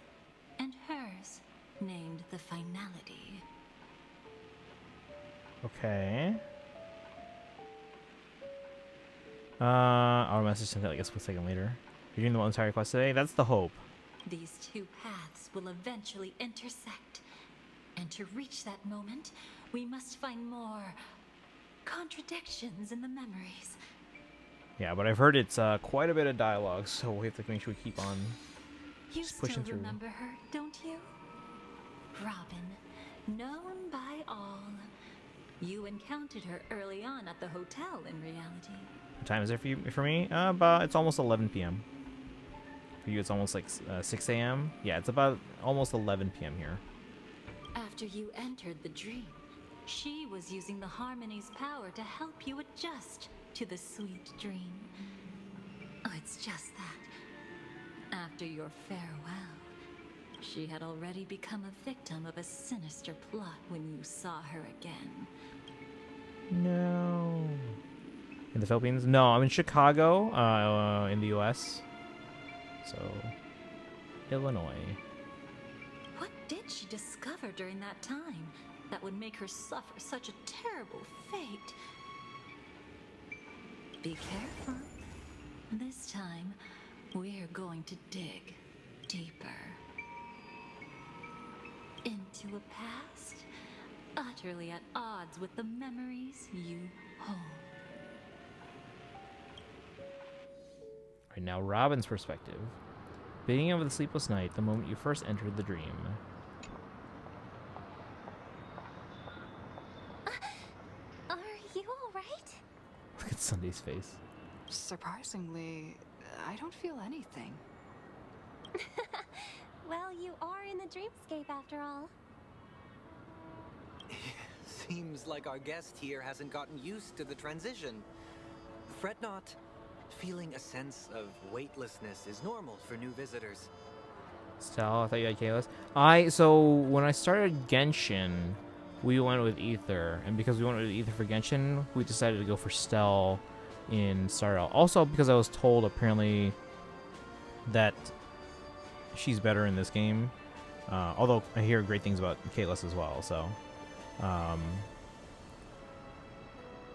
and hers, named the Finality. Okay. I'll message sent that, I guess, 1 second later. You're doing the entire quest today? That's the hope. These two paths will eventually intersect. And to reach that moment, we must find more contradictions in the memories. Yeah, but I've heard it's quite a bit of dialogue, so we have to make sure we keep on You just pushing still through. remember her, don't you? Robin, known by all. You encountered her early on at the hotel in reality. What time is it for me? About it's almost 11 p.m. For you, it's almost like 6 a.m. Yeah, it's about almost 11 p.m. here. After you entered the dream, she was using the Harmony's power to help you adjust to the sweet dream. Oh, it's just that. After your farewell, she had already become a victim of a sinister plot when you saw her again. No. In the Philippines? No, I'm in Chicago, in the U.S. So, Illinois. What did she discover during that time that would make her suffer such a terrible fate? Be careful. This time, we're going to dig deeper into a past utterly at odds with the memories you hold. Right now, Robin's perspective. Beginning of the sleepless night, the moment you first entered the dream. Are you alright? Look at Sunday's face. Surprisingly, I don't feel anything. Well, you are in the dreamscape after all. Seems like our guest here hasn't gotten used to the transition. Fret not. Feeling a sense of weightlessness is normal for new visitors. Stell, I thought you had Kalos. So when I started Genshin, we went with Ether, and because we went with Ether for Genshin, we decided to go for Stell in Starro. Also because I was told apparently that she's better in this game. Although I hear great things about Kalos as well, so.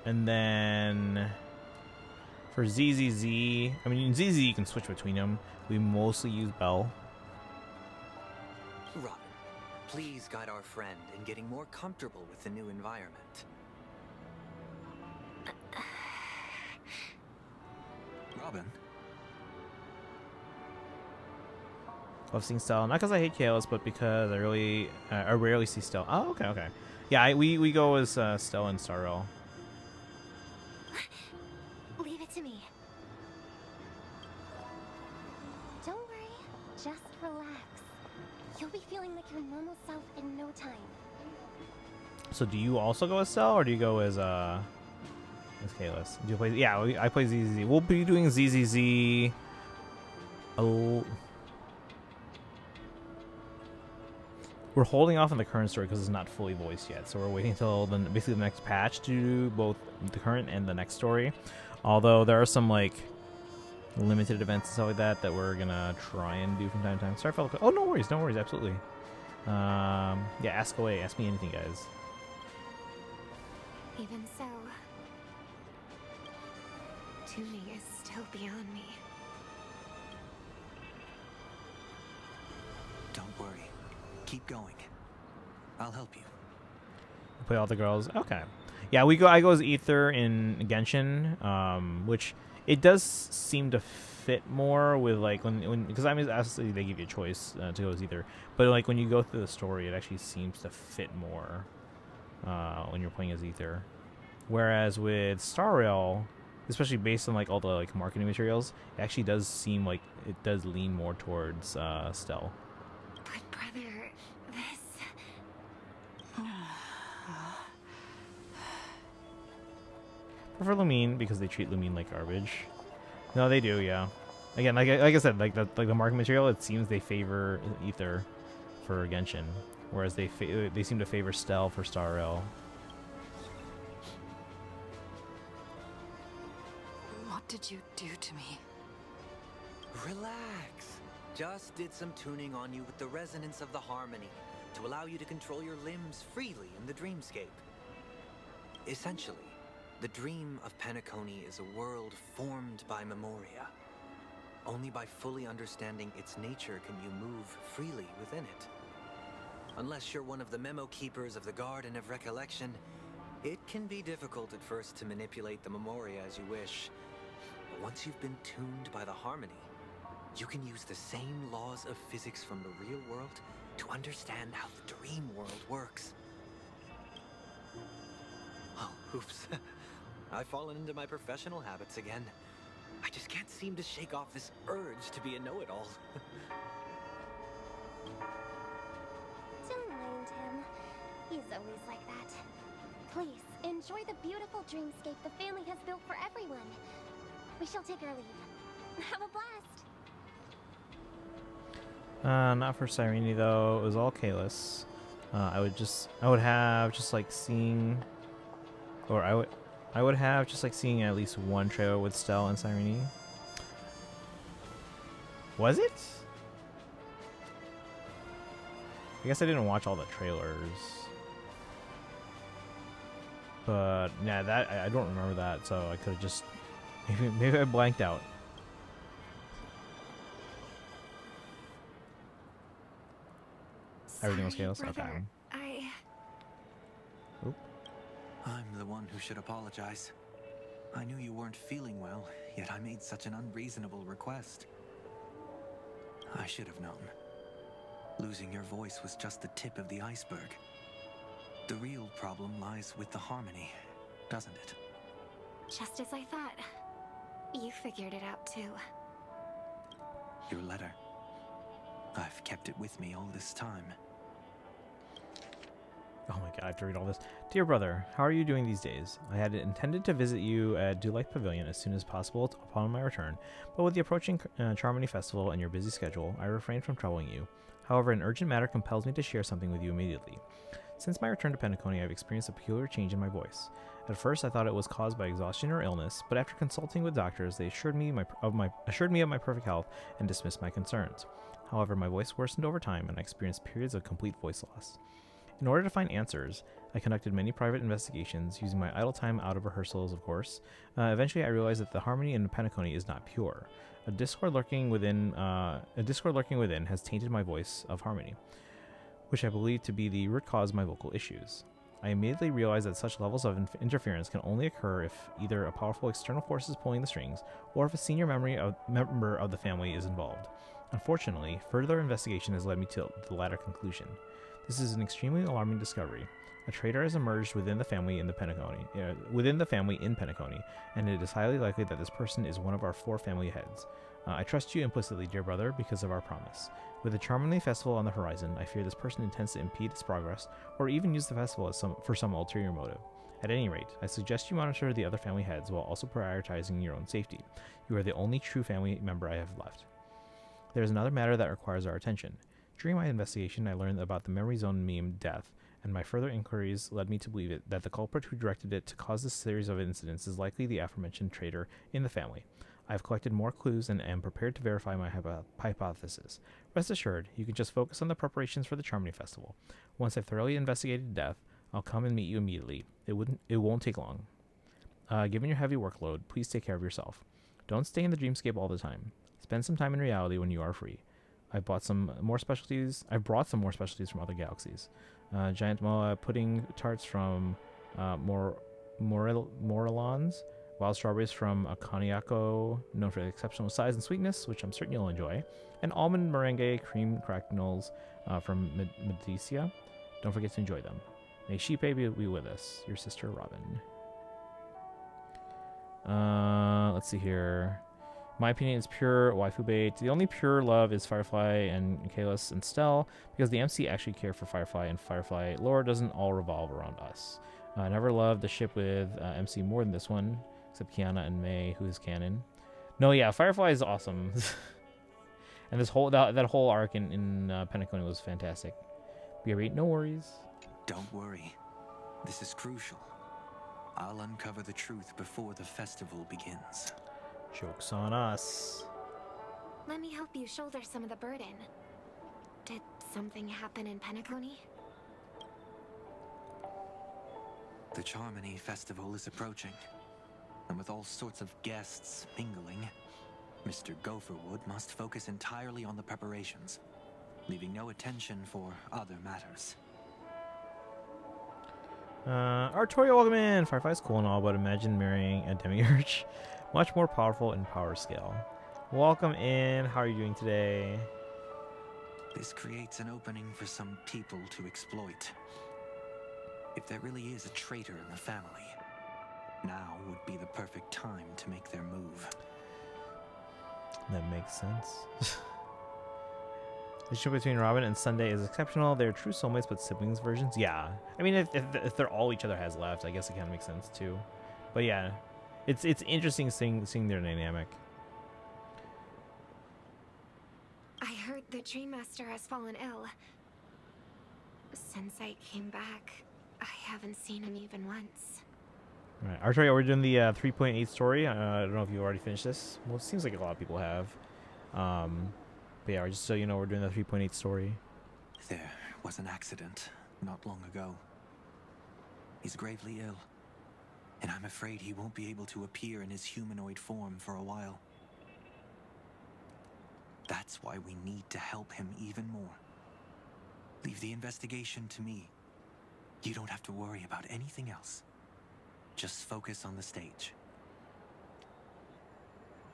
And then for ZZZ, I mean, in ZZ you can switch between them. We mostly use Bell. Robin, please guide our friend in getting more comfortable with the new environment. Robin? Love seeing Stell, not because I hate Kalos, but because I rarely see Stell. Oh, okay. Yeah, we go as Stell and Starro. Leave it to me. Don't worry, just relax. You'll be feeling like your normal self in no time. So do you also go as Stell, or do you go as Kalos? Do you play? Yeah, I play ZZZ. We'll be doing ZZZ. We're holding off on the current story because it's not fully voiced yet, so we're waiting until basically the next patch to do both the current and the next story. Although there are some like limited events and stuff like that we're gonna try and do from time to time. Sorry, fellow. Oh, no worries, absolutely. Yeah, ask away, ask me anything, guys. Even so, tuning is still beyond me. Don't worry. Keep going. I'll help you. Play all the girls. Okay. Yeah, I go as Ether in Genshin, which it does seem to fit more with like when because I mean obviously they give you a choice to go as Ether, but like when you go through the story, it actually seems to fit more when you're playing as Ether. Whereas with Star Rail, especially based on like all the like marketing materials, it actually does seem like it does lean more towards Stell. But brother, this... Prefer Lumine because they treat Lumine like garbage. No, they do, yeah. Again, like I said, like the marketing material, it seems they favor Ether for Genshin, whereas they seem to favor Stell for Star Rail. What did you do to me? Relax. Just did some tuning on you with the resonance of the harmony to allow you to control your limbs freely in the dreamscape. Essentially, the dream of Penacony is a world formed by Memoria. Only by fully understanding its nature can you move freely within it. Unless you're one of the memo keepers of the Garden of Recollection, it can be difficult at first to manipulate the Memoria as you wish. But once you've been tuned by the harmony, you can use the same laws of physics from the real world to understand how the dream world works. Oh, oops. I've fallen into my professional habits again. I just can't seem to shake off this urge to be a know-it-all. Don't mind him. He's always like that. Please, enjoy the beautiful dreamscape the family has built for everyone. We shall take our leave. Have a blast! Not for Cyrene though. It was all Kalos. I would have just like seeing, or I I would have just like seeing at least one trailer with Stell and Cyrene. Was it? I guess I didn't watch all the trailers. But yeah, that I don't remember that, so I could have just maybe I blanked out. Everything was chaos? Okay. Oop. I'm the one who should apologize. I knew you weren't feeling well, yet I made such an unreasonable request. I should have known. Losing your voice was just the tip of the iceberg. The real problem lies with the harmony, doesn't it? Just as I thought. You figured it out too. Your letter. I've kept it with me all this time. Oh my god, I have to read all this. Dear brother, how are you doing these days? I had intended to visit you at Dewlight Pavilion as soon as possible upon my return, but with the approaching Charmony Festival and your busy schedule, I refrained from troubling you. However, an urgent matter compels me to share something with you immediately. Since my return to Penacony, I've experienced a peculiar change in my voice. At first, I thought it was caused by exhaustion or illness, but after consulting with doctors, they assured me of my perfect health and dismissed my concerns. However, my voice worsened over time, and I experienced periods of complete voice loss. In order to find answers, I conducted many private investigations, using my idle time out of rehearsals, of course. Eventually, I realized that the harmony in Penacony is not pure. A discord lurking within has tainted my voice of harmony, which I believe to be the root cause of my vocal issues. I immediately realized that such levels of interference can only occur if either a powerful external force is pulling the strings, or if a senior member of the family is involved. Unfortunately, further investigation has led me to the latter conclusion. This is an extremely alarming discovery. A traitor has emerged within the family in Penacony, and it is highly likely that this person is one of our 4 family heads. I trust you implicitly, dear brother, because of our promise. With the Charmony Festival on the horizon, I fear this person intends to impede its progress, or even use the festival for some ulterior motive. At any rate, I suggest you monitor the other family heads while also prioritizing your own safety. You are the only true family member I have left. There is another matter that requires our attention. During my investigation, I learned about the Memory Zone meme death, and my further inquiries led me to believe that the culprit who directed it to cause this series of incidents is likely the aforementioned traitor in the family. I have collected more clues and am prepared to verify my hypothesis. Rest assured, you can just focus on the preparations for the Charmony Festival. Once I've thoroughly investigated death, I'll come and meet you immediately. It won't take long. Given your heavy workload, please take care of yourself. Don't stay in the dreamscape all the time. Spend some time in reality when you are free. I've brought some more specialties from other galaxies. Giant moa pudding tarts from Morillons, wild strawberries from Coniaco, known for exceptional size and sweetness, which I'm certain you'll enjoy, and almond meringue cream cracknels from Medicia. Don't forget to enjoy them. May Shipe be with us. Your sister, Robin. Let's see here. My opinion is pure waifu bait. The only pure love is Firefly and Kalos and Stell, because the MC actually care for Firefly, and Firefly lore doesn't all revolve around us. I never loved the ship with MC more than this one, except Kiana and May, who is canon. No, yeah, Firefly is awesome. And this whole that whole arc in Penacony was fantastic. BR8, no worries. Don't worry. This is crucial. I'll uncover the truth before the festival begins. Joke's on us. Let me help you shoulder some of the burden. Did something happen in Penacony? The Charmony Festival is approaching, and with all sorts of guests mingling, Mr. Gopherwood must focus entirely on the preparations, leaving no attention for other matters. Artoria, welcome in! Firefly's cool and all, but imagine marrying a demiurge. Much more powerful in power scale. Welcome in. How are you doing today? This creates an opening for some people to exploit. If there really is a traitor in the family, now would be the perfect time to make their move. That makes sense. The relationship between Robin and Sunday is exceptional. They're true soulmates, but siblings versions. Yeah, I mean, if they're all each other has left, I guess it kind of makes sense too. But yeah, it's interesting seeing their dynamic. I heard the Dream Master has fallen ill. Since I came back, I haven't seen him even once. All right, Archer, we're doing the 3.8 story. I don't know if you already finished this. Well, it seems like a lot of people have. But yeah, just so you know, we're doing the 3.8 story. There was an accident not long ago. He's gravely ill, and I'm afraid he won't be able to appear in his humanoid form for a while. That's why we need to help him even more. Leave the investigation to me. You don't have to worry about anything else. Just focus on the stage.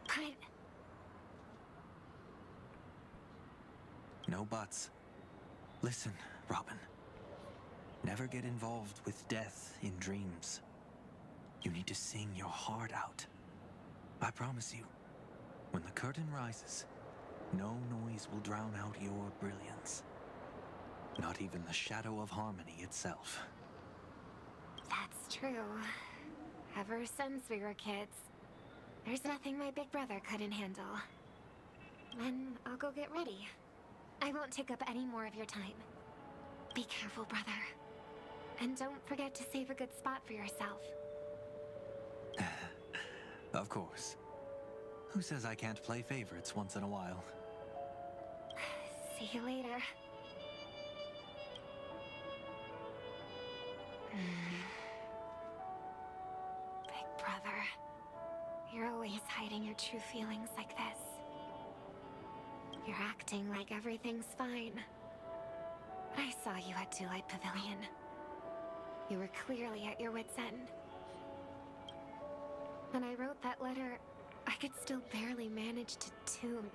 But No buts. Listen, Robin. Never get involved with death in dreams. You need to sing your heart out. I promise you, when the curtain rises, no noise will drown out your brilliance. Not even the shadow of harmony itself. That's true. Ever since we were kids, there's nothing my big brother couldn't handle. Then I'll go get ready. I won't take up any more of your time. Be careful, brother. And don't forget to save a good spot for yourself. Of course. Who says I can't play favorites once in a while? See you later. Big brother, you're always hiding your true feelings like this. You're acting like everything's fine. But I saw you at Daylight Pavilion. You were clearly at your wit's end. When I wrote that letter, I could still barely manage to tune.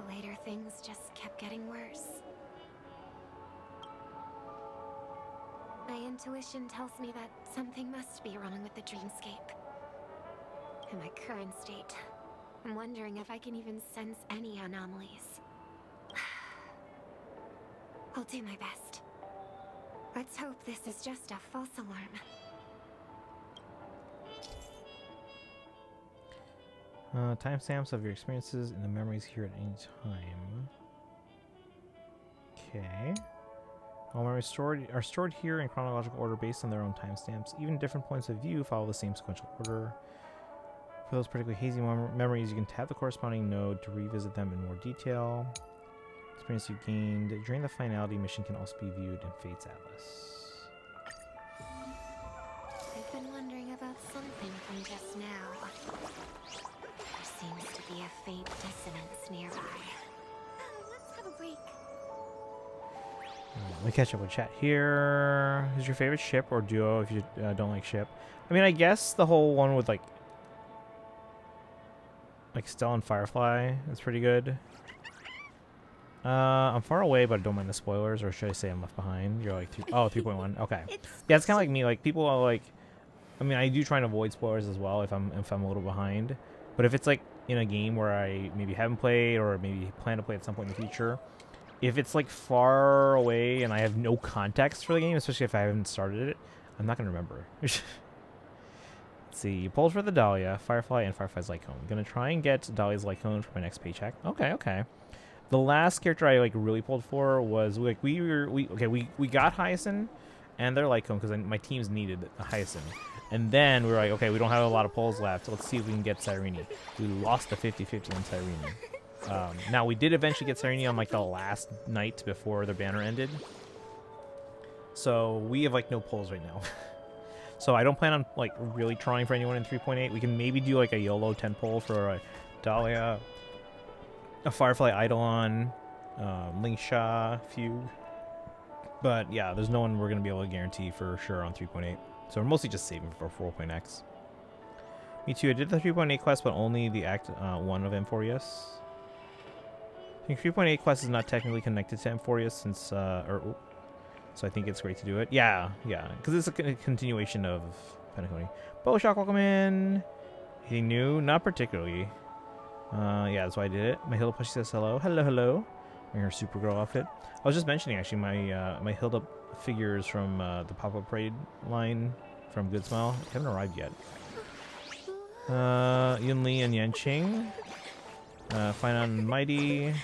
Later things just kept getting worse. My intuition tells me that something must be wrong with the dreamscape. In my current state, I'm wondering if I can even sense any anomalies. I'll do my best. Let's hope this is just a false alarm. Timestamps of your experiences and the memories here at any time. Okay. All memories are stored here in chronological order based on their own timestamps. Even different points of view follow the same sequential order. For those particularly hazy memories, you can tap the corresponding node to revisit them in more detail. Experience you gained during the finality mission can also be viewed in Fate's Atlas. I've been wondering about something from just now. There seems to be a faint dissonance nearby. Let's have a break. Let me catch up with chat here. Who's your favorite ship or duo if you don't like ship? I mean, I guess the whole one with like Stella and Firefly is pretty good. I'm far away, but I don't mind the spoilers, or should I say I'm left behind? You're like 3.1. Okay. Yeah, it's kind of like me. Like people are like, I mean, I do try and avoid spoilers as well if I'm a little behind. But if it's like in a game where I maybe haven't played or maybe plan to play at some point in the future, if it's like far away and I have no context for the game, especially if I haven't started it, I'm not gonna remember. Let's see, you pulled for the Dahlia, Firefly, and Firefly's Lycone. Gonna try and get Dahlia's Lycone for my next paycheck. Okay. The last character I like really pulled for was like we got Hyacinth and their Lycone because my teams needed a Hyacinth. And then we were like, okay, we don't have a lot of pulls left. So let's see if we can get Cyrene. We lost the 50-50 on Cyrene. Now we did eventually get Cyrene on like the last night before the banner ended. So we have like no pulls right now. So I don't plan on like really trying for anyone in 3.8. We can maybe do like a YOLO 10 pull for a Dahlia, a Firefly Eidolon, Lingsha, few. But yeah, there's no one we're going to be able to guarantee for sure on 3.8. So we're mostly just saving for 4.x. Me too. I did the 3.8 quest, but only the Act 1 of Amphorius. I think 3.8 quest is not technically connected to Amphorius since, so I think it's great to do it. Yeah, because it's a continuation of Penacony. Bowshock, welcome in. Anything new? Not particularly. Yeah, that's why I did it. My Hilda Plushie says hello. Hello. Wearing her Supergirl outfit. I was just mentioning actually my Hilda figures from the Pop-Up Parade line from Good Smile haven't arrived yet. Yun Li and Yanqing. Finan and Mighty.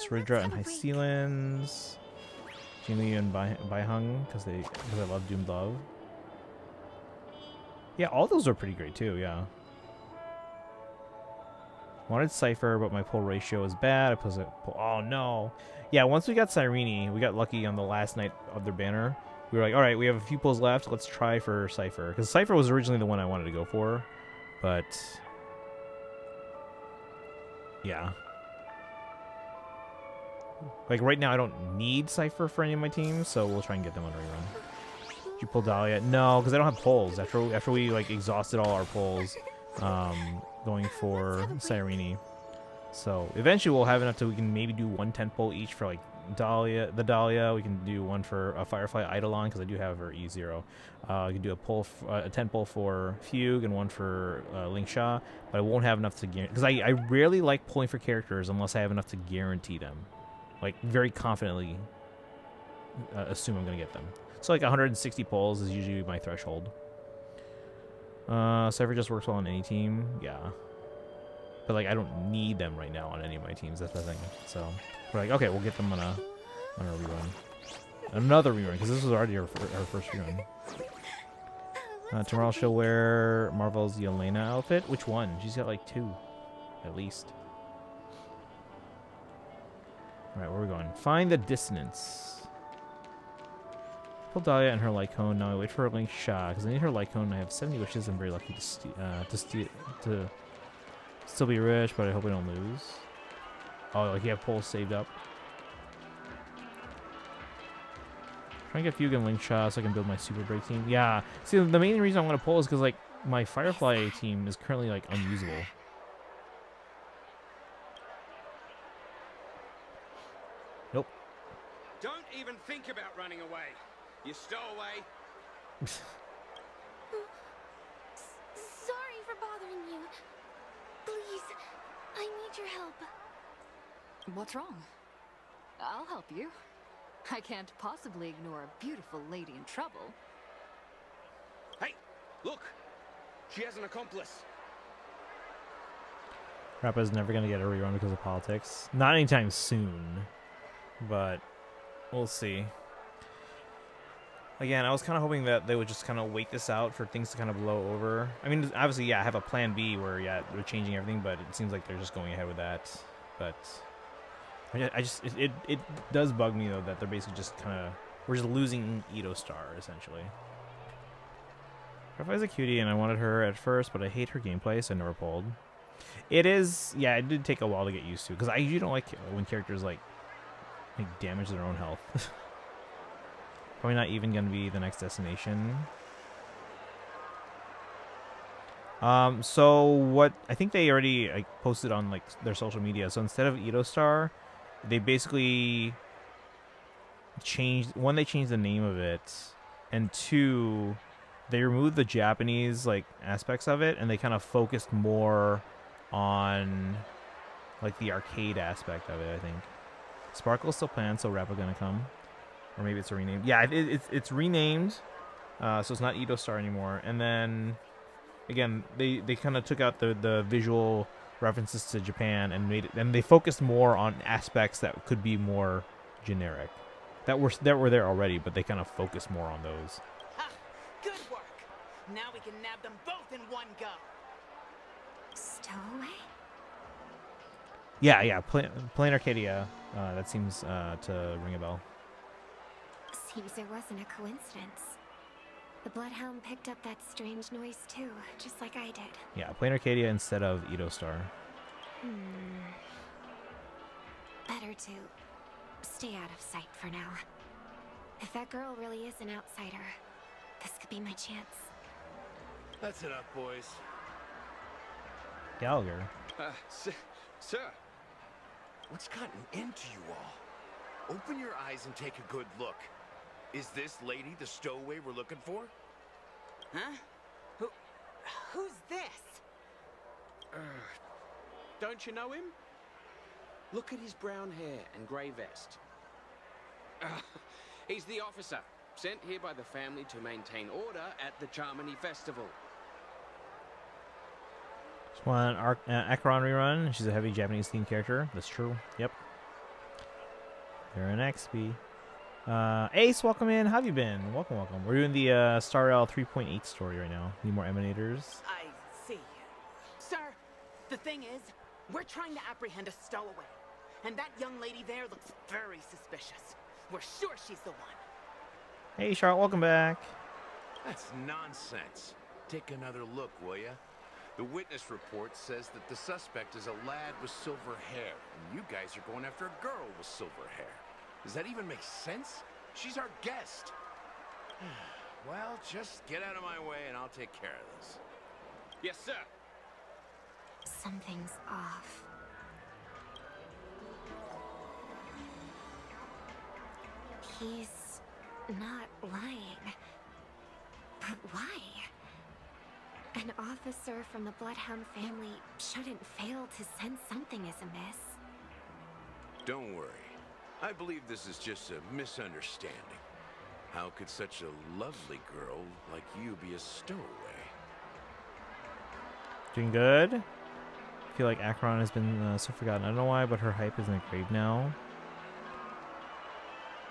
Sridra and High Sealans. Jin Li and Bai Hung because I love Doomed Love. Yeah, all those are pretty great too, yeah. Wanted Cypher, but my pull ratio is bad. I oh no. Yeah, once we got Cyrene, we got lucky on the last night of their banner. We were like, alright, we have a few pulls left. Let's try for Cypher. Because Cypher was originally the one I wanted to go for. But... yeah. Like, right now I don't need Cypher for any of my teams, so we'll try and get them on rerun. Did you pull Dahlia? No, because I don't have pulls. After we, like, exhausted all our pulls, going for Cyrene. So, eventually we'll have enough to we can maybe do 1 10 pull each for, like, Dahlia. We can do one for Firefly Eidolon, because I do have her E0. We can do a 10 pull for Fugue and one for Ling Sha, but I won't have enough to guarantee, because I rarely like pulling for characters unless I have enough to guarantee them. Like, very confidently assume I'm going to get them. So, like, 160 pulls is usually my threshold. Cypher just works well on any team. Yeah. But, like, I don't need them right now on any of my teams. That's the thing. So, we're like, okay, we'll get them on a rerun. Another rerun, because this was already our first rerun. Tomorrow she'll wear Marvel's Yelena outfit. Which one? She's got, like, 2. At least. Alright, where are we going? Find the dissonance. Pull Dahlia and her Lycone. Now I wait for her Link Sha, because I need her Lycone. I have 70 wishes. I'm very lucky to still be rich, but I hope I don't lose. Oh, like you have pulls saved up. Try and get Fugue and Link Sha so I can build my Super Break team. Yeah. See, the main reason I want to pull is because, like, my Firefly team is currently, like, unusable. Nope. Don't even think about running away. You stowaway. Sorry for bothering you. Please, I need your help. What's wrong? I'll help you. I can't possibly ignore a beautiful lady in trouble. Hey, look! She has an accomplice. Rappa's never going to get a rerun because of politics. Not anytime soon. But we'll see. Again, I was kind of hoping that they would just kind of wait this out for things to kind of blow over. I mean, obviously, yeah, I have a plan B where, yeah, they're changing everything, but it seems like they're just going ahead with that. But it does bug me, though, that they're basically just kind of... we're just losing Edo Star, essentially. Firefly's a cutie, and I wanted her at first, but I hate her gameplay, so I never pulled. It is... yeah, it did take a while to get used to, because I usually don't like when characters, like damage their own health. Probably not even going to be the next destination. So what I think they already like posted on like their social media. So instead of Edo Star, they basically changed they changed the name of it, and 2, they removed the Japanese like aspects of it, and they kind of focused more on like the arcade aspect of it, I think. Sparkle's still planned, so Rappa gonna come. Or maybe it's a rename. Yeah, it's renamed, so it's not Edo Star anymore. And then, again, they kind of took out the visual references to Japan and made it, and they focused more on aspects that could be more generic, that were there already, but they kind of focused more on those. Ha! Good work. Now we can nab them both in one go. Stowaway? Yeah, Plain Arcadia. That seems to ring a bell. Seems there wasn't a coincidence. The Bloodhound picked up that strange noise too, just like I did. Yeah, Plain Arcadia instead of Edo Star. Better to stay out of sight for now. If that girl really is an outsider, this could be my chance. That's enough, boys. Gallagher. Sir, what's gotten into you all? Open your eyes and take a good look. Is this lady the stowaway we're looking for? Huh? Who's this? Don't you know him? Look at his brown hair and grey vest. He's the officer, sent here by the family to maintain order at the Charmony Festival. Just one Acheron rerun. She's a heavy Japanese themed character. That's true. Yep. They're an XP. Ace, welcome in. How have you been? Welcome, welcome. We're doing the Star L 3.8 story right now. Need more emanators. I see. Sir, the thing is, we're trying to apprehend a stowaway. And that young lady there looks very suspicious. We're sure she's the one. Hey, Charlotte, welcome back. That's nonsense. Take another look, will ya? The witness report says that the suspect is a lad with silver hair, and you guys are going after a girl with silver hair. Does that even make sense? She's our guest. Well, just get out of my way and I'll take care of this. Yes, sir. Something's off. He's not lying. But why? An officer from the Bloodhound family shouldn't fail to sense something is amiss. Don't worry. I believe this is just a misunderstanding. How could such a lovely girl like you be a stowaway? Doing good. I feel like Akron has been so forgotten. I don't know why, but her hype is in the grave now.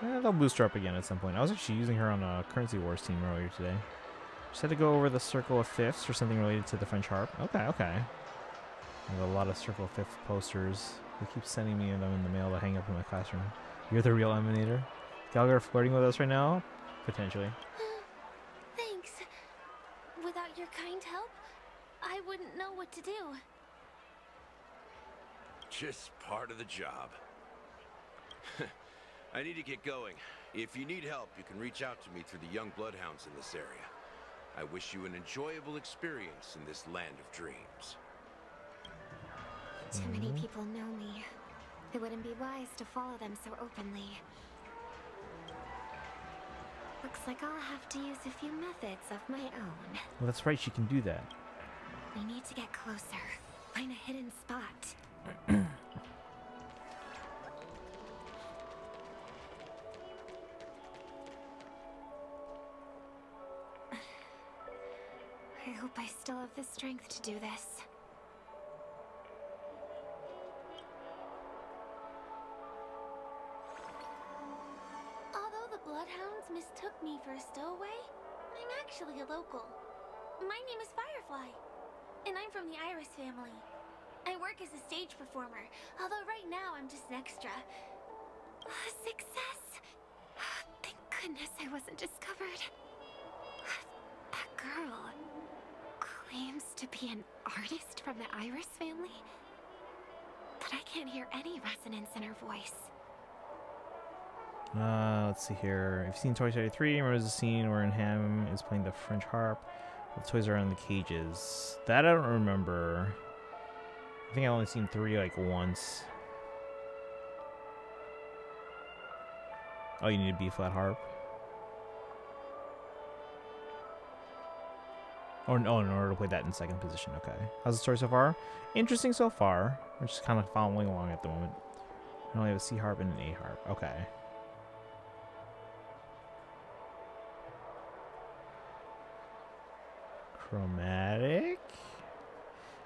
They'll boost her up again at some point. I was actually using her on a Currency Wars team earlier today. Just had to go over the Circle of Fifths or something related to the French harp. Okay, okay. I have a lot of Circle of Fifths posters. They keep sending me them in the mail to hang up in my classroom. You're the real emanator. Gallagher flirting with us right now? Potentially. Thanks. Without your kind help, I wouldn't know what to do. Just part of the job. I need to get going. If you need help, you can reach out to me through the young bloodhounds in this area. I wish you an enjoyable experience in this land of dreams. Too many people know me. It wouldn't be wise to follow them so openly. Looks like I'll have to use a few methods of my own. Well, that's right, she can do that. We need to get closer. Find a hidden spot. I hope I still have the strength to do this. Although the Bloodhounds mistook me for a stowaway, I'm actually a local. My name is Firefly, and I'm from the Iris family. I work as a stage performer, although right now I'm just an extra. Success! Thank goodness I wasn't discovered. That girl claims to be an artist from the Iris family, but I can't hear any resonance in her voice. Let's see here. If you've seen Toy Story 3, remember the scene where Ham is playing the French harp? The toys are in the cages. That I don't remember. I think I've only seen 3 like once. Oh, you need a B-flat harp? Oh, no, in order to play that in second position. Okay. How's the story so far? Interesting so far. We're just kind of following along at the moment. I only have a C harp and an A harp. Okay. Chromatic.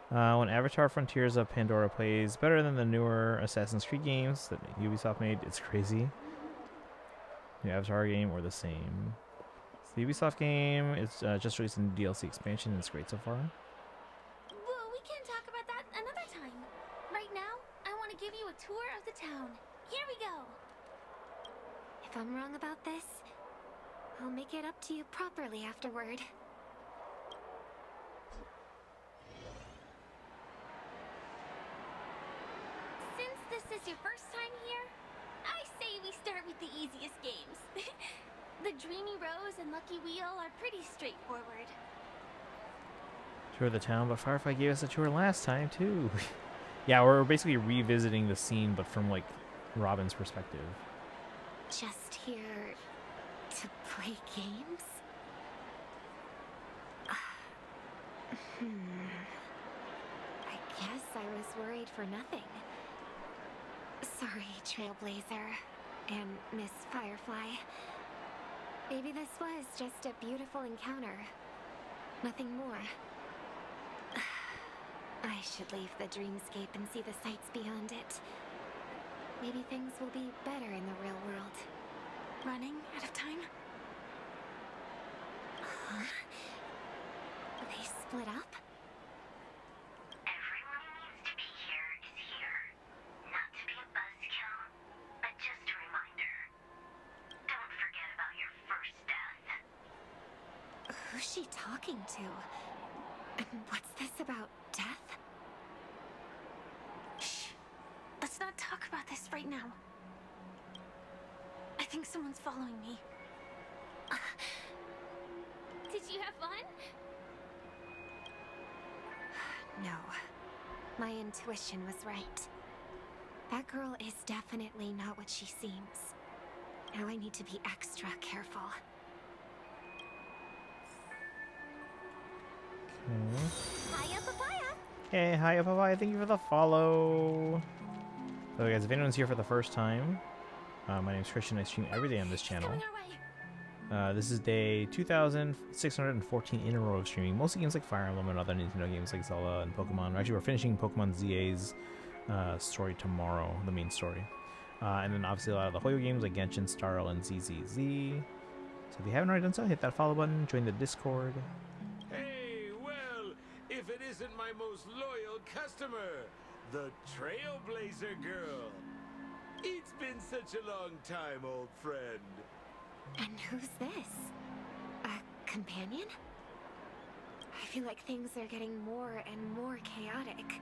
When Avatar Frontiers of Pandora plays better than the newer Assassin's Creed games that Ubisoft made, it's crazy. The Avatar game or the same. The Ubisoft game is just released in DLC expansion and it's great so far. Well, we can talk about that another time. Right now, I want to give you a tour of the town. Here we go. If I'm wrong about this, I'll make it up to you properly afterward. Since this is your first time here, I say we start with the easiest games. The Dreamy Rose and Lucky Wheel are pretty straightforward. Tour of the town, but Firefly gave us a tour last time too. Yeah, we're basically revisiting the scene, but from like Robin's perspective. Just here to play games? I guess I was worried for nothing. Sorry, Trailblazer and Miss Firefly. Maybe this was just a beautiful encounter. Nothing more. I should leave the dreamscape and see the sights beyond it. Maybe things will be better in the real world. running out of time? They split up? Everyone who needs to be here is here. Not to be a buzzkill, but just a reminder. Don't forget about your first death. Who's she talking to? And what's this about death? Shh. Let's not talk about this right now. I think someone's following me. Did you have fun? No. My intuition was right. That girl is definitely not what she seems. Now I need to be extra careful. Hiya, Papaya! Hey, hi, Papaya. Thank you for the follow. So, guys, if anyone's here for the first time, my name's Christian. I stream every day on this channel. This is day 2,614 in a row of streaming. Mostly games like Fire Emblem and other Nintendo games like Zelda and Pokemon. Actually, we're finishing Pokemon ZA's story tomorrow, the main story. And then obviously a lot of the Hoyo games like Genshin, Starl, and ZZZ. So if you haven't already done so, hit that follow button, join the Discord. Hey, well, if it isn't my most loyal customer, the Trailblazer girl. It's been such a long time, old friend. And who's this? A companion? I feel like things are getting more and more chaotic.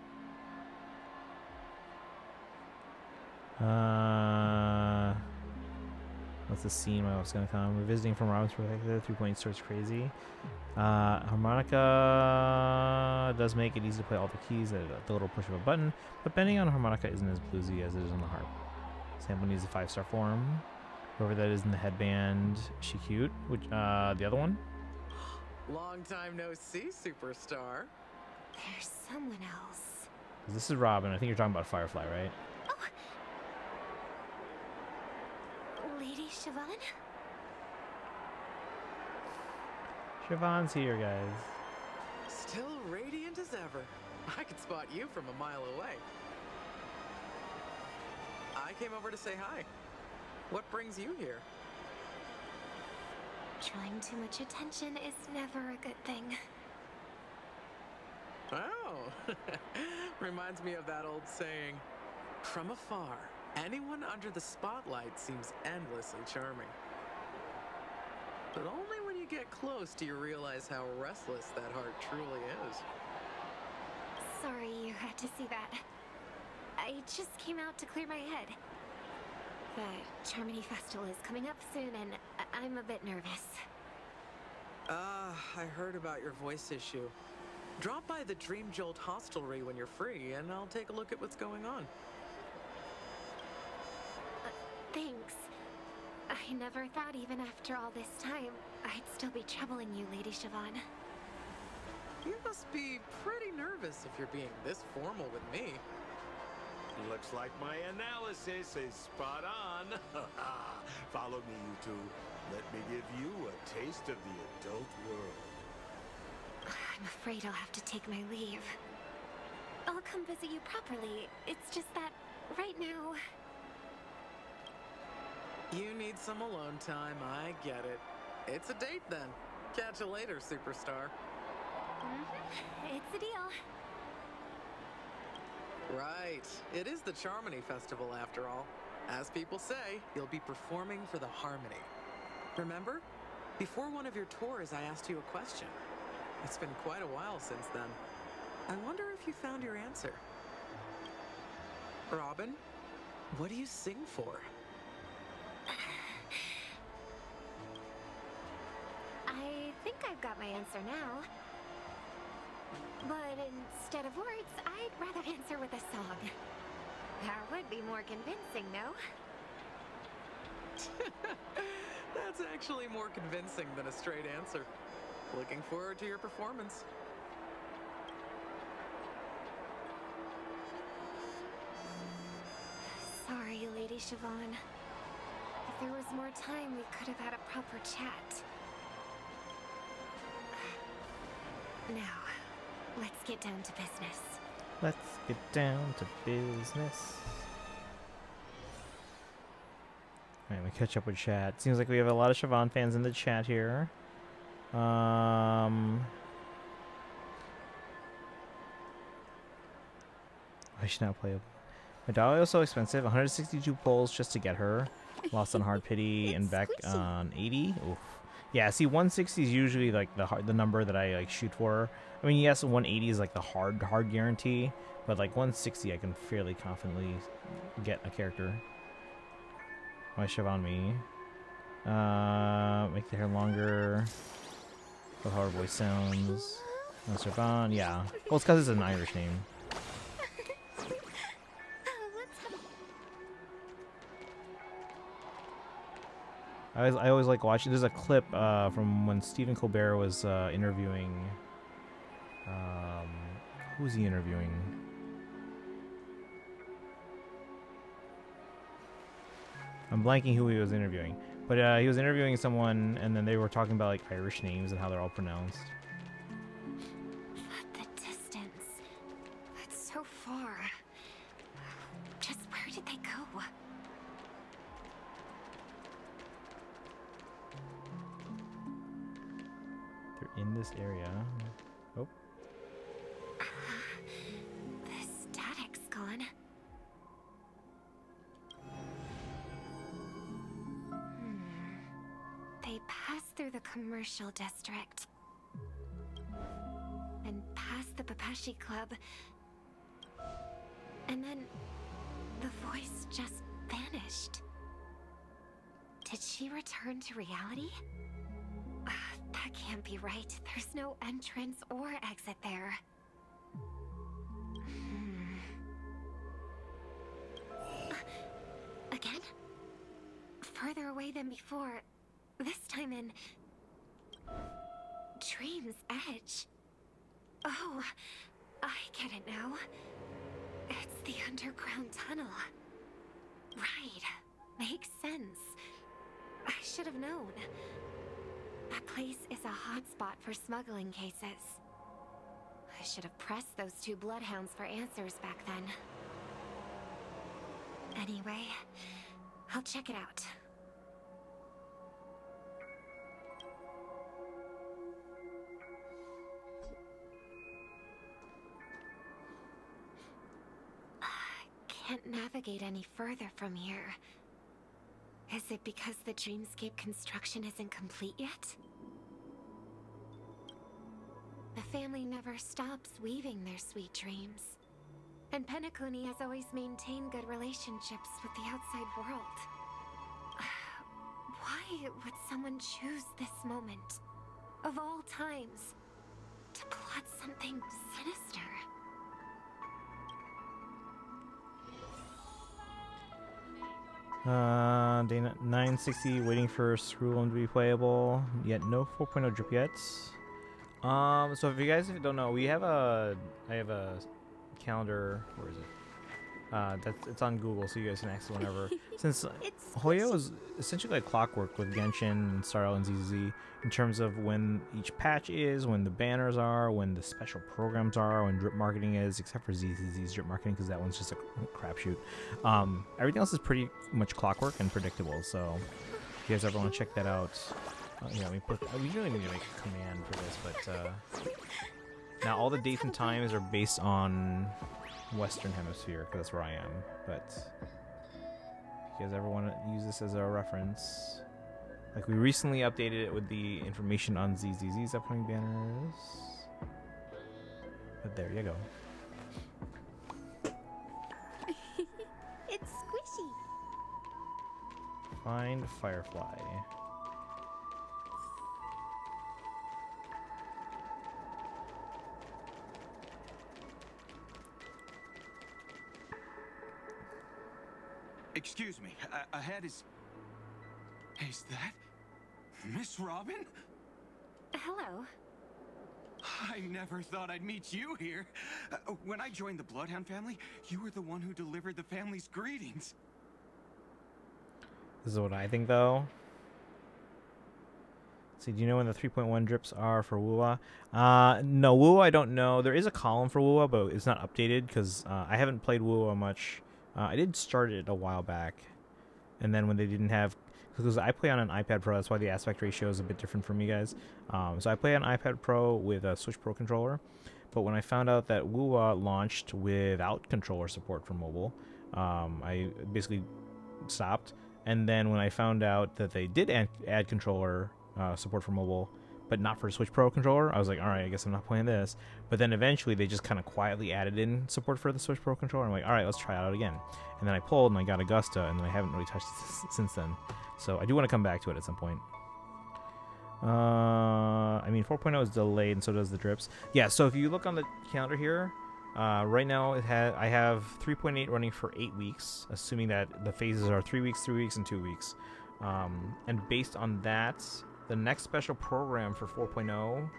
What's the scene? What's gonna come? We're visiting from Robin's perspective. 3-point starts crazy. Harmonica does make it easy to play all the keys at the little push of a button, but bending on harmonica isn't as bluesy as it is on the harp. Sample needs a 5-star form. Whoever that is in the headband, she cute. Which the other one? Long time no see, superstar. There's someone else. This is Robin. I think you're talking about Firefly, right? Lady Siobhan? Siobhan's here, guys. Still radiant as ever. I could spot you from a mile away. I came over to say hi. What brings you here? Drawing too much attention is never a good thing. Oh, reminds me of that old saying, from afar, anyone under the spotlight seems endlessly charming. But only when you get close do you realize how restless that heart truly is. Sorry you had to see that. I just came out to clear my head. The Charmony Festival is coming up soon, and I'm a bit nervous. I heard about your voice issue. Drop by the Dream Jolt hostelry when you're free, and I'll take a look at what's going on. Thanks. I never thought even after all this time, I'd still be troubling you, Lady Siobhan. You must be pretty nervous if you're being this formal with me. Looks like my analysis is spot on. Follow me, you two. Let me give you a taste of the adult world. I'm afraid I'll have to take my leave. I'll come visit you properly. It's just that right now... You need some alone time, I get it. It's a date then. Catch you later, superstar. It's a deal. Right. It is the Charmony Festival after all. As people say, you'll be performing for the Harmony. Remember? Before one of your tours, I asked you a question. It's been quite a while since then. I wonder if you found your answer. Robin, what do you sing for? I think I've got my answer now. But instead of words, I'd rather answer with a song. That would be more convincing, no? That's actually more convincing than a straight answer. Looking forward to your performance. Sorry, Lady Siobhan. If there was more time, we could have had a proper chat. Now, let's get down to business. Let's get down to business. Alright, let me catch up with chat. Seems like we have a lot of Siobhan fans in the chat here. I should not play. Medallia was so expensive. 162 pulls just to get her. Lost on hard pity and back on 80. Oof. Yeah, see, 160 is usually like the number that I like shoot for. I mean, yes, 180 is like the hard guarantee, but like 160, I can fairly confidently get a character. Why Siobhan me? Make the hair longer. Love how her voice sounds. No, Siobhan, yeah. Well, it's because it's an Irish name. I always like watching. There's a clip from when Stephen Colbert was interviewing. Who was he interviewing? I'm blanking who he was interviewing, but he was interviewing someone, and then they were talking about like Irish names and how they're all pronounced. The distance. That's so far. Just where did they go? They're in this area. Oh. The static's gone. They passed through the commercial district. And past the Papashi Club. And then the voice just vanished. Did she return to reality? That can't be right. There's no entrance or exit there. Again? Further away than before. This time in... Dream's Edge. Oh, I get it now. It's the underground tunnel. Right. Makes sense. I should have known. That place is a hotspot for smuggling cases. I should have pressed those two bloodhounds for answers back then. Anyway, I'll check it out. Can't navigate any further from here. Is it because the dreamscape construction isn't complete yet? The family never stops weaving their sweet dreams. And Penacony has always maintained good relationships with the outside world. Why would someone choose this moment, of all times, to plot something sinister? Day 960, waiting for Screwlum to be playable. Yet no 4.0 drip yet. So if you guys don't know, I have a calendar. Where is it? It's on Google, so you guys can access it whenever. Since Hoyo is essentially like clockwork with Genshin and Starl and ZZZ in terms of when each patch is, when the banners are, when the special programs are, when drip marketing is, except for ZZZ's drip marketing because that one's just a crapshoot. Everything else is pretty much clockwork and predictable. So if you guys ever want to check that out, yeah, we really need to make a command for this, but now all the dates and times are based on Western Hemisphere because that's where I am. But if you guys ever want to use this as a reference, like we recently updated it with the information on ZZZ's upcoming banners. But there you go. It's squishy. Find Firefly. Excuse me, ahead is that Miss Robin? Hello. I never thought I'd meet you here. When I joined the Bloodhound family, you were the one who delivered the family's greetings. This is what I think, though. See, do you know when the 3.1 drips are for Wuwa? No, Wuwa I don't know. There is a column for Wuwa, but it's not updated because I haven't played Wuwa much. I did start it a while back. And then when they didn't have, because I play on an iPad Pro, that's why the aspect ratio is a bit different for me, guys. So I play on iPad Pro with a Switch Pro controller. But when I found out that WUWA launched without controller support for mobile, I basically stopped. And then when I found out that they did add controller support for mobile, but not for Switch Pro controller, I was like, all right, I guess I'm not playing this. But then eventually they just kind of quietly added in support for the Switch Pro controller. I'm like, all right, let's try it out again. And then I pulled and I got Augusta, and then I haven't really touched it since then. So I do want to come back to it at some point. I mean, 4.0 is delayed, and so does the drips. Yeah, so if you look on the calendar here, right now I have 3.8 running for 8 weeks, assuming that the phases are 3 weeks, 3 weeks, and 2 weeks. And based on that, the next special program for 4.0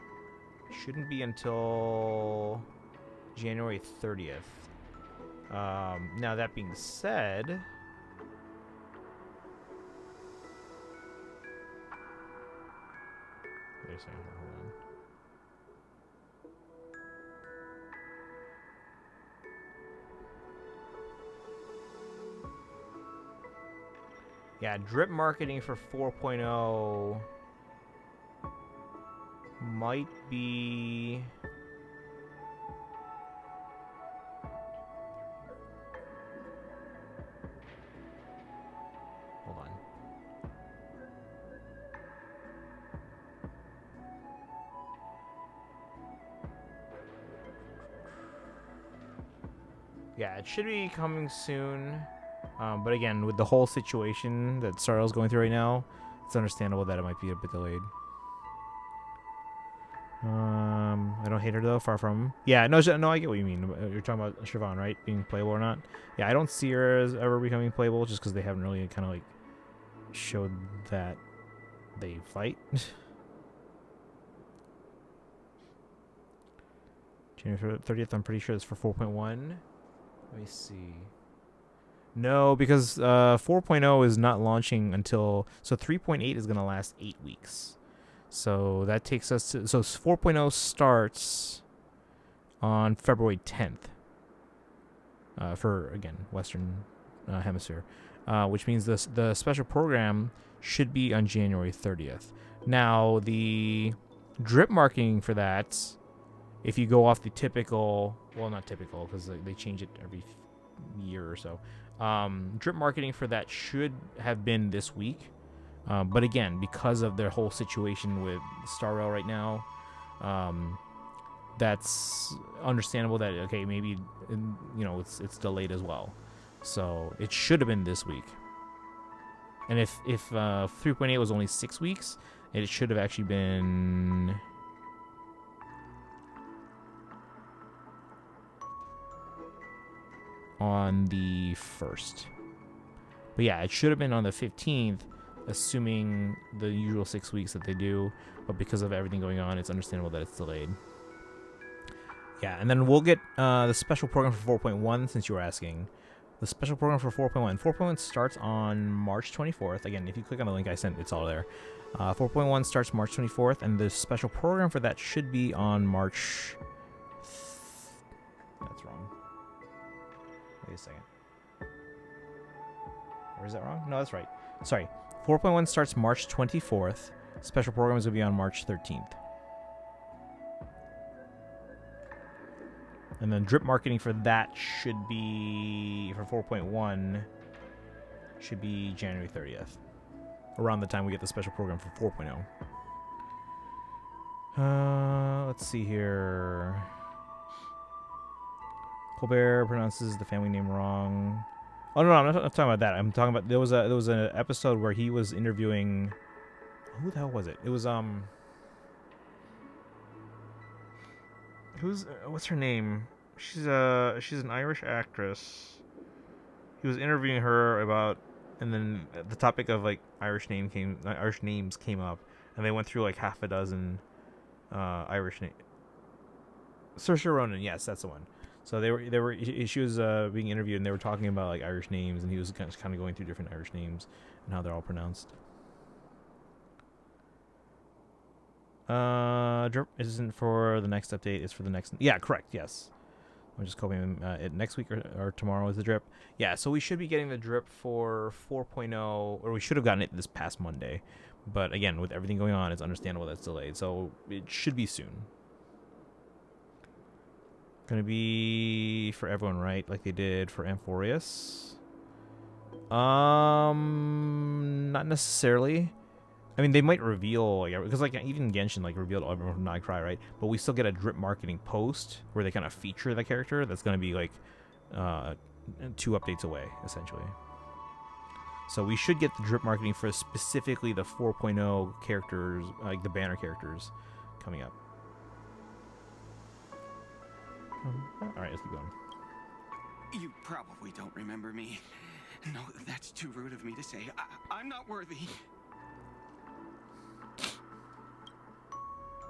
shouldn't be until January 30th. Now, that being said, wait a second, hold on. Yeah, drip marketing for 4.0 might be... Hold on. Yeah, it should be coming soon. But again, with the whole situation that Starl's going through right now, it's understandable that it might be a bit delayed. I don't hate her though, far from. Yeah, no, I get what you mean. You're talking about Siobhan, right? Being playable or not? Yeah, I don't see her as ever becoming playable just because they haven't really kind of like showed that they fight. January 30th, I'm pretty sure it's for 4.1. Let me see. No, because 4.0 is not launching until... So 3.8 is going to last 8 weeks. So that takes us to... So 4.0 starts on February 10th. For, again, Western Hemisphere. Which means the special program should be on January 30th. Now, the drip marketing for that, if you go off the typical... Well, not typical, because they change it every year or so. Drip marketing for that should have been this week. But again, because of their whole situation with Star Rail right now, that's understandable that, okay, maybe, you know, it's delayed as well. So it should have been this week. And if 3.8 was only 6 weeks, it should have actually been... on the 1st. But yeah, it should have been on the 15th, assuming the usual 6 weeks that they do. But because of everything going on, it's understandable that it's delayed. Yeah, and then we'll get the special program for 4.1, since you were asking. The special program for 4.1. 4.1 starts on March 24th. Again, if you click on the link I sent, it's all there. 4.1 starts March 24th, and the special program for that should be on March... That's wrong. Wait a second. Or is that wrong? No, that's right. Sorry. 4.1 starts March 24th. Special programs will be on March 13th. And then drip marketing for that should be, for 4.1, should be January 30th. Around the time we get the special program for 4.0. Let's see here. Colbert pronounces the family name wrong. Oh no, I'm not talking about that. I'm talking about there was an episode where he was interviewing. Who the hell was it? It was what's her name? She's an Irish actress. He was interviewing her about, and then the topic of like Irish names came up, and they went through like half a dozen Irish names. Saoirse Ronan, yes, that's the one. So she was being interviewed, and they were talking about like Irish names, and he was kind of going through different Irish names and how they're all pronounced. Drip isn't for the next update, it's for the next... Yeah, correct, yes. I'm just hoping it next week or tomorrow is the drip. Yeah, so we should be getting the drip for 4.0, or we should have gotten it this past Monday. But again, with everything going on, it's understandable that's delayed. So it should be soon. Gonna be for everyone, right? Like they did for Amphorius. Not necessarily. I mean, they might reveal, like, because like even Genshin like revealed everyone from Nightcry, right? But we still get a drip marketing post where they kind of feature the character. That's gonna be like 2 updates away, essentially. So we should get the drip marketing for specifically the 4.0 characters, like the banner characters, coming up. All right, let's keep going. You probably don't remember me. No, that's too rude of me to say. I'm not worthy.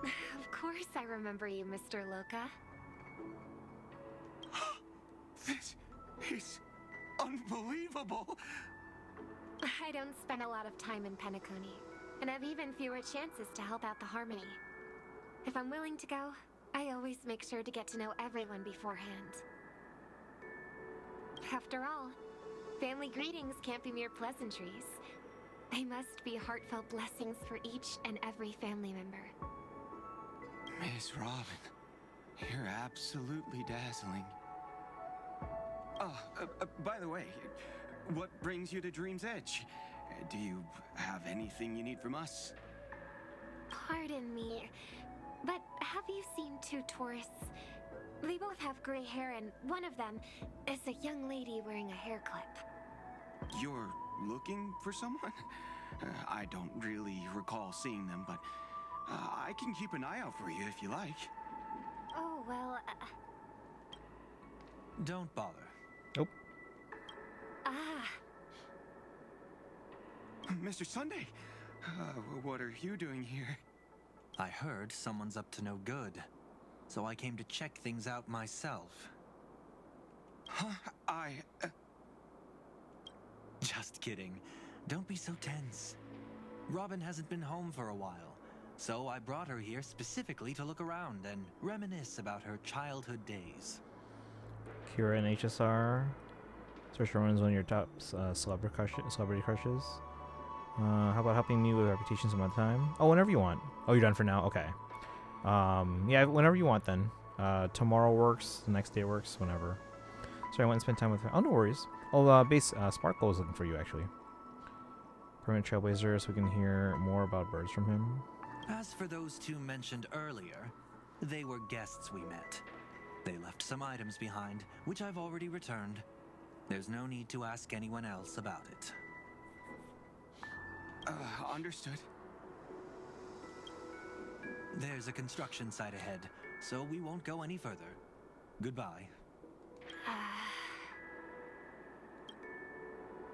Of course I remember you, Mr. Loka. This is unbelievable. I don't spend a lot of time in Penacony, and have even fewer chances to help out the Harmony. If I'm willing to go, I always make sure to get to know everyone beforehand. After all, family greetings can't be mere pleasantries. They must be heartfelt blessings for each and every family member. Miss Robin, you're absolutely dazzling. By the way, what brings you to Dream's Edge? Do you have anything you need from us? Pardon me, but have you seen 2 tourists? They both have gray hair, and one of them is a young lady wearing a hair clip. You're looking for someone? I don't really recall seeing them, but I can keep an eye out for you if you like. Oh, well, Don't bother. Nope. Mr. Sunday, what are you doing here? I heard someone's up to no good, so I came to check things out myself. Huh? Just kidding. Don't be so tense. Robin hasn't been home for a while, so I brought her here specifically to look around and reminisce about her childhood days. Kira and HSR. Search for one of your top celebrity crushes. How about helping me with reputations of my time? Oh, whenever you want. Oh, you're done for now? Okay. Yeah, whenever you want then. Tomorrow works, the next day works, whenever. Sorry, I went and spent time with her. Oh, no worries. Oh, base Sparkle is looking for you, actually. Permanent Trailblazer, so we can hear more about birds from him. As for those 2 mentioned earlier, they were guests we met. They left some items behind, which I've already returned. There's no need to ask anyone else about it. Understood. There's a construction site ahead, so we won't go any further. Goodbye.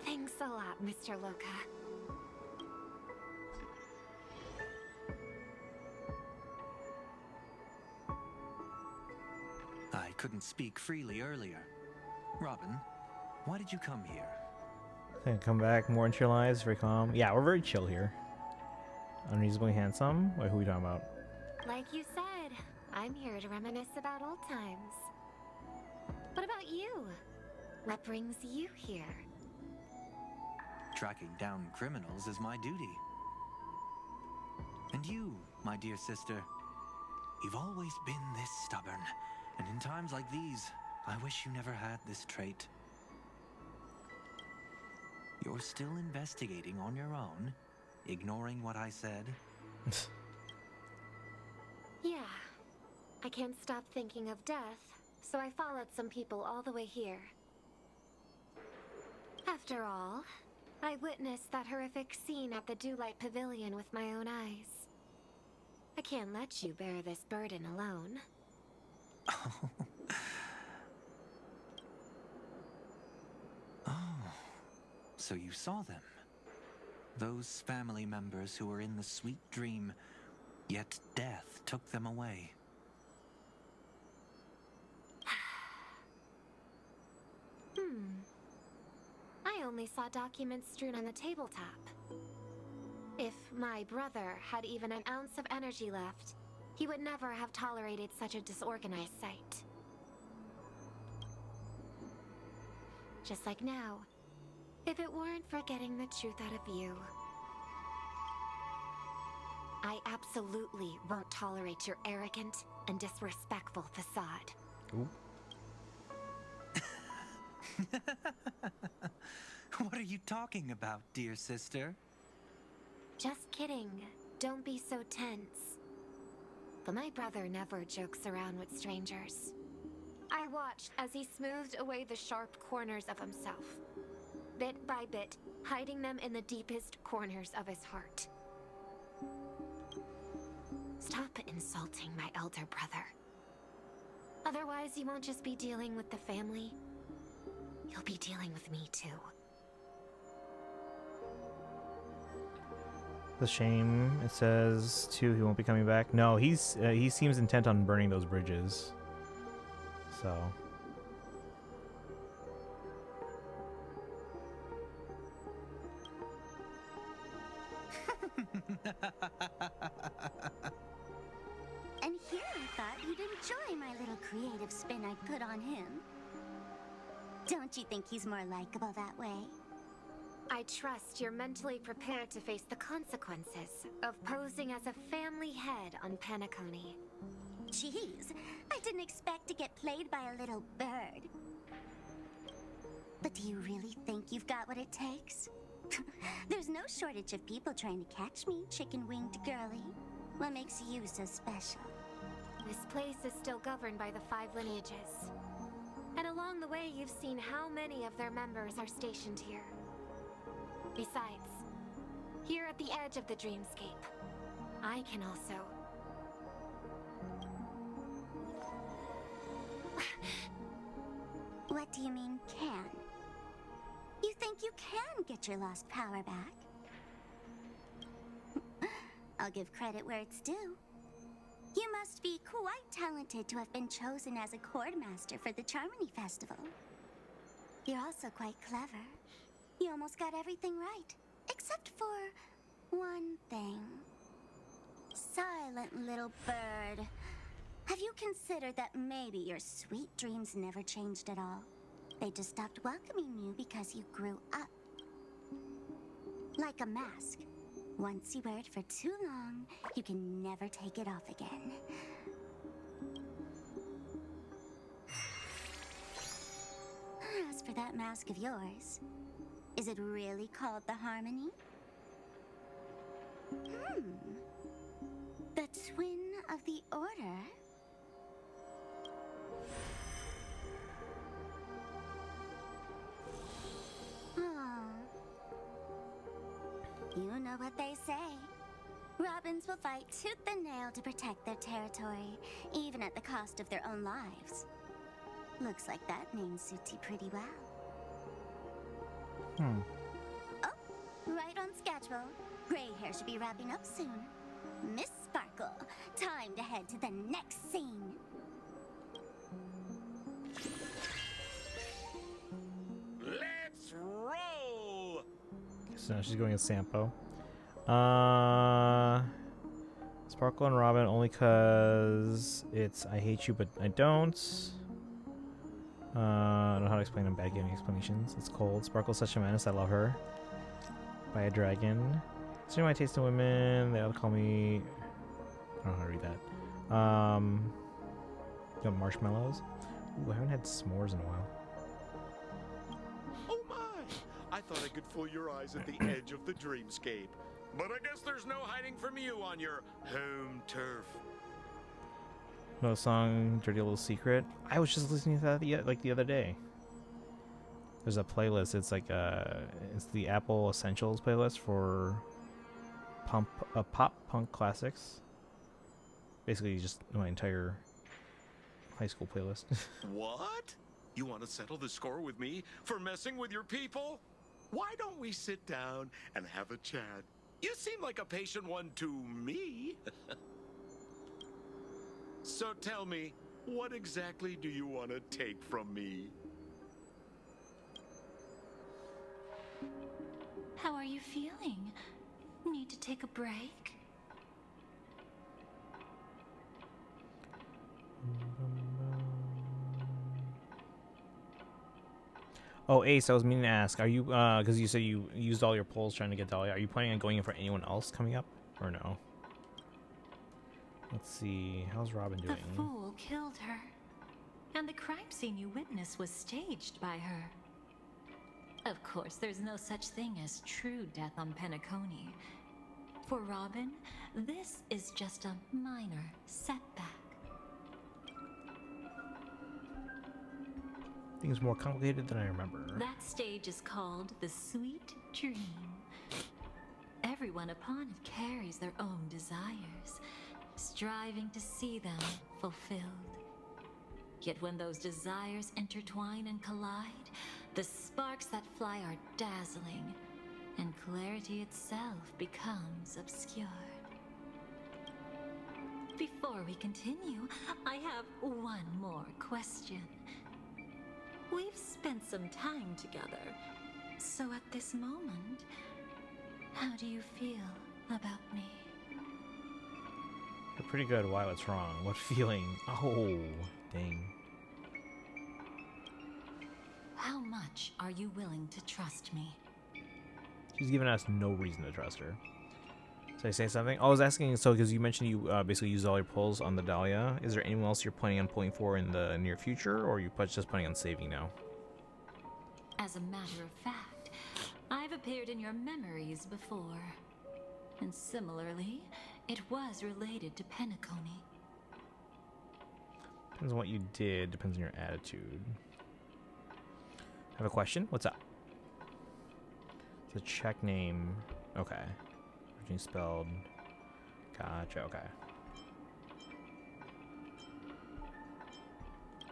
Thanks a lot, Mr. Loka. I couldn't speak freely earlier. Robin, why did you come here? I think come back more into your lives, very calm. Yeah, we're very chill here. Unreasonably handsome? Wait, who are we talking about? Like you said, I'm here to reminisce about old times. What about you? What brings you here? Tracking down criminals is my duty. And you, my dear sister, you've always been this stubborn. And in times like these, I wish you never had this trait. You're still investigating on your own, ignoring what I said? Yeah. I can't stop thinking of death, so I followed some people all the way here. After all, I witnessed that horrific scene at the Dewlight Pavilion with my own eyes. I can't let you bear this burden alone. Oh, so you saw them. Those family members who were in the sweet dream, yet death took them away. I only saw documents strewn on the tabletop. If my brother had even an ounce of energy left, he would never have tolerated such a disorganized sight. just like now. If it weren't for getting the truth out of you. I absolutely won't tolerate your arrogant and disrespectful facade. Ooh. What are you talking about, dear sister? Just kidding. Don't be so tense. But my brother never jokes around with strangers. I watched as he smoothed away the sharp corners of himself, bit by bit, hiding them in the deepest corners of his heart. Stop insulting my elder brother. Otherwise, you won't just be dealing with the family. You'll be dealing with me too. The shame. It says too he won't be coming back. No, he seems intent on burning those bridges. So. And here I thought you'd enjoy my little creative spin I put on him. Don't you think he's more likable that way? I trust you're mentally prepared to face the consequences of posing as a family head on Penacony. Jeez, I didn't expect to get played by a little bird. But do you really think you've got what it takes? There's no shortage of people trying to catch me, chicken-winged girlie. What makes you so special? This place is still governed by the 5 lineages. And along the way, you've seen how many of their members are stationed here. Besides, here at the edge of the dreamscape, I can also... What do you mean, can? You think you can get your lost power back? I'll give credit where it's due. You must be quite talented to have been chosen as a Chordmaster for the Charmony Festival. You're also quite clever. You almost got everything right, except for one thing. Silent little bird. Have you considered that maybe your sweet dreams never changed at all? They just stopped welcoming you because you grew up. Like a mask. Once you wear it for too long, you can never take it off again. As for that mask of yours, is it really called the Harmony? The Twin of the Order? You know what they say. Robins will fight tooth and nail to protect their territory, even at the cost of their own lives. Looks like that name suits you pretty well. Oh, right on schedule. Gray hair should be wrapping up soon. Miss Sparkle, time to head to the next scene. Let's roll! So now she's going as Sampo. Sparkle and Robin only cause it's I hate you but I don't. I don't know how to explain them. Bad giving explanations. It's cold. Sparkle's such a menace. I love her. By a dragon. So my taste in women. They all call me. I don't know how to read that. You got marshmallows. Ooh, I haven't had s'mores in a while. Oh my! I thought I could fool your eyes at the edge of the dreamscape. But I guess there's no hiding from you on your home turf. No song, Dirty Little Secret. I was just listening to that the other day. There's a playlist. It's like it's the Apple Essentials playlist for pop punk classics. Basically, just my entire high school playlist. What? You want to settle the score with me for messing with your people? Why don't we sit down and have a chat? You seem like a patient one to me. So tell me, what exactly do you want to take from me? How are you feeling? Need to take a break? Oh, Ace, I was meaning to ask, are you, because you said you used all your polls trying to get Dahlia, are you planning on going in for anyone else coming up, or no? Let's see, how's Robin doing? The fool killed her, and the crime scene you witnessed was staged by her. Of course, there's no such thing as true death on Penacony. For Robin, this is just a minor setback. Things more complicated than I remember. That stage is called the Sweet Dream. Everyone upon it carries their own desires, striving to see them fulfilled. Yet when those desires intertwine and collide, the sparks that fly are dazzling, and clarity itself becomes obscured. Before we continue, I have one more question. We've spent some time together, so at this moment, how do you feel about me? You're pretty good. Why? What's wrong? What feeling? Oh, dang. How much are you willing to trust me? She's given us no reason to trust her. Did I say something? Oh, I was asking, so because you mentioned you basically used all your pulls on the Dahlia, is there anyone else you're planning on pulling for in the near future, or are you just planning on saving now? As a matter of fact, I've appeared in your memories before. And similarly, it was related to Penacony. Depends on what you did, depends on your attitude. I have a question? What's up? It's a check name. Okay. Originally spelled. Gotcha, okay.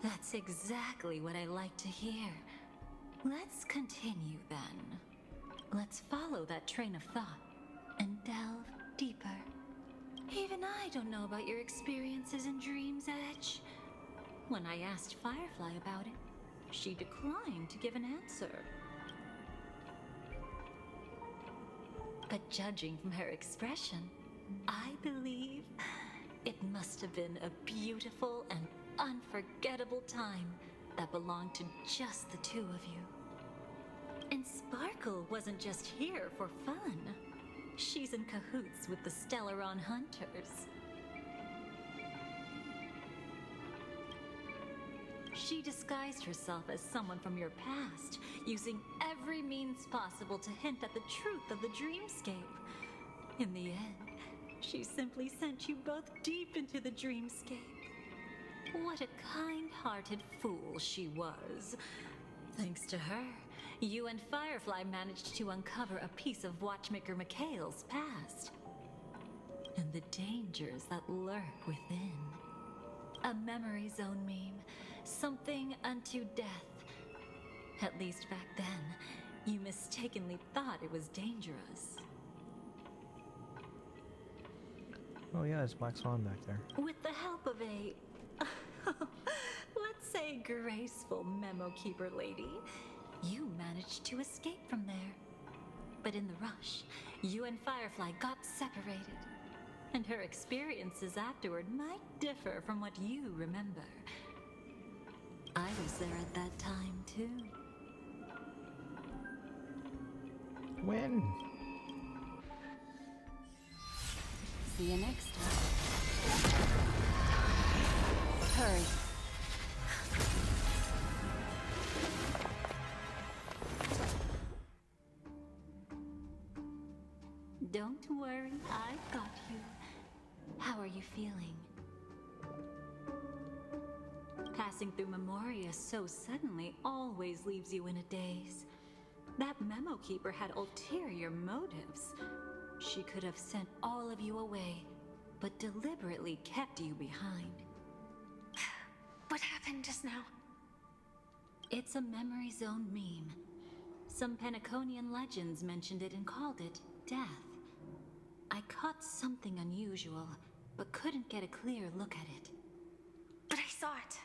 That's exactly what I like to hear. Let's continue then. Let's follow that train of thought and delve deeper. Even I don't know about your experiences in Dream's Edge. When I asked Firefly about it, she declined to give an answer. But judging from her expression, I believe it must have been a beautiful and unforgettable time that belonged to just the two of you. And Sparkle wasn't just here for fun. She's in cahoots with the Stellaron Hunters. She disguised herself as someone from your past, using every means possible to hint at the truth of the dreamscape. In the end, she simply sent you both deep into the dreamscape. What a kind-hearted fool she was. Thanks to her, you and Firefly managed to uncover a piece of Watchmaker Mikhail's past. And the dangers that lurk within. A memory zone meme. Something unto death. At least back then, you mistakenly thought it was dangerous. Oh yeah, there's Black Swan back there. With the help of a, let's say, graceful memo keeper lady, you managed to escape from there. But in the rush, you and Firefly got separated. And her experiences afterward might differ from what you remember. I was there at that time, too. When? See you next time. Hurry. Don't worry, I've got you. How are you feeling? Passing through Memoria so suddenly always leaves you in a daze. That memo keeper had ulterior motives. She could have sent all of you away, but deliberately kept you behind. What happened just now? It's a memory zone meme. Some Penaconian legends mentioned it and called it death. I caught something unusual, but couldn't get a clear look at it. But I saw it.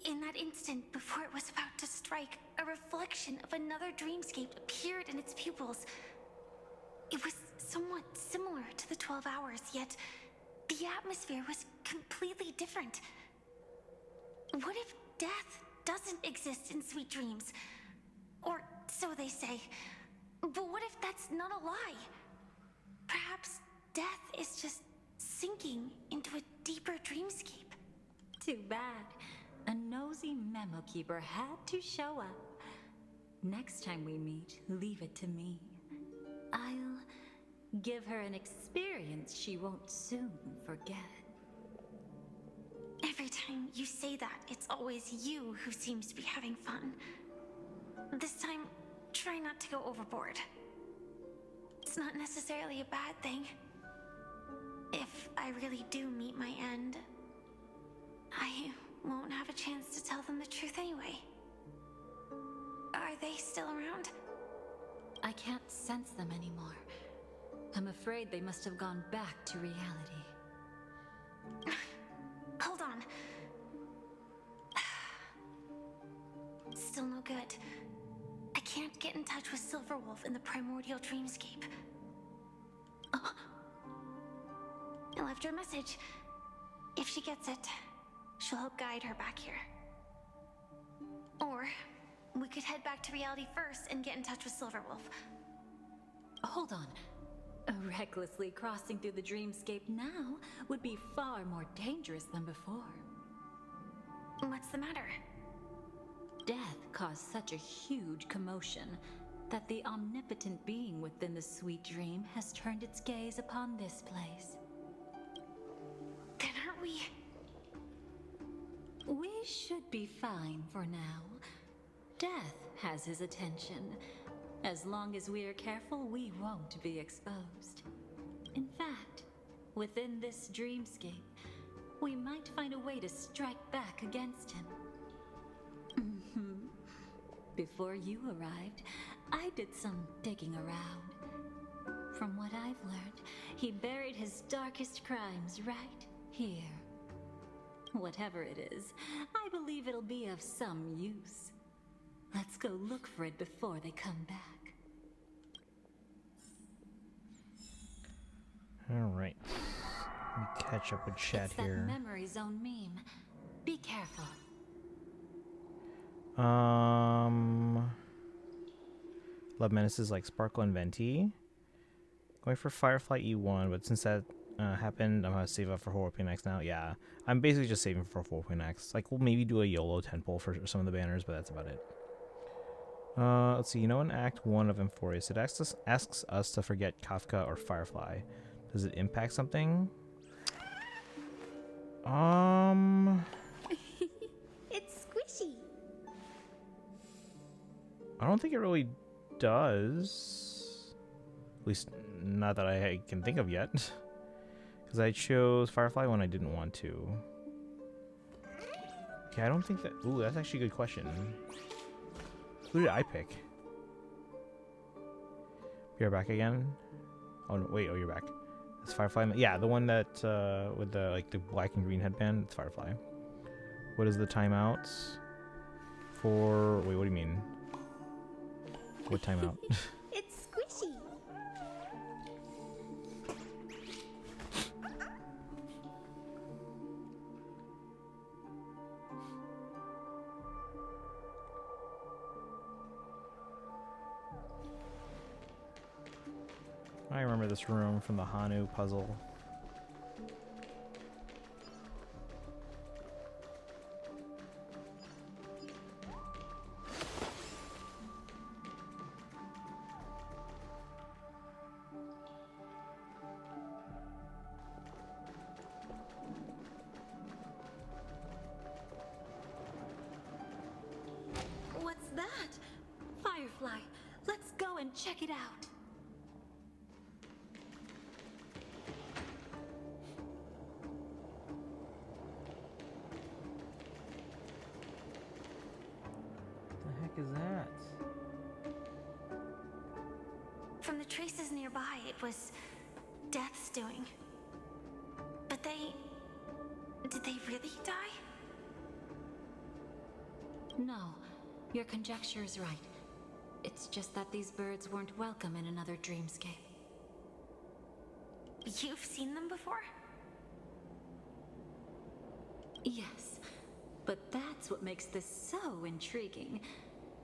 In that instant, before it was about to strike, a reflection of another dreamscape appeared in its pupils. It was somewhat similar to the 12 Hours, yet the atmosphere was completely different. What if death doesn't exist in Sweet Dreams? Or so they say. But what if that's not a lie? Perhaps death is just sinking into a deeper dreamscape. Too bad. A nosy memo keeper had to show up. Next time we meet, leave it to me. I'll give her an experience she won't soon forget. Every time you say that, it's always you who seems to be having fun. This time, try not to go overboard. It's not necessarily a bad thing. If I really do meet my end, I won't have a chance to tell them the truth anyway. Are they still around? I can't sense them anymore. I'm afraid they must have gone back to reality. Hold on. Still no good. I can't get in touch with Silverwolf in the primordial dreamscape. Oh. I left her a message. If she gets it, she'll help guide her back here. Or we could head back to reality first and get in touch with Silverwolf. Hold on. Recklessly crossing through the dreamscape now would be far more dangerous than before. What's the matter? Death caused such a huge commotion that the omnipotent being within the sweet dream has turned its gaze upon this place. Then aren't we? We should be fine for now. Death has his attention. As long as we are careful, we won't be exposed. In fact, within this dreamscape, we might find a way to strike back against him. Before you arrived, I did some digging around. From what I've learned, he buried his darkest crimes right here. Whatever it is, I believe it'll be of some use. Let's go look for it before they come back. Alright. Let me catch up with chat It's here. that memory zone meme. Be careful. Love Menaces like Sparkle and Venti. Going for Firefly E1, but since that happened, I'm gonna save up for 4.x now. Yeah, I'm basically just saving for 4.x. Like, we'll maybe do a YOLO temple for some of the banners, but that's about it. Let's see. You know, in Act 1 of Emphorius, it asks us to forget Kafka or Firefly. Does it impact something? It's squishy. I don't think it really does. At least, not that I can think of yet. Because I chose Firefly when I didn't want to. Okay, I don't think that... Ooh, that's actually a good question. Who did I pick? You're back again? Oh, no, wait. Oh, you're back. It's Firefly. Yeah, the one that, with the, like, the black and green headband. It's Firefly. What is the timeouts? For... Wait, what do you mean? What timeout? It's squishy. I remember this room from the Hanu puzzle. What's that? Firefly. Let's go and check it out. What the heck is that? From the traces nearby, it was Death's doing. But did they really die? No, your conjecture is right. It's just that these birds weren't welcome in another dreamscape. You've seen them before? Yes, but that's what makes this so intriguing.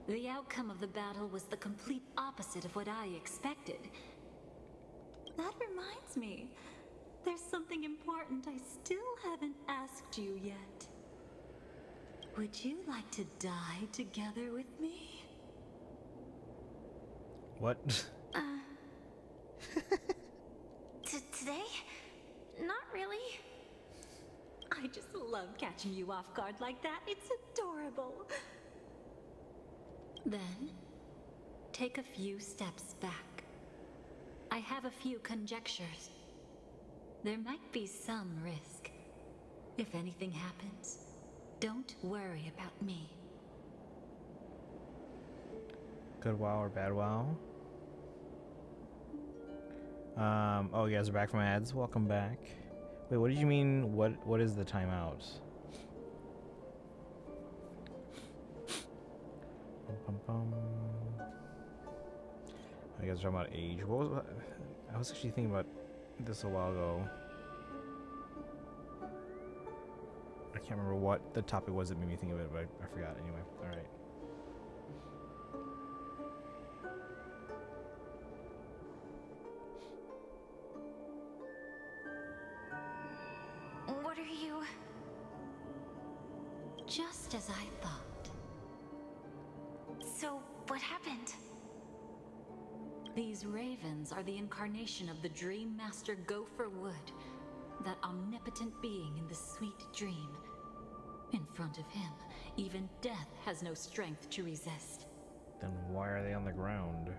The outcome of the battle was the complete opposite of what I expected. That reminds me, there's something important I still haven't asked you yet. Would you like to die together with me? What? Today? Not really. I just love catching you off guard like that. It's adorable. Then, take a few steps back. I have a few conjectures. There might be some risk. If anything happens, don't worry about me. Good wow or bad wow? Oh, you guys are back from ads. Welcome back. Wait, what did you mean? What is the timeout? Oh, you guys are talking about age. I was actually thinking about this a while ago. I can't remember what the topic was that made me think of it, but I forgot anyway. All right. What are you... Just as I thought. So, what happened? These ravens are the incarnation of the Dream Master Gopher Wood, that omnipotent being in the sweet dream. In front of him, even death has no strength to resist. Then why are they on the ground?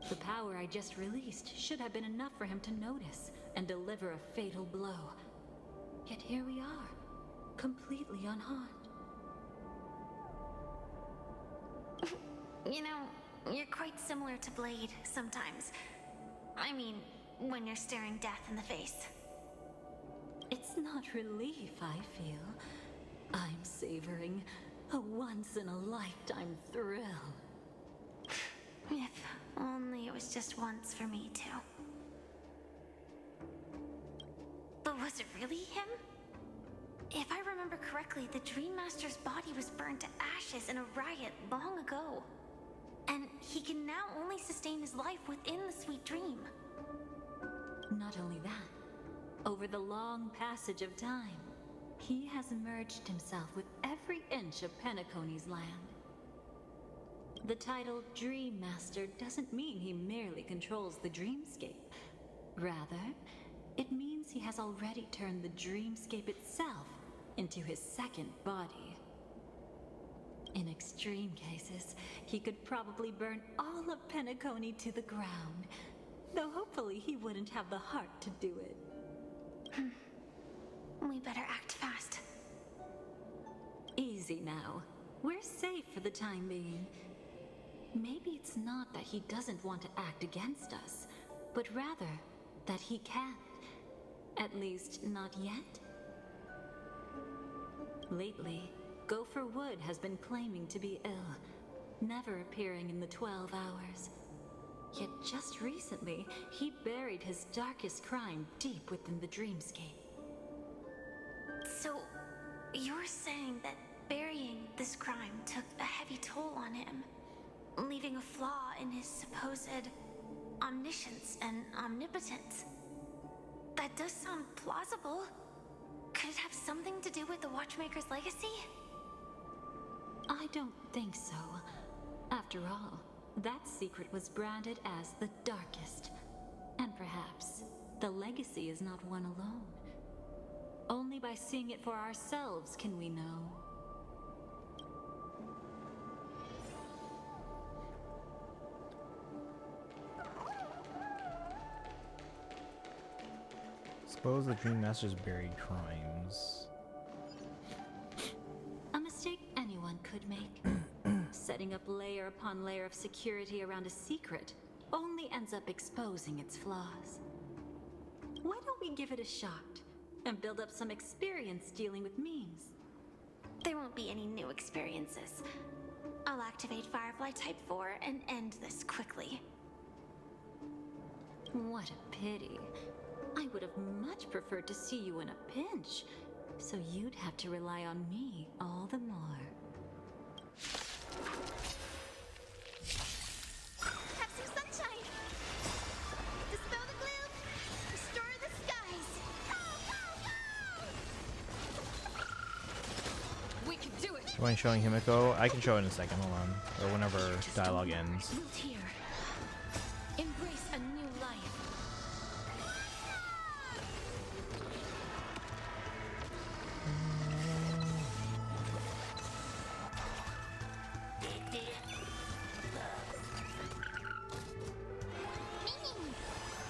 The power I just released should have been enough for him to notice and deliver a fatal blow. Yet here we are, completely unharmed. You know, you're quite similar to Blade sometimes. I mean, when you're staring death in the face. It's not relief I feel. I'm savoring a once-in-a-lifetime thrill. If only it was just once for me, too. But was it really him? If I remember correctly, the Dream Master's body was burned to ashes in a riot long ago. And he can now only sustain his life within the sweet dream. Not only that, over the long passage of time, he has merged himself with every inch of Penacony's land. The title Dream Master doesn't mean he merely controls the dreamscape. Rather, it means he has already turned the dreamscape itself into his second body. In extreme cases, he could probably burn all of Penacony to the ground, though hopefully he wouldn't have the heart to do it. We better act fast. Easy now. We're safe for the time being. Maybe it's not that he doesn't want to act against us, but rather that he can't. At least, not yet. Lately, Gopher Wood has been claiming to be ill, never appearing in the 12 hours. Yet just recently, he buried his darkest crime deep within the dreamscape. So, you're saying that burying this crime took a heavy toll on him, leaving a flaw in his supposed omniscience and omnipotence? That does sound plausible. Could it have something to do with the Watchmaker's legacy? I don't think so. After all, that secret was branded as the darkest. And perhaps the legacy is not one alone. Only by seeing it for ourselves can we know. Suppose the Dream Master's buried crimes. A mistake anyone could make. Setting up layer upon layer of security around a secret only ends up exposing its flaws. Why don't we give it a shot and build up some experience dealing with memes? There won't be any new experiences. I'll activate Firefly Type 4 and end this quickly. What a pity. I would have much preferred to see you in a pinch, so you'd have to rely on me all the more. You mind showing Himiko? I can show it in a second, hold on. Or whenever dialogue ends. Built here. Embrace a new life.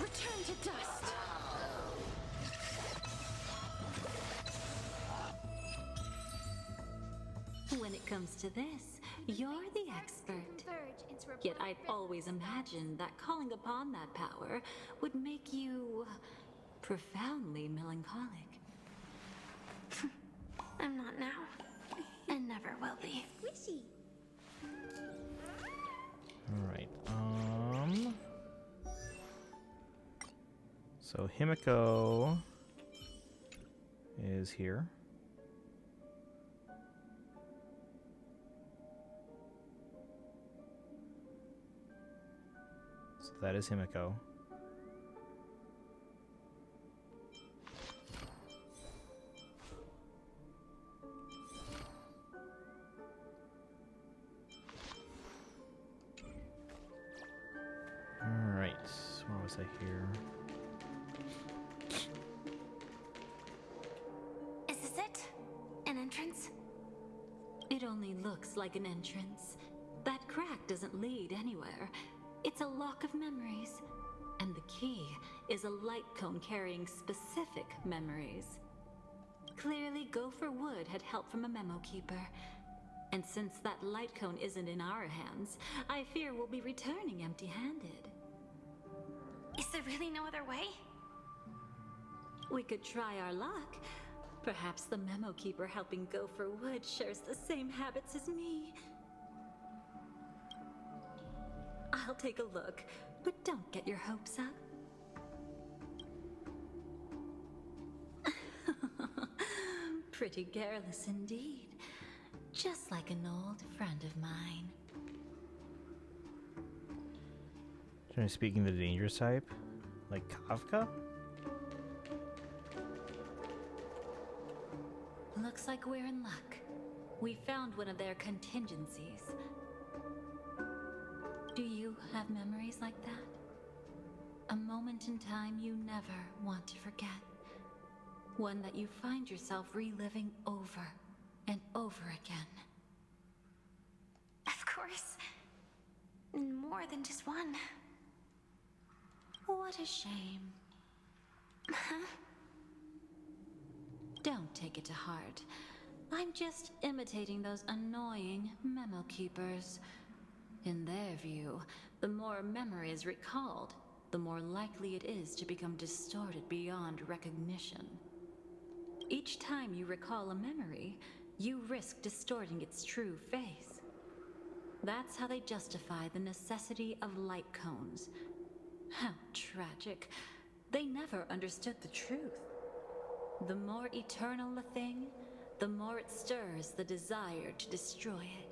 Return to dust. When it comes to this, you're the expert. Yet I'd always imagined that calling upon that power would make you profoundly melancholic. I'm not now, and never will be. Squishy. Alright, so Himiko is here. So that is Himiko. Alright, where was I here? Is this it? An entrance? It only looks like an entrance. That crack doesn't lead anywhere. It's a lock of memories. And the key is a light cone carrying specific memories. Clearly, Gopher Wood had help from a memo keeper. And since that light cone isn't in our hands, I fear we'll be returning empty-handed. Is there really no other way? We could try our luck. Perhaps the memo keeper helping Gopher Wood shares the same habits as me. I'll take a look, but don't get your hopes up. Pretty garrulous indeed. Just like an old friend of mine. Am I speaking the dangerous type? Like Kafka? Looks like we're in luck. We found one of their contingencies. Do you have memories like that? A moment in time you never want to forget. One that you find yourself reliving over and over again. Of course. More than just one. What a shame. Huh? Don't take it to heart. I'm just imitating those annoying memo keepers. In their view, the more memory is recalled, the more likely it is to become distorted beyond recognition. Each time you recall a memory, you risk distorting its true face. That's how they justify the necessity of light cones. How tragic. They never understood the truth. The more eternal a thing, the more it stirs the desire to destroy it.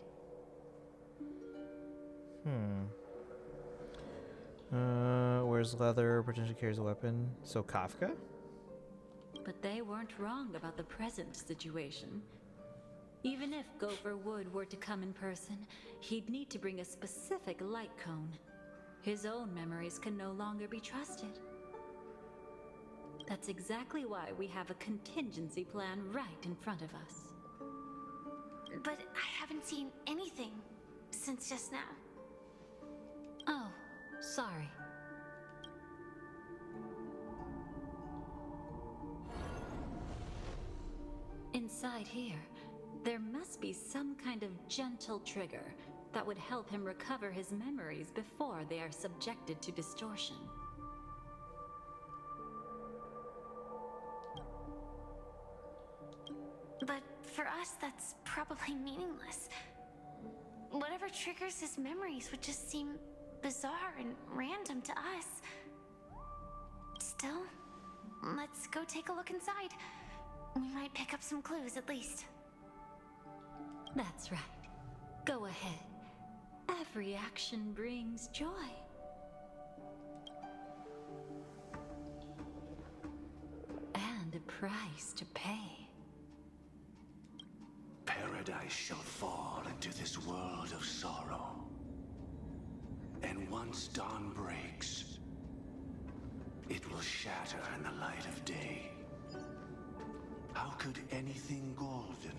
Wears leather, potentially carries a weapon. So Kafka? But they weren't wrong about the present situation. Even if Gopher Wood were to come in person, he'd need to bring a specific light cone. His own memories can no longer be trusted. That's exactly why we have a contingency plan right in front of us. But I haven't seen anything since just now. Oh, sorry. Inside here, there must be some kind of gentle trigger that would help him recover his memories before they are subjected to distortion. But for us, that's probably meaningless. Whatever triggers his memories would just seem bizarre and random to us. Still, let's go take a look inside. We might pick up some clues at least. That's right. Go ahead. Every action brings joy. And a price to pay. Paris. paradise shall fall into this world of sorrow. And once dawn breaks, it will shatter in the light of day. How could anything golden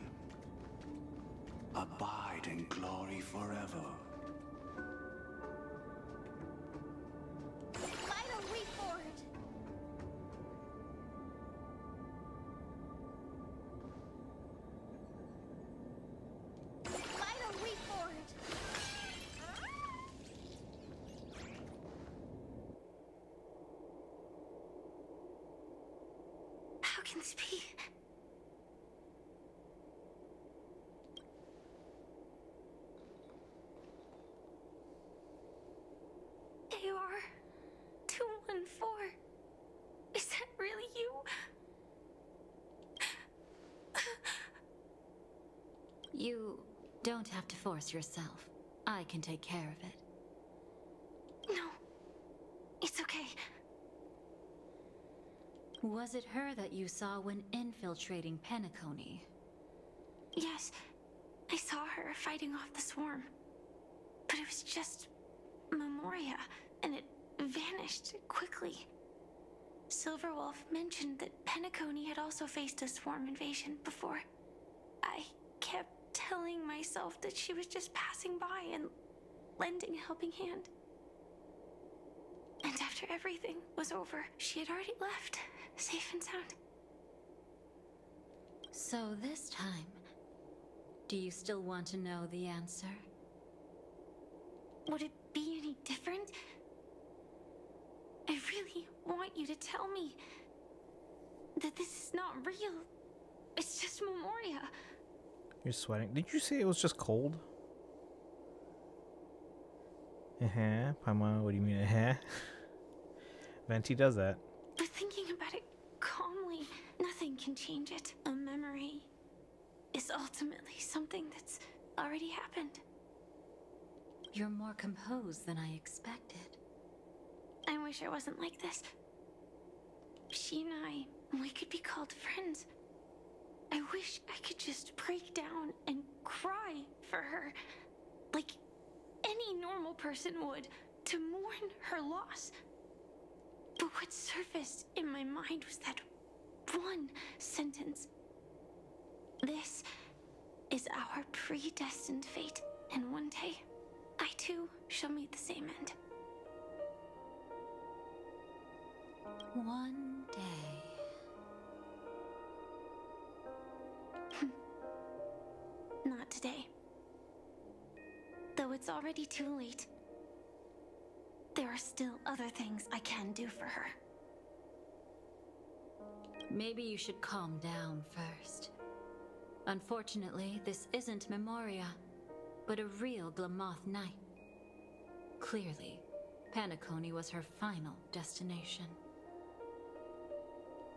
abide in glory forever? Vital Reforged! Vital Reforged! How can this be? AR 214. Is that really you? You don't have to force yourself. I can take care of it. No. It's okay. Was it her that you saw when infiltrating Penacony? Yes. I saw her fighting off the swarm. But it was just Memoria, and it vanished quickly. Silverwolf mentioned that Penacony had also faced a swarm invasion before. I kept telling myself that she was just passing by and lending a helping hand. And after everything was over, she had already left, safe and sound. So this time, do you still want to know the answer? Would it be any different? I really want you to tell me that this is not real. It's just Memoria. You're sweating. Did you say it was just cold? Paima, what do you mean, Venti does that. But thinking about it calmly, nothing can change it. A memory is ultimately something that's already happened. You're more composed than I expected. I wish I wasn't like this. She and I, we could be called friends. I wish I could just break down and cry for her, like any normal person would, to mourn her loss. But what surfaced in my mind was that one sentence. This is our predestined fate, and one day, I too shall meet the same end. One day. Not today. Though it's already too late, there are still other things I can do for her. Maybe you should calm down first. Unfortunately, this isn't Memoria, but a real Glamoth Knight. Clearly, Penacony was her final destination.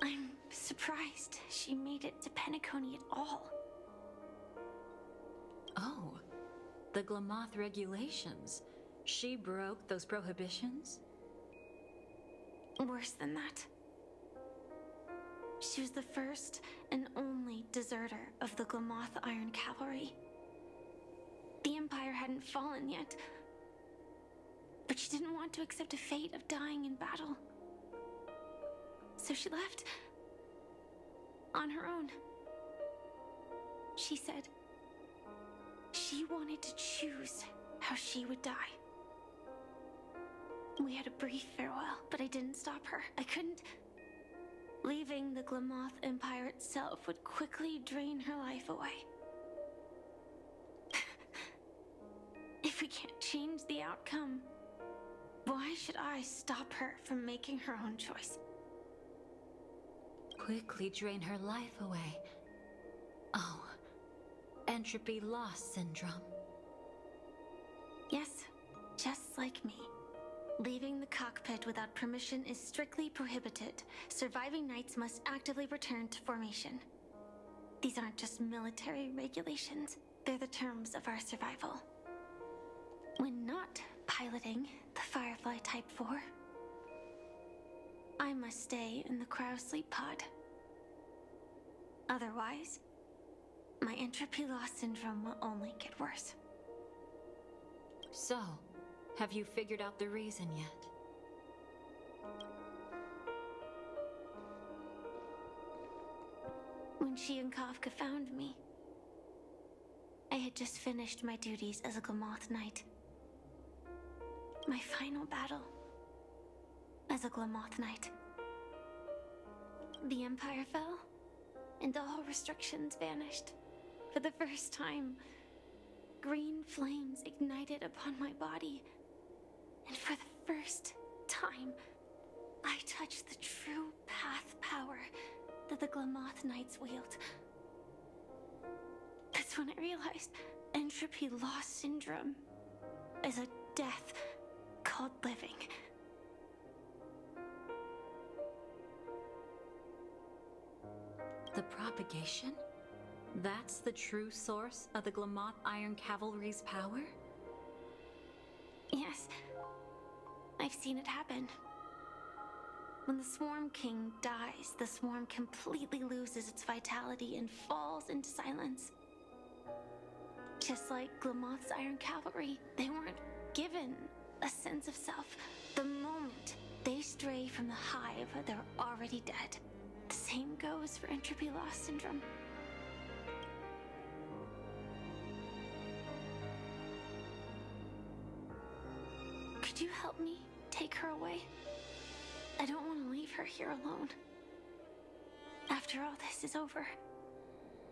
I'm surprised she made it to Penacony at all. Oh, the Glamoth regulations. She broke those prohibitions? Worse than that. She was the first and only deserter of the Glamoth Iron Cavalry. The Empire hadn't fallen yet, but she didn't want to accept a fate of dying in battle. So she left on her own. She said she wanted to choose how she would die. We had a brief farewell, but I didn't stop her. I couldn't. Leaving the Glamoth Empire itself would quickly drain her life away. If we can't change the outcome, why should I stop her from making her own choice? Quickly drain her life away. Oh, entropy loss syndrome. Yes, just like me. Leaving the cockpit without permission is strictly prohibited. Surviving knights must actively return to formation. These aren't just military regulations, they're the terms of our survival. When not piloting the Firefly Type 4, I must stay in the cryo sleep pod. Otherwise, my entropy loss syndrome will only get worse. So, have you figured out the reason yet? When she and Kafka found me, I had just finished my duties as a Glamoth Knight. My final battle as a Glamoth Knight. The Empire fell, and all restrictions vanished. For the first time, green flames ignited upon my body. And for the first time, I touched the true path power that the Glamoth Knights wield. That's when I realized entropy loss syndrome is a death called living. The propagation? That's the true source of the Glamoth Iron Cavalry's power? Yes, I've seen it happen. When the Swarm King dies, the Swarm completely loses its vitality and falls into silence. Just like Glamoth's Iron Cavalry, they weren't given a sense of self. The moment they stray from the hive, they're already dead. The same goes for entropy loss syndrome. Could you help me take her away? I don't want to leave her here alone. After all this is over,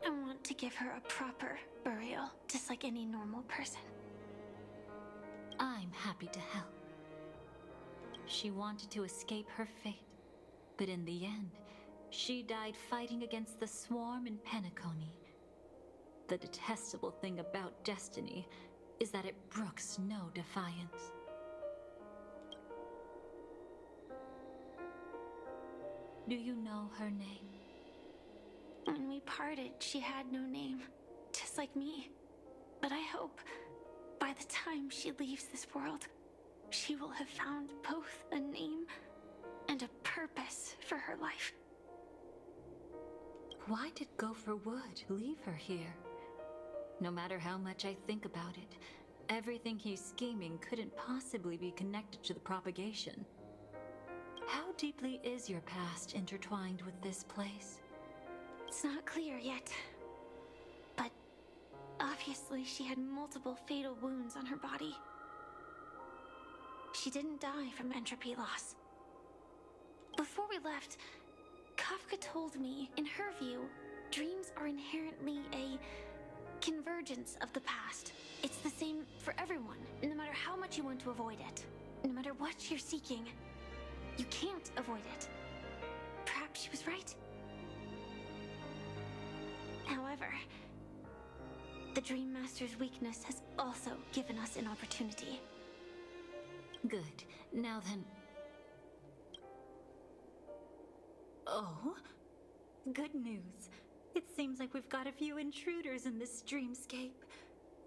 I want to give her a proper burial, just like any normal person. I'm happy to help. She wanted to escape her fate, but in the end, she died fighting against the Swarm in Penacony. The detestable thing about destiny is that it brooks no defiance. Do you know her name? When we parted, she had no name, just like me. But I hope by the time she leaves this world, she will have found both a name and a purpose for her life. Why did Gopher Wood leave her here? No matter how much I think about it, everything he's scheming couldn't possibly be connected to the propagation. How deeply is your past intertwined with this place? It's not clear yet. But obviously she had multiple fatal wounds on her body. She didn't die from entropy loss. Before we left, Kafka told me, in her view, dreams are inherently a convergence of the past. It's the same for everyone, no matter how much you want to avoid it. No matter what you're seeking, you can't avoid it. Perhaps she was right. However, the Dream Master's weakness has also given us an opportunity. Good. Now then... Oh? Good news. It seems like we've got a few intruders in this dreamscape.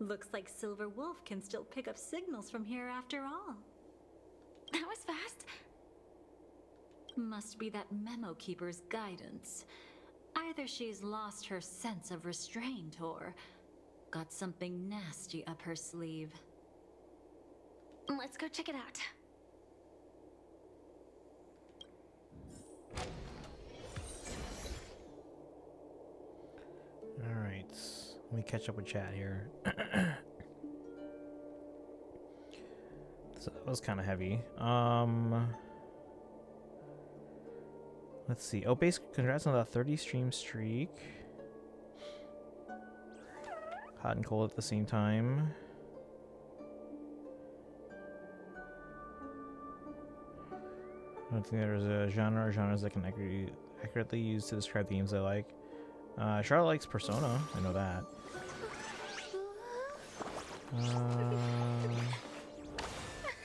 Looks like Silver Wolf can still pick up signals from here after all. That was fast. Must be that Memo Keeper's guidance. Either she's lost her sense of restraint or got something nasty up her sleeve. Let's go check it out. Alright, let me catch up with chat here. So that was kind of heavy. Let's see. Oh, basically, congrats on the 30 stream streak. Hot and cold at the same time. I don't think there's a genre or genres that can accurately use to describe the games I like. Charlotte likes Persona. I know that.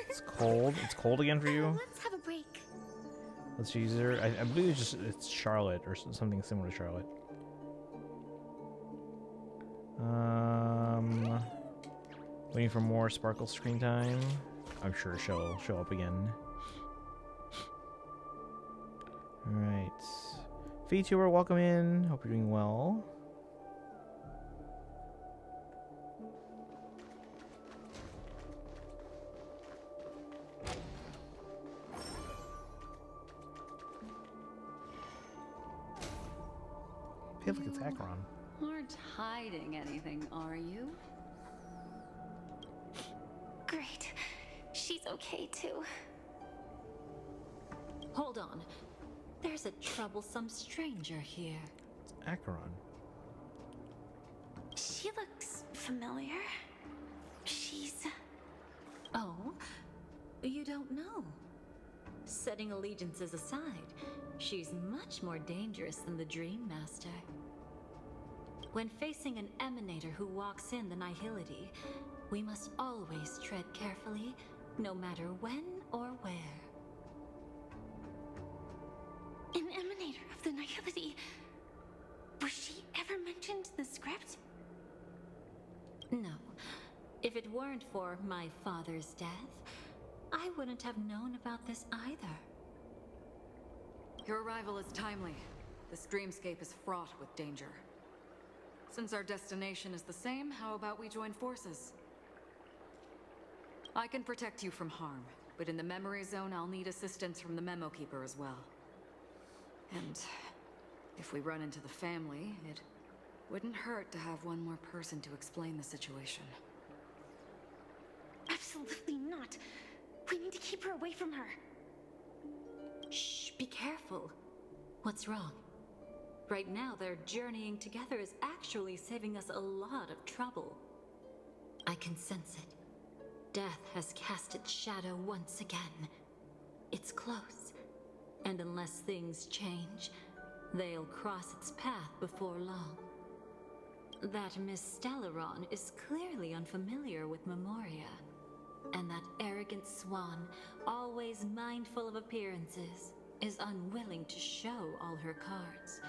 It's cold. It's cold again for you? Let's have a break. Let's use her. I believe it's Charlotte or something similar to Charlotte. Waiting for more Sparkle screen time. I'm sure she'll show up again. Alright. VTuber, welcome in. Hope you're doing well. feels like it's Acheron. Aren't hiding anything, are you? Great. She's okay too. Hold on. There's a troublesome stranger here. It's Acheron. She looks familiar. She's... Oh? You don't know? Setting allegiances aside, she's much more dangerous than the Dream Master. When facing an emanator who walks in the nihility, we must always tread carefully, no matter when or where. An emanator of the nihility. Was she ever mentioned in the script? No. If it weren't for my father's death, I wouldn't have known about this either. Your arrival is timely. This dreamscape is fraught with danger. Since our destination is the same, how about we join forces? I can protect you from harm, but in the memory zone, I'll need assistance from the Memo Keeper as well. And if we run into the family, it wouldn't hurt to have one more person to explain the situation. Absolutely not. We need to keep her away from her. Shh, be careful. What's wrong? Right now, their journeying together is actually saving us a lot of trouble. I can sense it. Death has cast its shadow once again. It's close, and unless things change, they'll cross its path before long. That Miss Stellaron is clearly unfamiliar with Memoria, and that arrogant swan, always mindful of appearances, is unwilling to show all her cards.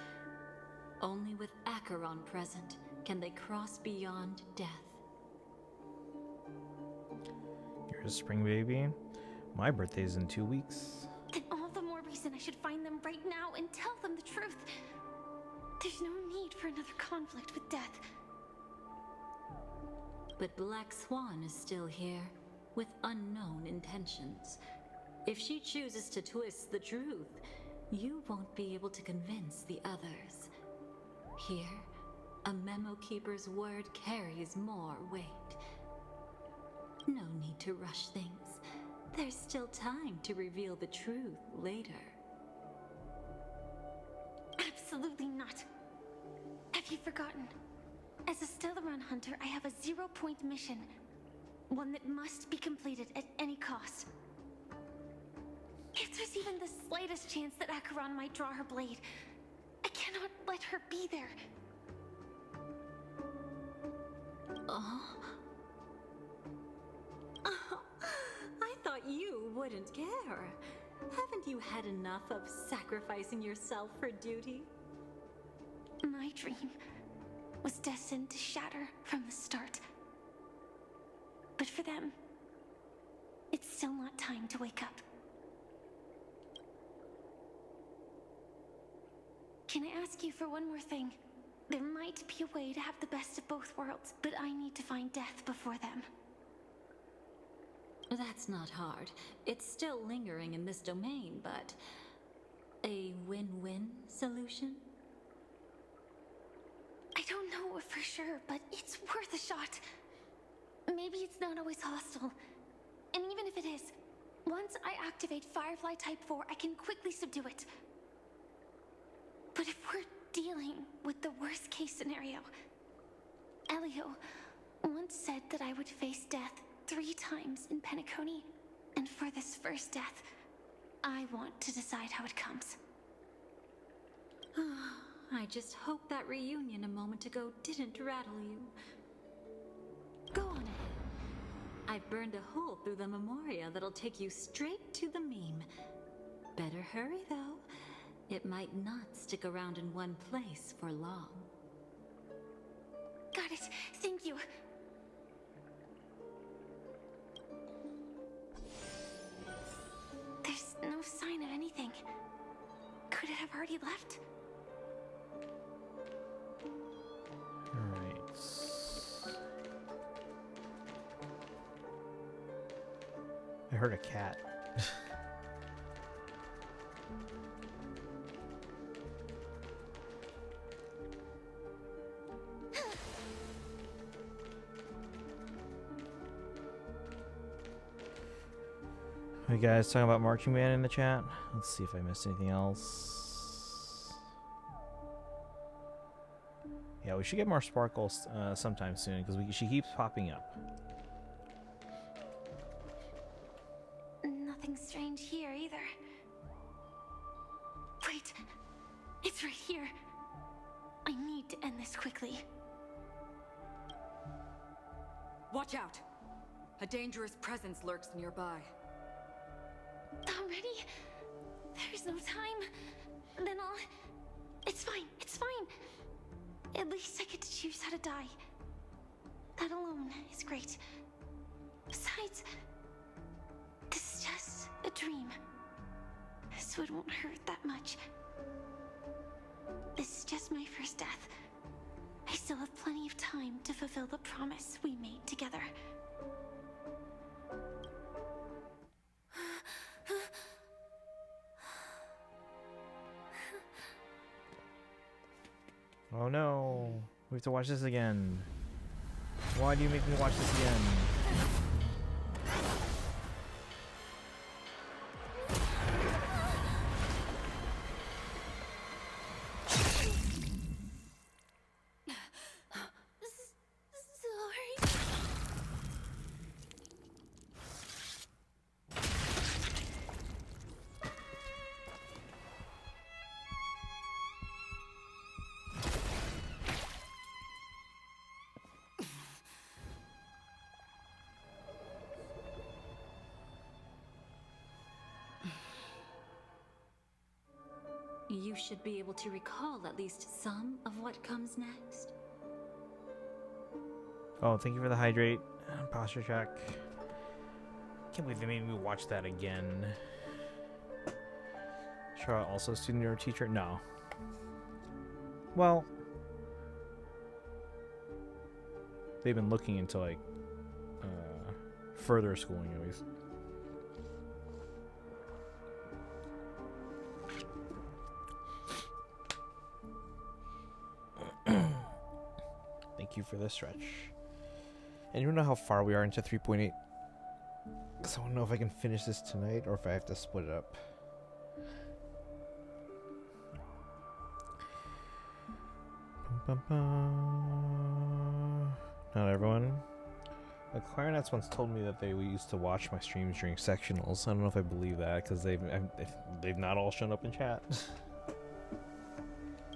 Only with Acheron present can they cross beyond death. You're a spring baby. My birthday's in 2 weeks. Then all the more reason I should find them right now and tell them the truth. There's no need for another conflict with death. But Black Swan is still here, with unknown intentions. If she chooses to twist the truth, you won't be able to convince the others. Here, a Memo Keeper's word carries more weight. No need to rush things. There's still time to reveal the truth later. Absolutely not. Have you forgotten? As a Stellaron hunter, I have a 0-point mission. One that must be completed at any cost. If there's even the slightest chance that Acheron might draw her blade, I cannot let her be there. Oh, I thought you wouldn't care. Haven't you had enough of sacrificing yourself for duty? My dream was destined to shatter from the start. But for them, it's still not time to wake up. Can I ask you for one more thing? There might be a way to have the best of both worlds, but I need to find death before them. That's not hard. It's still lingering in this domain, but a win-win solution? I don't know for sure, but it's worth a shot. Maybe it's not always hostile. And even if it is, once I activate Firefly Type 4, I can quickly subdue it. But if we're dealing with the worst case scenario, Elio once said that I would face death 3 times in Penacony, and for this first death, I want to decide how it comes. I just hope that reunion a moment ago didn't rattle you. Go on ahead. I've burned a hole through the Memoria that'll take you straight to the meme. Better hurry, though. It might not stick around in one place for long. Got it. Thank you. There's no sign of anything. Could it have already left? Alright. I heard a cat. You guys talking about marching band in the chat? Let's see if I missed anything else. Yeah, we should get more sparkles sometime soon because she keeps popping up. Nothing strange here either. Wait, it's right here. I need to end this quickly. Watch out! A dangerous presence lurks nearby. Already? There's no time. Then I'll... It's fine, it's fine. At least I get to choose how to die. That alone is great. Besides, this is just a dream. So it won't hurt that much. This is just my first death. I still have plenty of time to fulfill the promise we made together. Oh no, we have to watch this again. Why do you make me watch this again? You should be able to recall at least some of what comes next. Oh, thank you for the hydrate. Posture check. Can't believe they made me watch that again. Charlotte also a student or a teacher? No. Well, they've been looking into like further schooling at least. Thank you for the stretch. And you don't know how far we are into 3.8? Because I want to know if I can finish this tonight or if I have to split it up. Bum, bum, bum. Not everyone. The clarinets once told me that they used to watch my streams during sectionals. I don't know if I believe that because they've not all shown up in chat.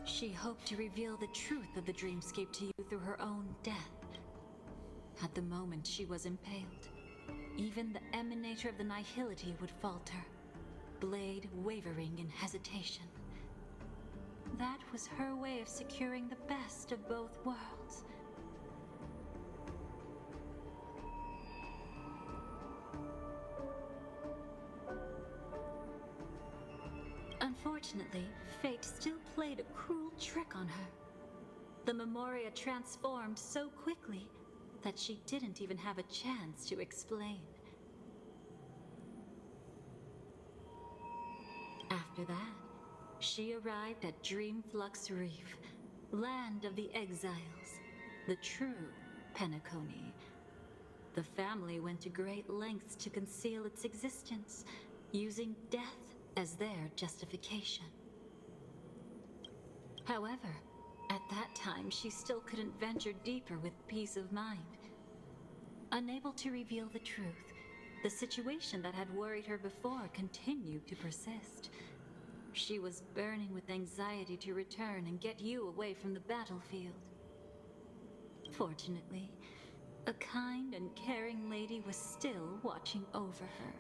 She hoped to reveal the truth of the dreamscape to you through her own death. At the moment she was impaled, even the emanator of the nihility would falter, blade wavering in hesitation. That was her way of securing the best of both worlds. Unfortunately, fate still played a cruel trick on her. The Memoria transformed so quickly that she didn't even have a chance to explain. After that, she arrived at Dreamflux Reef, land of the exiles, the true Penacony. The family went to great lengths to conceal its existence, using death as their justification. However, at that time she still couldn't venture deeper with peace of mind. Unable to reveal the truth, the situation that had worried her before continued to persist. She was burning with anxiety to return and get you away from the battlefield. Fortunately, a kind and caring lady was still watching over her.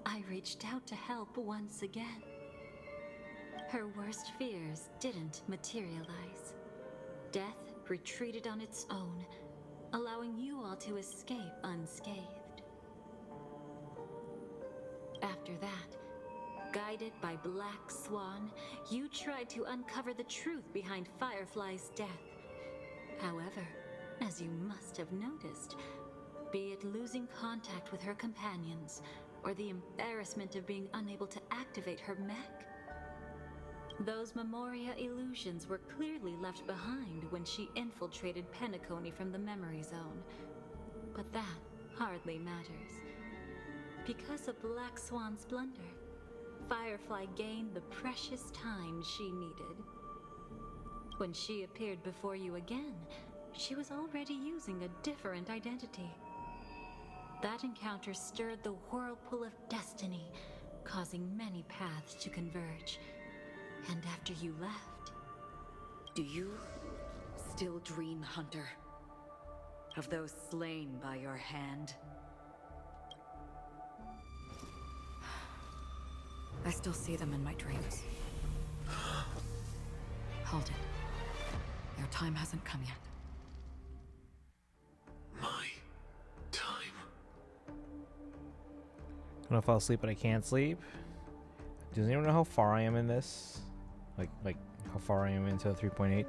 I reached out to help once again. Her worst fears didn't materialize. Death retreated on its own, allowing you all to escape unscathed. After that, guided by Black Swan, you tried to uncover the truth behind Firefly's death. However, as you must have noticed, be it losing contact with her companions, or the embarrassment of being unable to activate her mech, those Memoria illusions were clearly left behind when she infiltrated Penacony from the memory zone. But that hardly matters. Because of Black Swan's blunder, Firefly gained the precious time she needed. When she appeared before you again, she was already using a different identity. That encounter stirred the whirlpool of destiny, causing many paths to converge. And after you left... Do you still dream, Hunter? Of those slain by your hand? I still see them in my dreams. Hold it. Your time hasn't come yet. My time. I'm gonna fall asleep, but I can't sleep. Does anyone know how far I am in this? Like how far I am into 3.8?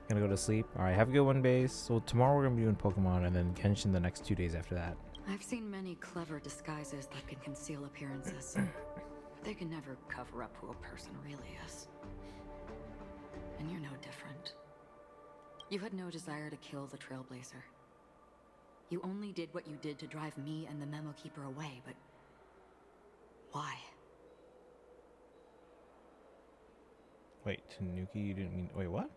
Gonna go to sleep. Alright, have a good one, base. So tomorrow we're gonna be doing Pokemon and then Kenshin the next 2 days after that. I've seen many clever disguises that can conceal appearances. But they can never cover up who a person really is. And you're no different. You had no desire to kill the Trailblazer. You only did what you did to drive me and the Memo Keeper away, but... why? Wait, Tanuki, you didn't mean... Wait, what?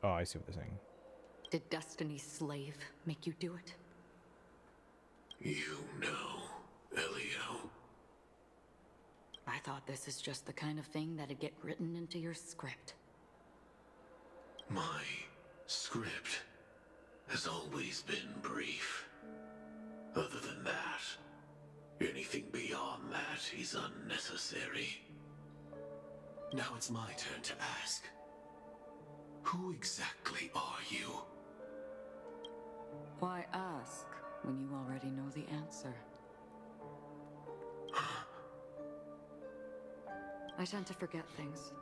Oh, I see what they're saying. Did Destiny's slave make you do it? You know, Elio. I thought this is just the kind of thing that'd get written into your script. My script has always been brief. Other than that, anything beyond that is unnecessary. Now it's my turn to ask. Who exactly are you? Why ask when you already know the answer? I tend to forget things.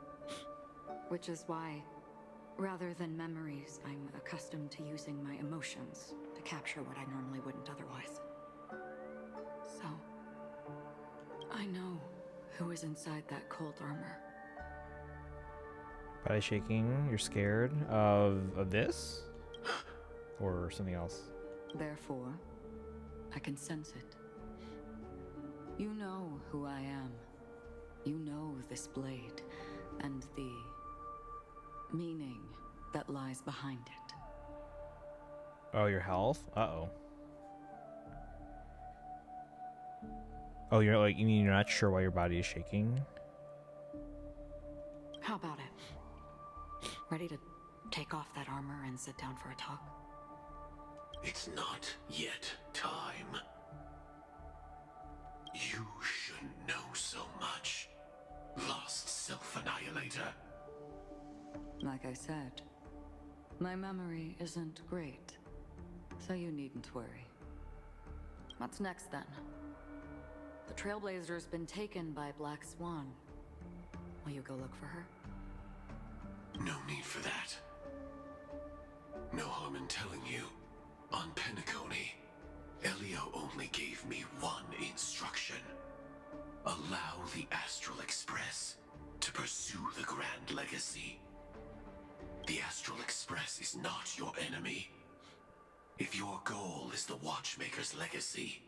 Which is why, rather than memories, I'm accustomed to using my emotions to capture what I normally wouldn't otherwise. So, I know who is inside that cold armor. Body shaking, you're scared of this? Or something else? Therefore, I can sense it. You know who I am. You know this blade, and the meaning that lies behind it. Oh, your health? Uh-oh. Oh, you're like, you mean you're not sure why your body is shaking? How about it? Ready to take off that armor and sit down for a talk? It's not yet time. You should know so much, lost self-annihilator. Like I said, my memory isn't great, so you needn't worry. What's next then? The Trailblazer's been taken by Black Swan. Will you go look for her? No need for that. No harm in telling you. On Penacony, Elio only gave me one instruction. Allow the Astral Express to pursue the Grand Legacy. The Astral Express is not your enemy. If your goal is the Watchmaker's legacy,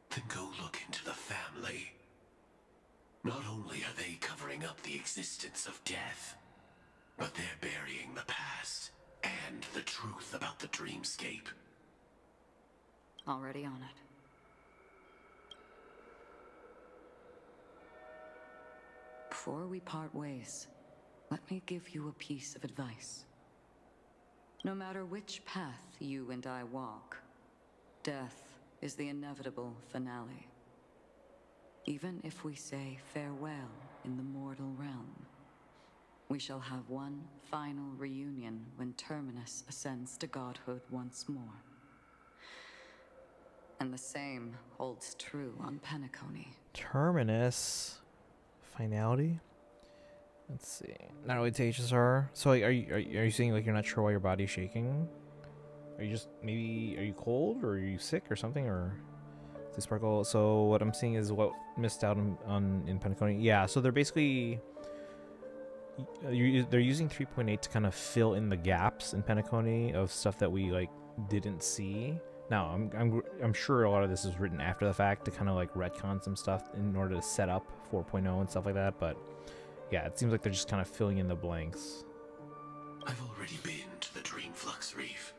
then go look into the family. Not only are they covering up the existence of death, but they're burying the past and the truth about the dreamscape. Already on it. Before we part ways, let me give you a piece of advice. No matter which path you and I walk, death is the inevitable finale. Even if we say farewell in the mortal realm, we shall have one final reunion when Terminus ascends to godhood once more. And the same holds true on Penacony. Terminus. Finality? Let's see. Not really to HSR. So like, are you saying like you're not sure why your body's shaking? Are you just maybe are you cold or are you sick or something or the sparkle? So what I'm seeing is what missed out on in Penacony. Yeah, so they're basically they're using 3.8 to kind of fill in the gaps in Penacony of stuff that we like didn't see. Now, I'm sure a lot of this is written after the fact to kind of like retcon some stuff in order to set up 4.0 and stuff like that. But yeah, it seems like they're just kind of filling in the blanks. I've already been to the Dreamflux Reef.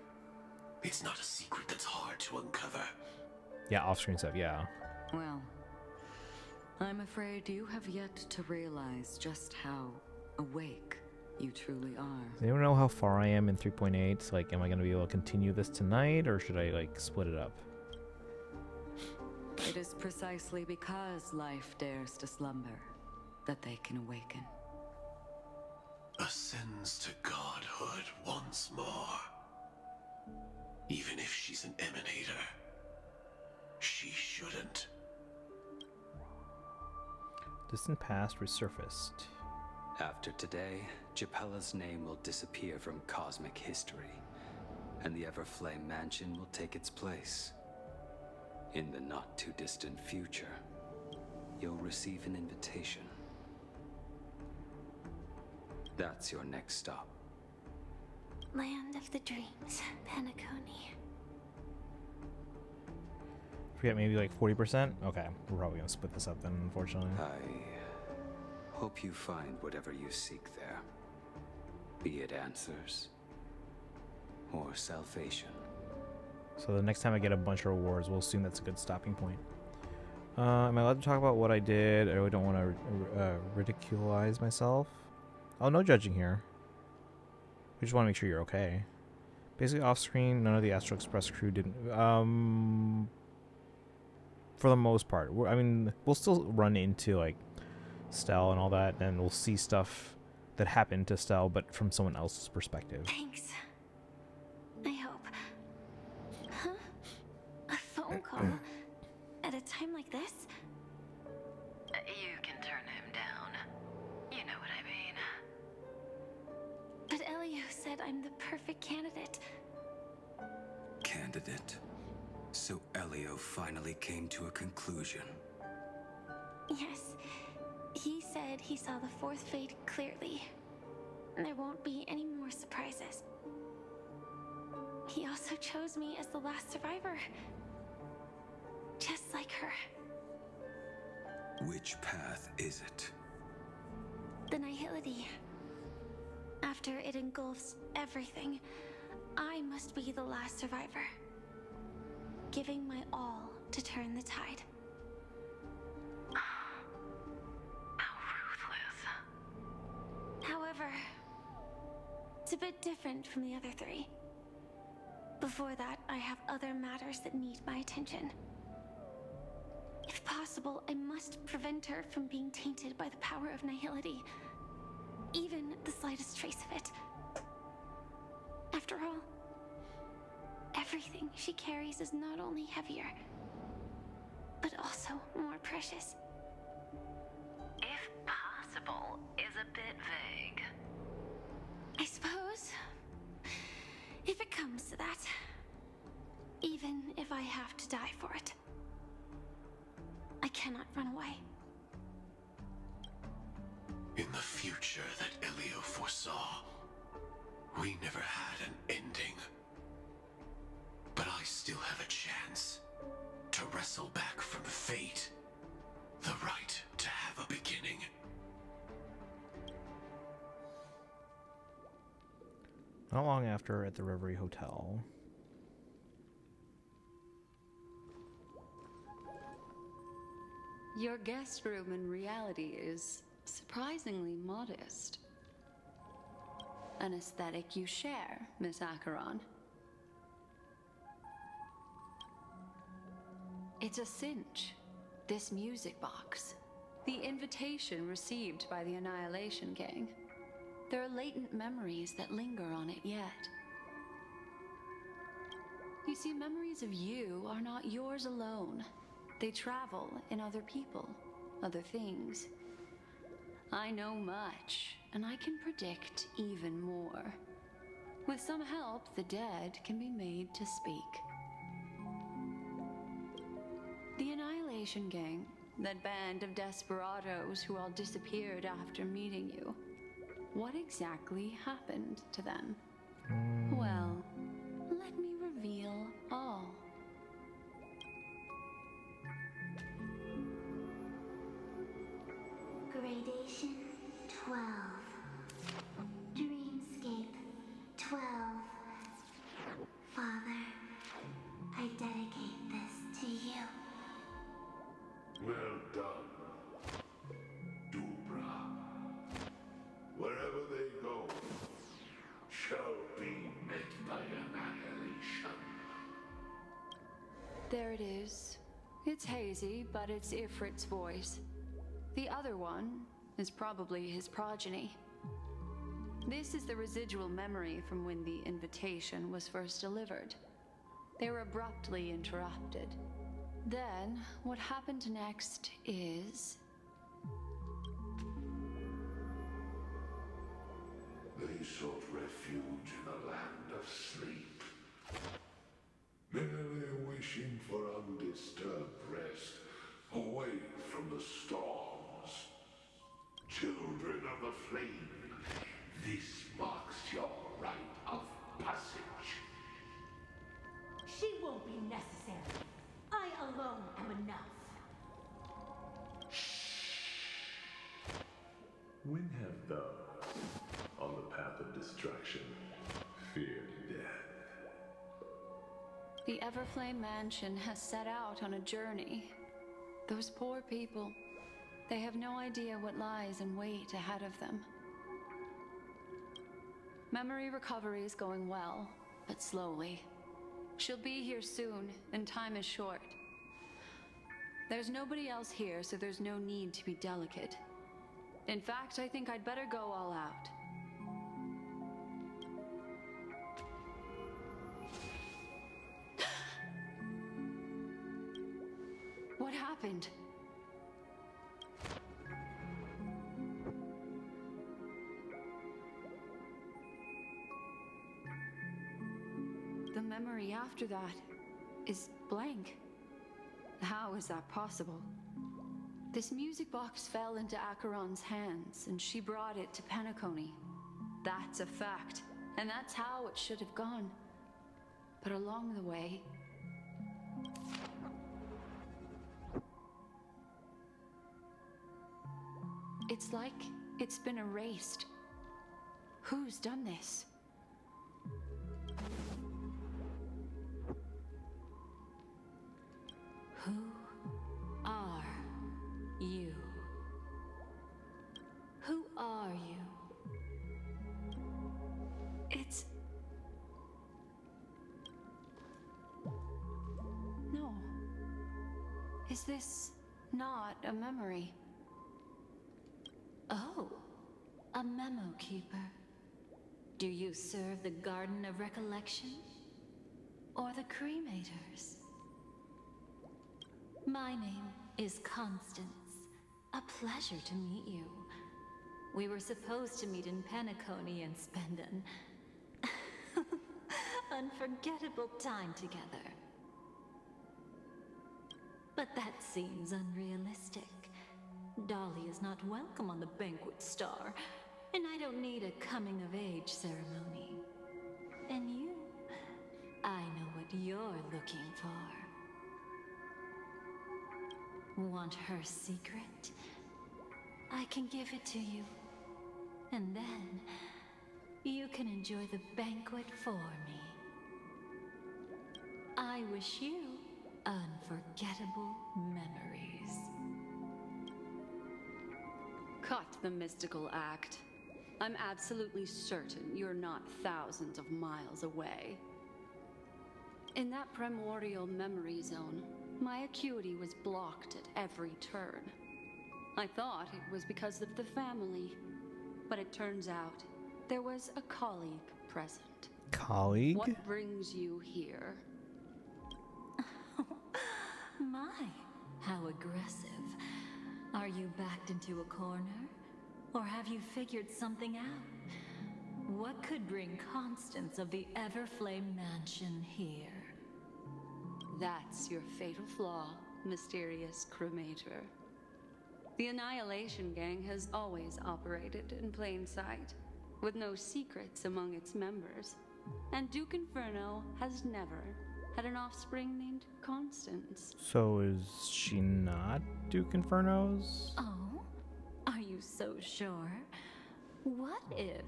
It's not a secret that's hard to uncover. Yeah, off-screen stuff. Yeah. Well, I'm afraid you have yet to realize just how awake you truly are. Does anyone know how far I am in 3.8? Like, am I going to be able to continue this tonight, or should I, like, split it up? It is precisely because life dares to slumber that they can awaken. Ascends to godhood once more. Even if she's an emanator, she shouldn't. Distant past resurfaced. After today, Japella's name will disappear from cosmic history, and the Everflame Mansion will take its place. In the not-too-distant future, you'll receive an invitation. That's your next stop. Land of the Dreams, Penacony. Forget, maybe like 40%? Okay, we're probably going to split this up then, unfortunately. I hope you find whatever you seek there. Be it answers or salvation. So the next time I get a bunch of rewards, we'll assume that's a good stopping point. Am I allowed to talk about what I did? I really don't want to ridiculize myself. Oh, no judging here. We just want to make sure you're okay. Basically, off-screen, none of the Astro Express crew didn't... for the most part. I mean, we'll still run into, like, Stell and all that, and we'll see stuff that happened to Stell, but from someone else's perspective. Thanks. I hope. Huh? A phone call? At a time like this? You can turn him down. You know what I mean. But Elio said I'm the perfect candidate. Candidate? So Elio finally came to a conclusion. Yes. He said he saw the fourth fate clearly. There won't be any more surprises. He also chose me as the last survivor. Just like her. Which path is it? The Nihility. After it engulfs everything, I must be the last survivor. Giving my all to turn the tide. However, it's a bit different from the other three. Before that, I have other matters that need my attention. If possible, I must prevent her from being tainted by the power of Nihility. Even the slightest trace of it. After all, everything she carries is not only heavier, but also more precious. If possible is a bit vague. I suppose, if it comes to that, even if I have to die for it, I cannot run away. In the future that Elio foresaw, we never had an ending. But I still have a chance to wrestle back from fate the right to have a beginning. Not long after, at the Reverie Hotel. Your guest room in reality is surprisingly modest. An aesthetic you share, Miss Acheron. It's a cinch, this music box. The invitation received by the Annihilation Gang. There are latent memories that linger on it yet. You see, memories of you are not yours alone. They travel in other people, other things. I know much, and I can predict even more. With some help, the dead can be made to speak. The Annihilation Gang, that band of desperados who all disappeared after meeting you, What exactly happened to them? Well, let me reveal all. Gradation 12. Dreamscape 12. Father, I dedicate this to you. Well done, Dubra. Wherever they go, shall be met by annihilation. There it is. It's hazy, but it's Ifrit's voice. The other one is probably his progeny. This is the residual memory from when the invitation was first delivered. They were abruptly interrupted. Then, what happened next is... They sought refuge in a land of sleep, merely wishing for undisturbed rest, away from the storms. Children of the flame, this marks your rite of passage. She won't be necessary. I alone am enough. When have thou, on the path of destruction, feared death? The Everflame Mansion has set out on a journey. Those poor people, they have no idea what lies in wait ahead of them. Memory recovery is going well, but slowly. She'll be here soon, and time is short. There's nobody else here, so there's no need to be delicate. In fact, I think I'd better go all out. What happened? The memory after that is blank. How is that possible? This music box fell into Acheron's hands, and she brought it to Penacony. That's a fact, and that's how it should have gone. But along the way... it's like it's been erased. Who's done this? Who are you? Who are you? It's... no. Is this not a memory? Oh, a memo keeper. Do you serve the Garden of Recollection? Or the Cremators? My name is Constance. A pleasure to meet you. We were supposed to meet in Penacony and spend an unforgettable time together. But that seems unrealistic. Dolly is not welcome on the Banquet Star, and I don't need a coming-of-age ceremony. And you, I know what you're looking for. Want her secret? I can give it to you. And then, you can enjoy the banquet for me. I wish you unforgettable memories. Cut the mystical act. I'm absolutely certain you're not thousands of miles away. In that primordial memory zone, my acuity was blocked at every turn. I thought it was because of the family, but it turns out there was a colleague present. Colleague? What brings you here? My, how aggressive. Are you backed into a corner? Or have you figured something out? What could bring Constance of the Everflame Mansion here? That's your fatal flaw, mysterious cremator. The Annihilation Gang has always operated in plain sight. with no secrets among its members. And Duke Inferno has never had an offspring named Constance. So is she not Duke Inferno's? Oh? Are you so sure? What if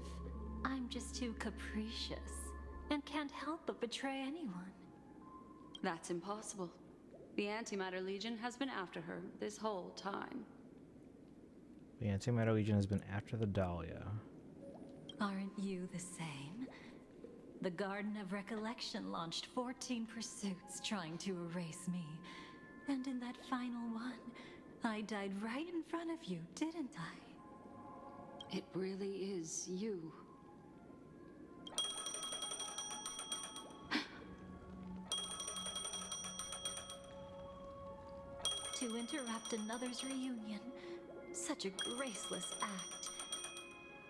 I'm just too capricious and can't help but betray anyone? That's impossible. The Antimatter Legion has been after her this whole time. The Antimatter Legion has been after the Dahlia. Aren't you the same? The Garden of Recollection launched 14 pursuits trying to erase me. And in that final one, I died right in front of you, didn't I? It really is you. To interrupt another's reunion. Such a graceless act.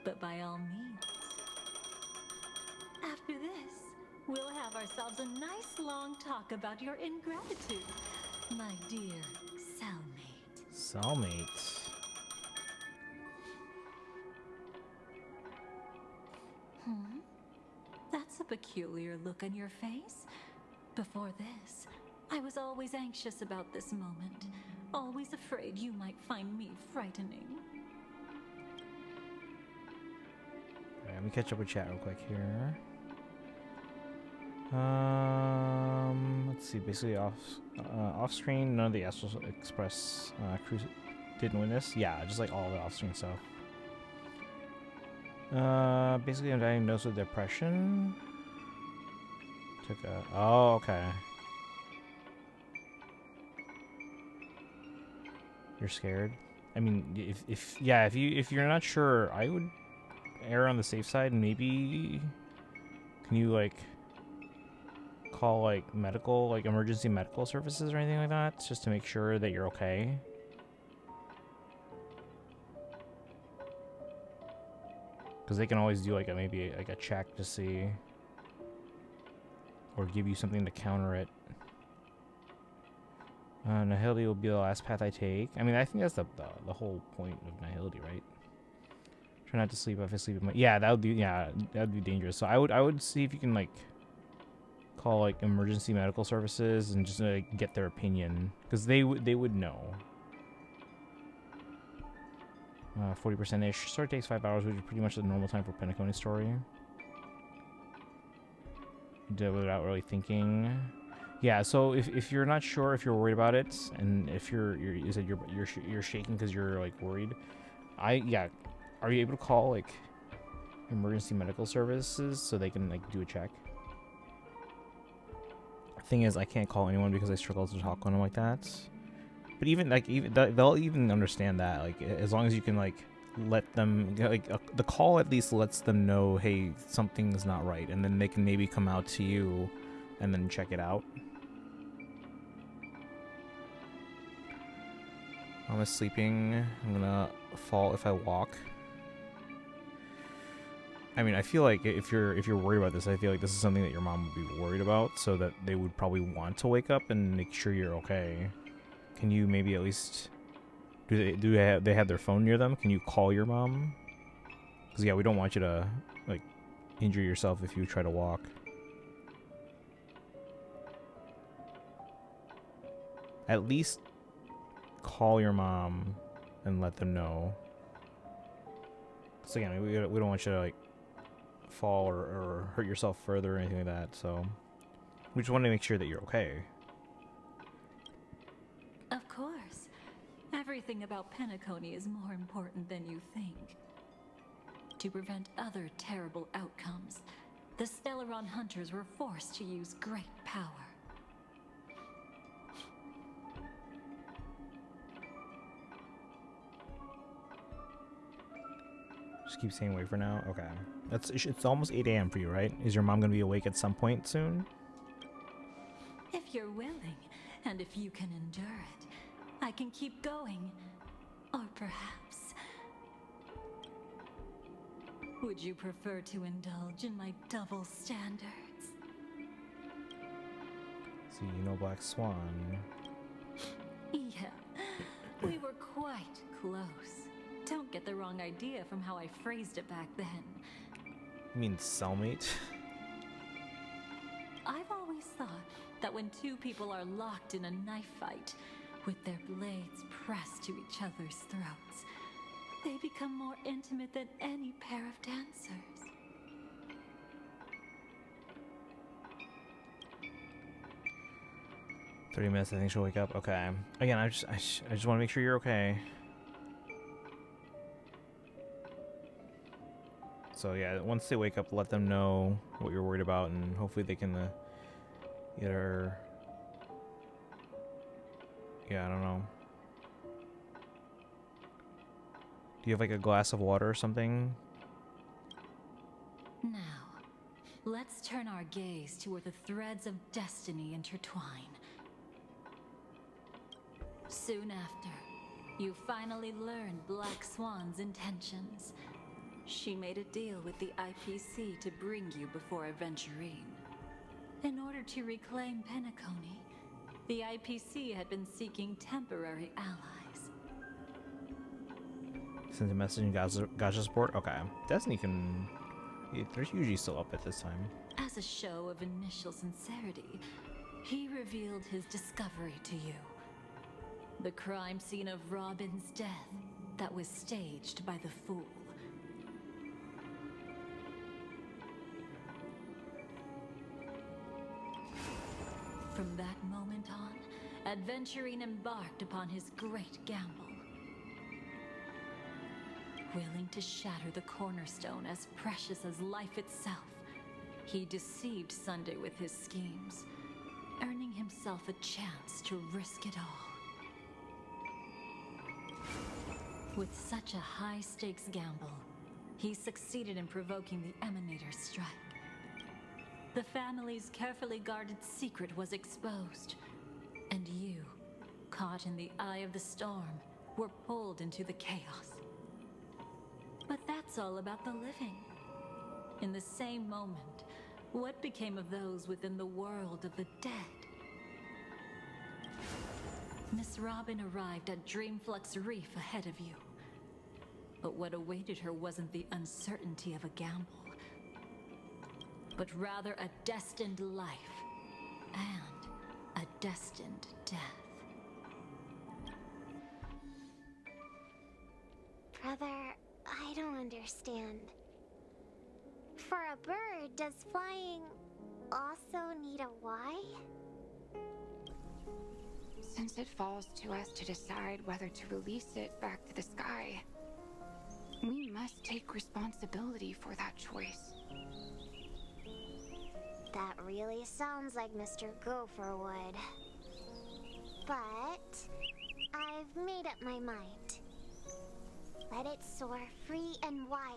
But by all means. After this, we'll have ourselves a nice long talk about your ingratitude, my dear cellmate. Cellmate? That's a peculiar look on your face. Before this, I was always anxious about this moment. Always afraid you might find me frightening. Alright, let me catch up with chat real quick here. Let's see. Basically, off screen, none of the Astral Express crew didn't win this. Yeah, just like all the off screen stuff. Basically, I'm diagnosed with depression. Took a. Oh, okay. You're scared. I mean, if you're not sure, I would err on the safe side. And maybe can you like call like medical, like emergency medical services or anything like that, just to make sure that you're okay. Because they can always do like maybe like a check to see, or give you something to counter it. Nihility will be the last path I take. I mean, I think that's the whole point of Nihility, right? Try not to sleep if I sleep in my... Yeah, that would be dangerous. So I would see if you can like call like emergency medical services and just get their opinion, because they would know. 40%-ish. Story takes 5 hours, which is pretty much the normal time for Penacony story. You did it without really thinking. Yeah, so if you're not sure, if you're worried about it, and if you said you're shaking because you're like worried, are you able to call like emergency medical services so they can like do a check? Thing is, I can't call anyone because I struggle to talk on them like that. But they'll even understand that, like, as long as you can like let them, like, the call at least lets them know, hey, something's not right, and then they can maybe come out to you and then check it out. I'm sleeping. I'm gonna fall if I walk. I mean, I feel like if you're worried about this, I feel like this is something that your mom would be worried about, so that they would probably want to wake up and make sure you're okay. Can you maybe at least do they have their phone near them? Can you call your mom? Because yeah, we don't want you to like injure yourself if you try to walk. At least call your mom and let them know. So again, we don't want you to like fall or hurt yourself further or anything like that. So we just want to make sure that you're okay. Of course. Everything about Penacony is more important than you think. To prevent other terrible outcomes, the Stellaron hunters were forced to use great power. Just keep staying awake for now. Okay. It's almost 8 a.m. for you, right? Is your mom gonna be awake at some point soon? If you're willing, and if you can endure it, I can keep going. Or perhaps... would you prefer to indulge in my double standards? See, you know Black Swan. Yeah, we were quite close. Don't get the wrong idea from how I phrased it back then. You mean cellmate? I've always thought that when two people are locked in a knife fight, with their blades pressed to each other's throats, they become more intimate than any pair of dancers. 30 minutes, I think she'll wake up. Okay. Again, I just want to make sure you're okay. So yeah, once they wake up, let them know what you're worried about, and hopefully they can get her. Yeah, I don't know. Do you have like a glass of water or something? Now, let's turn our gaze to where the threads of destiny intertwine. Soon after, you finally learn Black Swan's intentions. She made a deal with the IPC to bring you before Aventurine. In order to reclaim Penacony, the IPC had been seeking temporary allies. Sent a message in Gaja's report? Okay. Destiny can... They're usually still up at this time. As a show of initial sincerity, he revealed his discovery to you. The crime scene of Robin's death that was staged by the Fool. From that moment on, Aventurine embarked upon his great gamble. Willing to shatter the cornerstone as precious as life itself, he deceived Sunday with his schemes, earning himself a chance to risk it all. With such a high-stakes gamble, he succeeded in provoking the Emanator's strike. The family's carefully guarded secret was exposed, and you, caught in the eye of the storm, were pulled into the chaos. But that's all about the living. In the same moment, what became of those within the world of the dead? Miss Robin arrived at Dreamflux Reef ahead of you. But what awaited her wasn't the uncertainty of a gamble, but rather a destined life and a destined death. Brother, I don't understand. For a bird, does flying also need a why? Since it falls to us to decide whether to release it back to the sky, we must take responsibility for that choice. That really sounds like Mr. Gopher would. But I've made up my mind. Let it soar free and wild.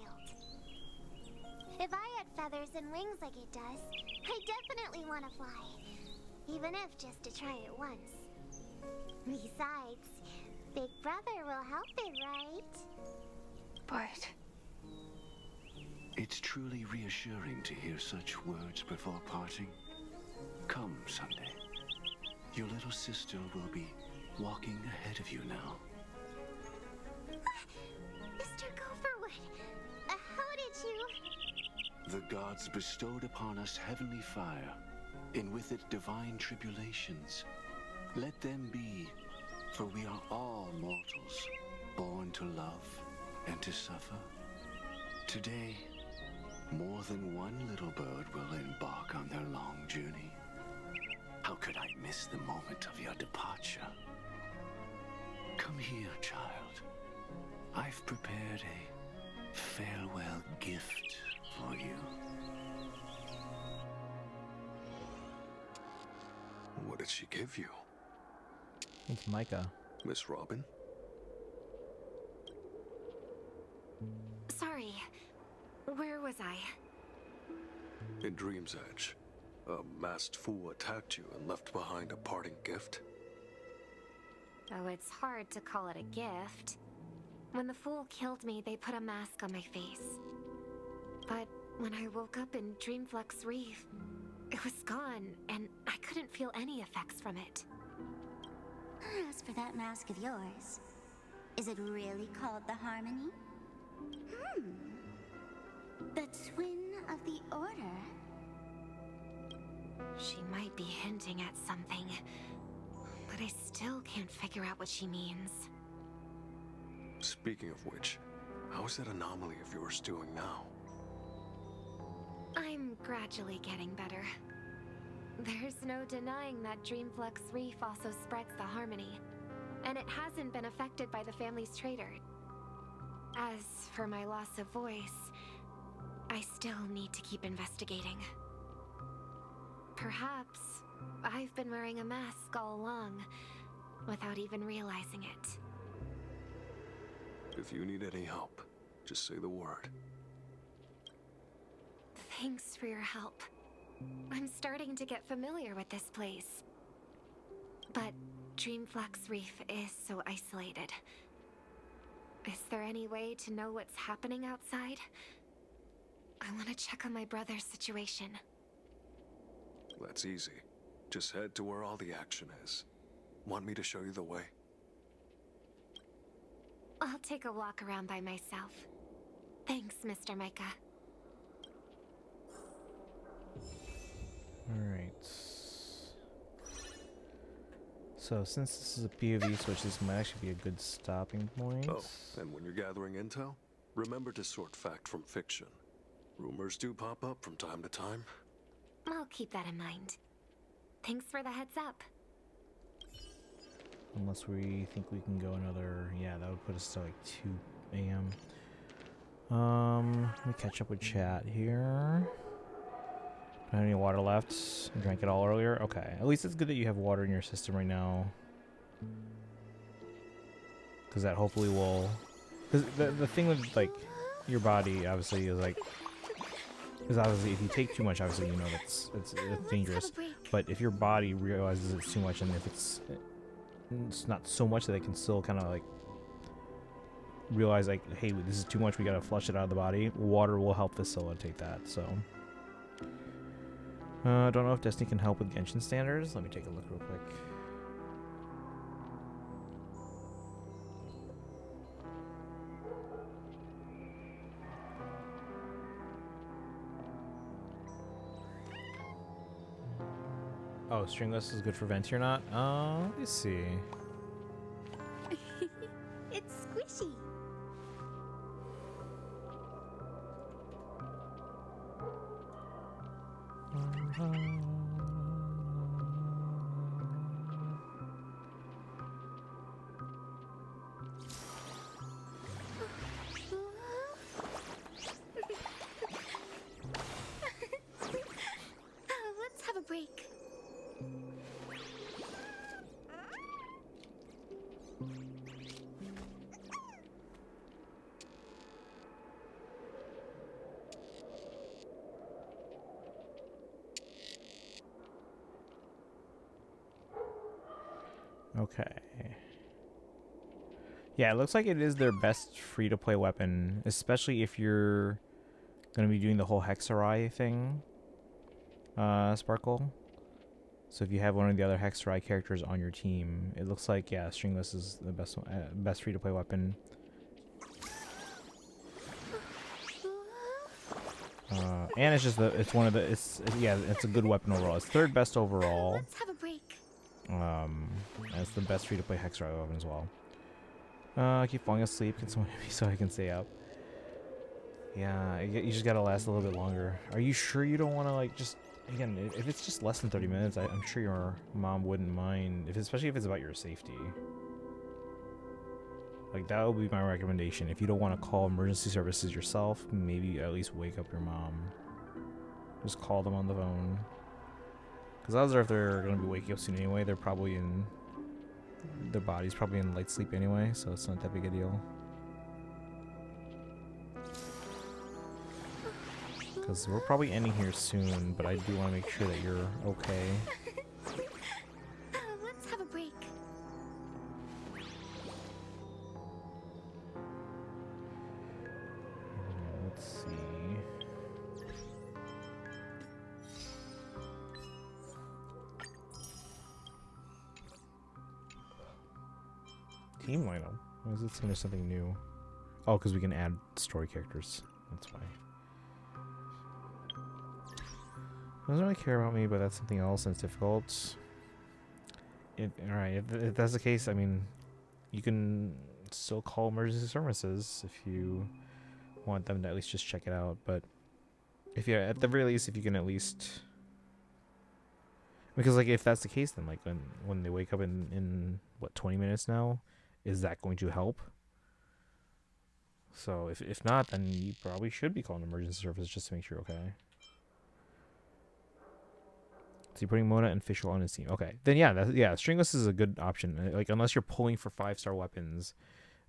If I had feathers and wings like it does, I definitely want to fly. Even if just to try it once. Besides, Big Brother will help it, right? But it's truly reassuring to hear such words before parting. Come, Sunday. Your little sister will be walking ahead of you now. Mr. Gopherwood, how did you... The gods bestowed upon us heavenly fire, and with it divine tribulations. Let them be, for we are all mortals, born to love and to suffer. Today, more than one little bird will embark on their long journey. How could I miss the moment of your departure? Come here, child. I've prepared a farewell gift for you. What did she give you? It's Micah. Miss Robin? sorry, where was I? In Dream's Edge, a masked fool attacked you and left behind a parting gift. Oh, it's hard to call it a gift. When the fool killed me, they put a mask on my face. But when I woke up in Dreamflux Reef, it was gone, and I couldn't feel any effects from it. As for that mask of yours, is it really called the Harmony? The twin of the Order. She might be hinting at something, but I still can't figure out what she means. Speaking of which, how is that anomaly of yours doing now? I'm gradually getting better. There's no denying that Dreamflux Reef also spreads the harmony, and it hasn't been affected by the family's traitor. As for my loss of voice, I still need to keep investigating. Perhaps I've been wearing a mask all along, without even realizing it. If you need any help, just say the word. Thanks for your help. I'm starting to get familiar with this place. But Dreamflux Reef is so isolated. Is there any way to know what's happening outside? I want to check on my brother's situation. That's easy. Just head to where all the action is. Want me to show you the way? I'll take a walk around by myself. Thanks, Mr. Micah. Alright. So since this is a POV switch, this might actually be a good stopping point. Oh, and when you're gathering intel, remember to sort fact from fiction. Rumors do pop up from time to time. I'll keep that in mind. Thanks for the heads up. Unless we think we can go another... Yeah, that would put us to like 2 a.m. Let me catch up with chat here. Do I have any water left? I drank it all earlier? Okay. At least it's good that you have water in your system right now. Because that hopefully will... Because the thing with, like, your body, obviously, is like... Because obviously, if you take too much, obviously, you know it's dangerous. But if your body realizes it's too much, and if it's not so much that it can still kind of, like, realize, like, hey, this is too much, we gotta flush it out of the body, water will help facilitate that, so... I don't know if Destiny can help with Genshin standards. Let me take a look real quick. Oh, stringless is good for venti or not? Let me see. It's squishy. Let's have a break. Okay. Yeah, it looks like it is their best free-to-play weapon, especially if you're going to be doing the whole Hexarai thing, Sparkle. So if you have one of the other Hexarai characters on your team, it looks like, yeah, Stringless is the best free-to-play weapon. And it's just it's a good weapon overall. It's third best overall. Let's have a break. And it's the best free-to-play Hexarai weapon as well. I keep falling asleep. Can someone hit me so I can stay up? Yeah, you just gotta last a little bit longer. Are you sure you don't want to, like, just... Again, if it's just less than 30 minutes, I'm sure your mom wouldn't mind, especially if it's about your safety. Like, that would be my recommendation. If you don't want to call emergency services yourself, maybe at least wake up your mom. Just call them on the phone. Because odds are if they're going to be waking up soon anyway, they're probably in... Their body's probably in light sleep anyway, so it's not that big a deal. Because we're probably ending here soon, but I do want to make sure that you're okay. Let's have a break. Let's see. Team lineup. Why is it saying there's something new? Oh, because we can add story characters. That's why. Doesn't really care about me, but that's something else and it's difficult. Alright, if that's the case, I mean, you can still call emergency services if you want them to at least just check it out. But if you, at the very least, if you can at least, because like if that's the case, then like when they wake up in what 20 minutes now, is that going to help? So if not, then you probably should be calling emergency service just to make sure you're okay. So you're putting Mona and Fischl on his team. Okay, then yeah, Stringless is a good option. Like unless you're pulling for 5-star weapons.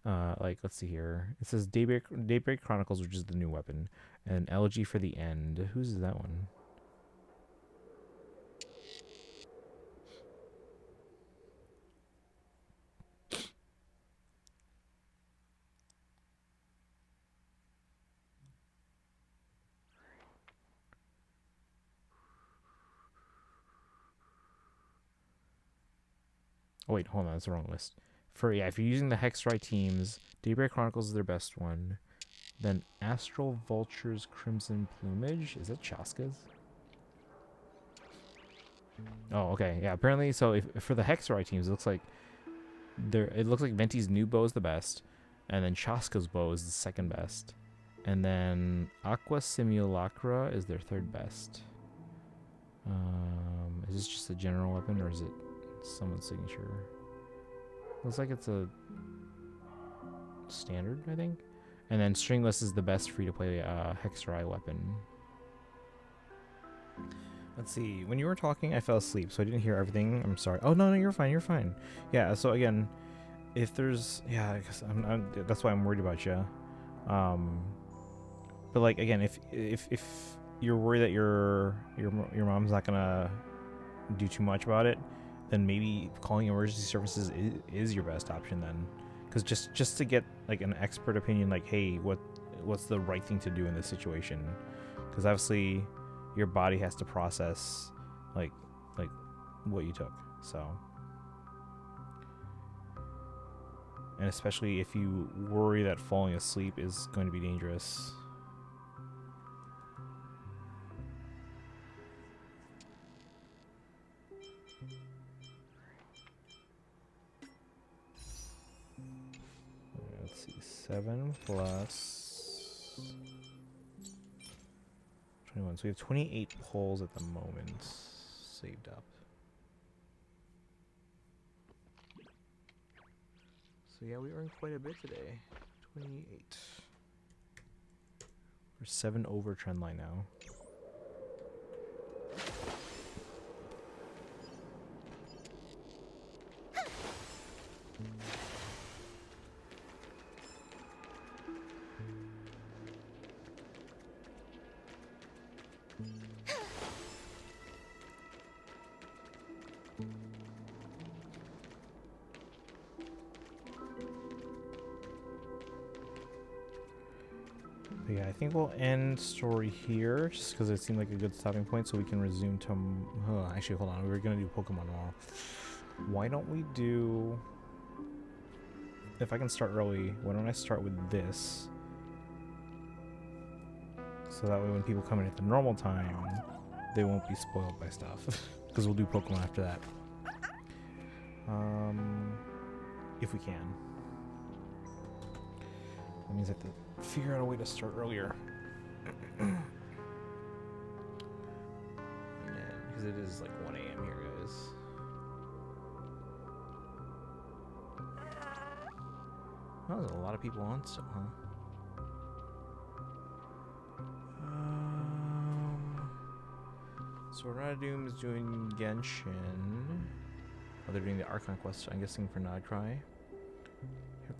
Like let's see here. It says Daybreak Chronicles, which is the new weapon, and Elegy for the End. Whose is that one? Oh wait, hold on, that's the wrong list. If you're using the Hexrai teams, Daybreak Chronicles is their best one. Then Astral Vulture's Crimson Plumage. Is that Chaska's? Oh, okay. Yeah, apparently, so if for the Hexrai teams, it looks like Venti's new bow is the best, and then Chaska's bow is the second best. And then Aqua Simulacra is their third best. Is this just a general weapon, or is it someone's signature? Looks like it's a standard, I think. And then Stringless is the best free-to-play Hexrai weapon. Let's see. When you were talking, I fell asleep, so I didn't hear everything. I'm sorry. Oh no, you're fine. You're fine. Yeah. So again, if there's because that's why I'm worried about you. But like again, if you're worried that your mom's not gonna do too much about it, then maybe calling emergency services is your best option then. Because just to get like an expert opinion, like, hey, what's the right thing to do in this situation? Because obviously your body has to process like what you took. So, and especially if you worry that falling asleep is going to be dangerous. Let's see, 7 plus 21. So we have 28 pulls at the moment saved up. So yeah, we earned quite a bit today. 28. We're 7 over trend line now. But yeah, I think we'll end story here, just because it seemed like a good stopping point, so we can resume to... actually, hold on. We were going to do Pokemon tomorrow. Why don't we do... If I can start early, why don't I start with this? So that way when people come in at the normal time, they won't be spoiled by stuff. Because we'll do Pokemon after that. If we can. That means I have to figure out a way to start earlier. Because it is like 1 a.m. here, guys. Oh, there's a lot of people on still, huh? So Doom is doing Genshin. Oh, they're doing the Archon quest, I'm guessing, for Nodcry.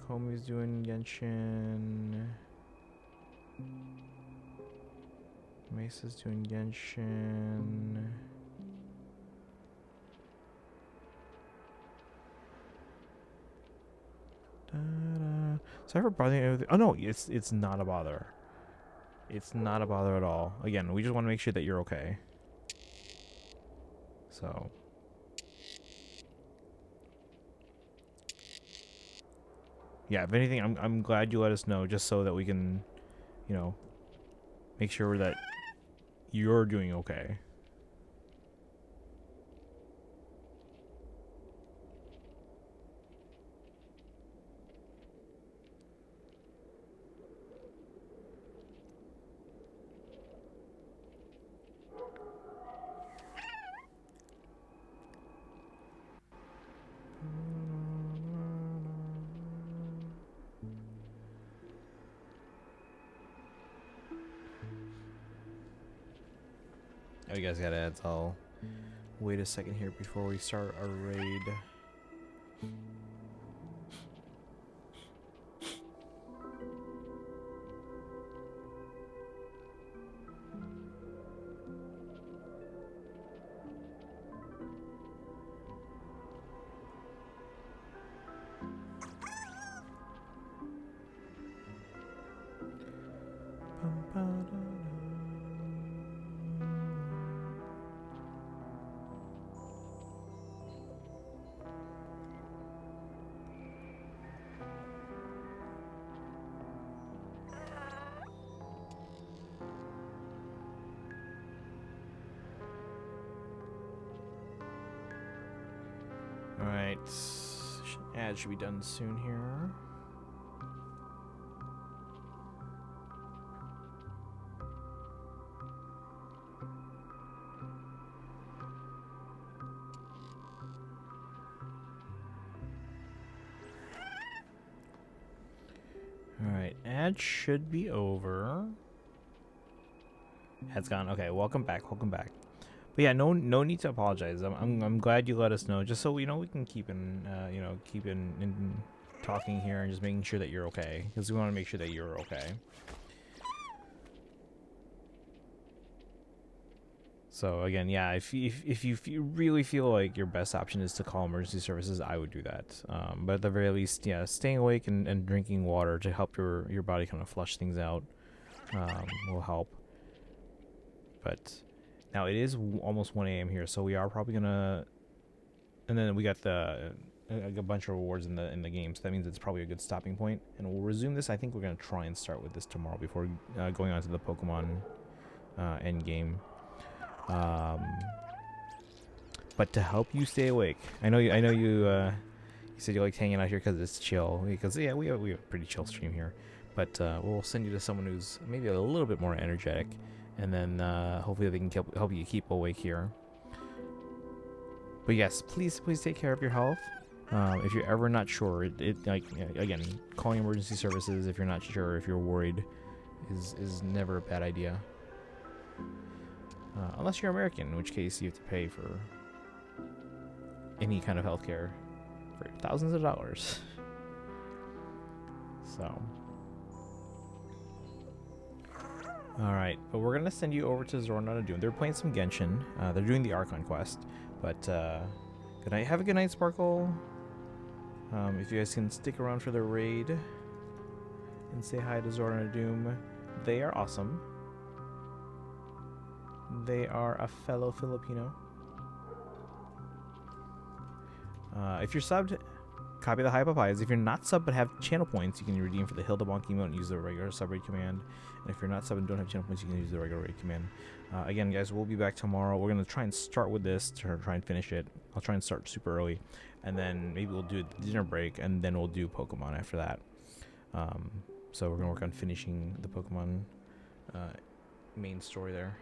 Komi's doing Genshin. Mesa's doing Genshin. So I ever bothering anything? Oh no, it's not a bother. It's not a bother at all. Again, we just want to make sure that you're okay. So. Yeah, if anything, I'm glad you let us know, just so that we can, make sure that you're doing okay. Oh, you guys got ads. I'll wait a second here before we start our raid. Alright, ad should be done soon here. Alright, ad should be over. Ad's gone. Okay, welcome back, welcome back. But yeah, no need to apologize. I'm glad you let us know, just so we can keep in talking here and just making sure that you're okay, because we want to make sure that you're okay. So again, yeah, if you really feel like your best option is to call emergency services, I would do that. But at the very least, yeah, staying awake and drinking water to help your body kind of flush things out will help. But now it is almost 1 a.m. here, so we are probably gonna. And then we got a bunch of rewards in the game, so that means it's probably a good stopping point. And we'll resume this. I think we're gonna try and start with this tomorrow before going on to the Pokemon end game. But to help you stay awake, I know you said you liked hanging out here because it's chill. Because yeah, we have a pretty chill stream here. But we'll send you to someone who's maybe a little bit more energetic. And then hopefully they can help you keep awake here. But yes, please take care of your health. If you're ever not sure, again, calling emergency services if you're not sure, if you're worried, is never a bad idea. Unless you're American, in which case you have to pay for any kind of healthcare for thousands of dollars. So. Alright, but we're gonna send you over to Zorna Doom. They're playing some Genshin. They're doing the Archon quest. But good night. Have a good night, Sparkle. If you guys can stick around for the raid and say hi to Zorna Doom. They are awesome. They are a fellow Filipino. If you're subbed, copy the High Papayas. If you're not subbed but have channel points, you can redeem for the Hildebonk emote and use the regular sub raid command. And if you're not subbed and don't have channel points, you can use the regular raid command. Again, guys, we'll be back tomorrow. We're going to try and start with this to try and finish it. I'll try and start super early. And then maybe we'll do a dinner break, and then we'll do Pokemon after that. So we're going to work on finishing the Pokemon main story there.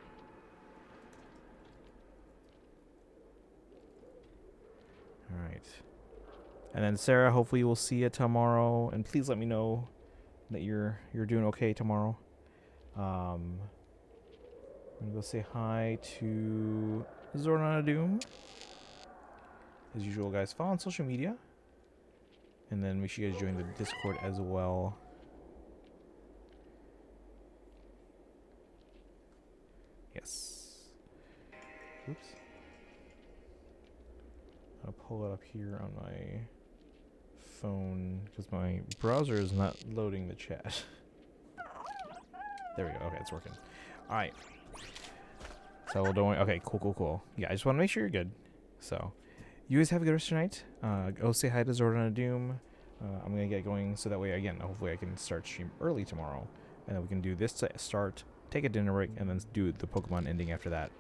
Alright. And then Sarah, hopefully we'll see you tomorrow. And please let me know that you're doing okay tomorrow. I'm gonna go say hi to Zorna Doom. As usual, guys, follow on social media. And then make sure you guys join the Discord as well. Yes. Oops. I'll pull it up here on my phone because my browser is not loading the chat. There we go. Okay, it's working. All right. So we'll do. Okay, cool. Yeah, I just want to make sure you're good. So, you guys have a good rest of your night. Go say hi to Zorna Doom. I'm gonna get going so that way, again, hopefully I can start stream early tomorrow, and then we can do this to start, take a dinner break, and then do the Pokemon ending after that.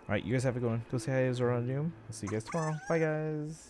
All right, you guys have a good one. Go say hi to Zorna Doom. I'll see you guys tomorrow. Bye, guys.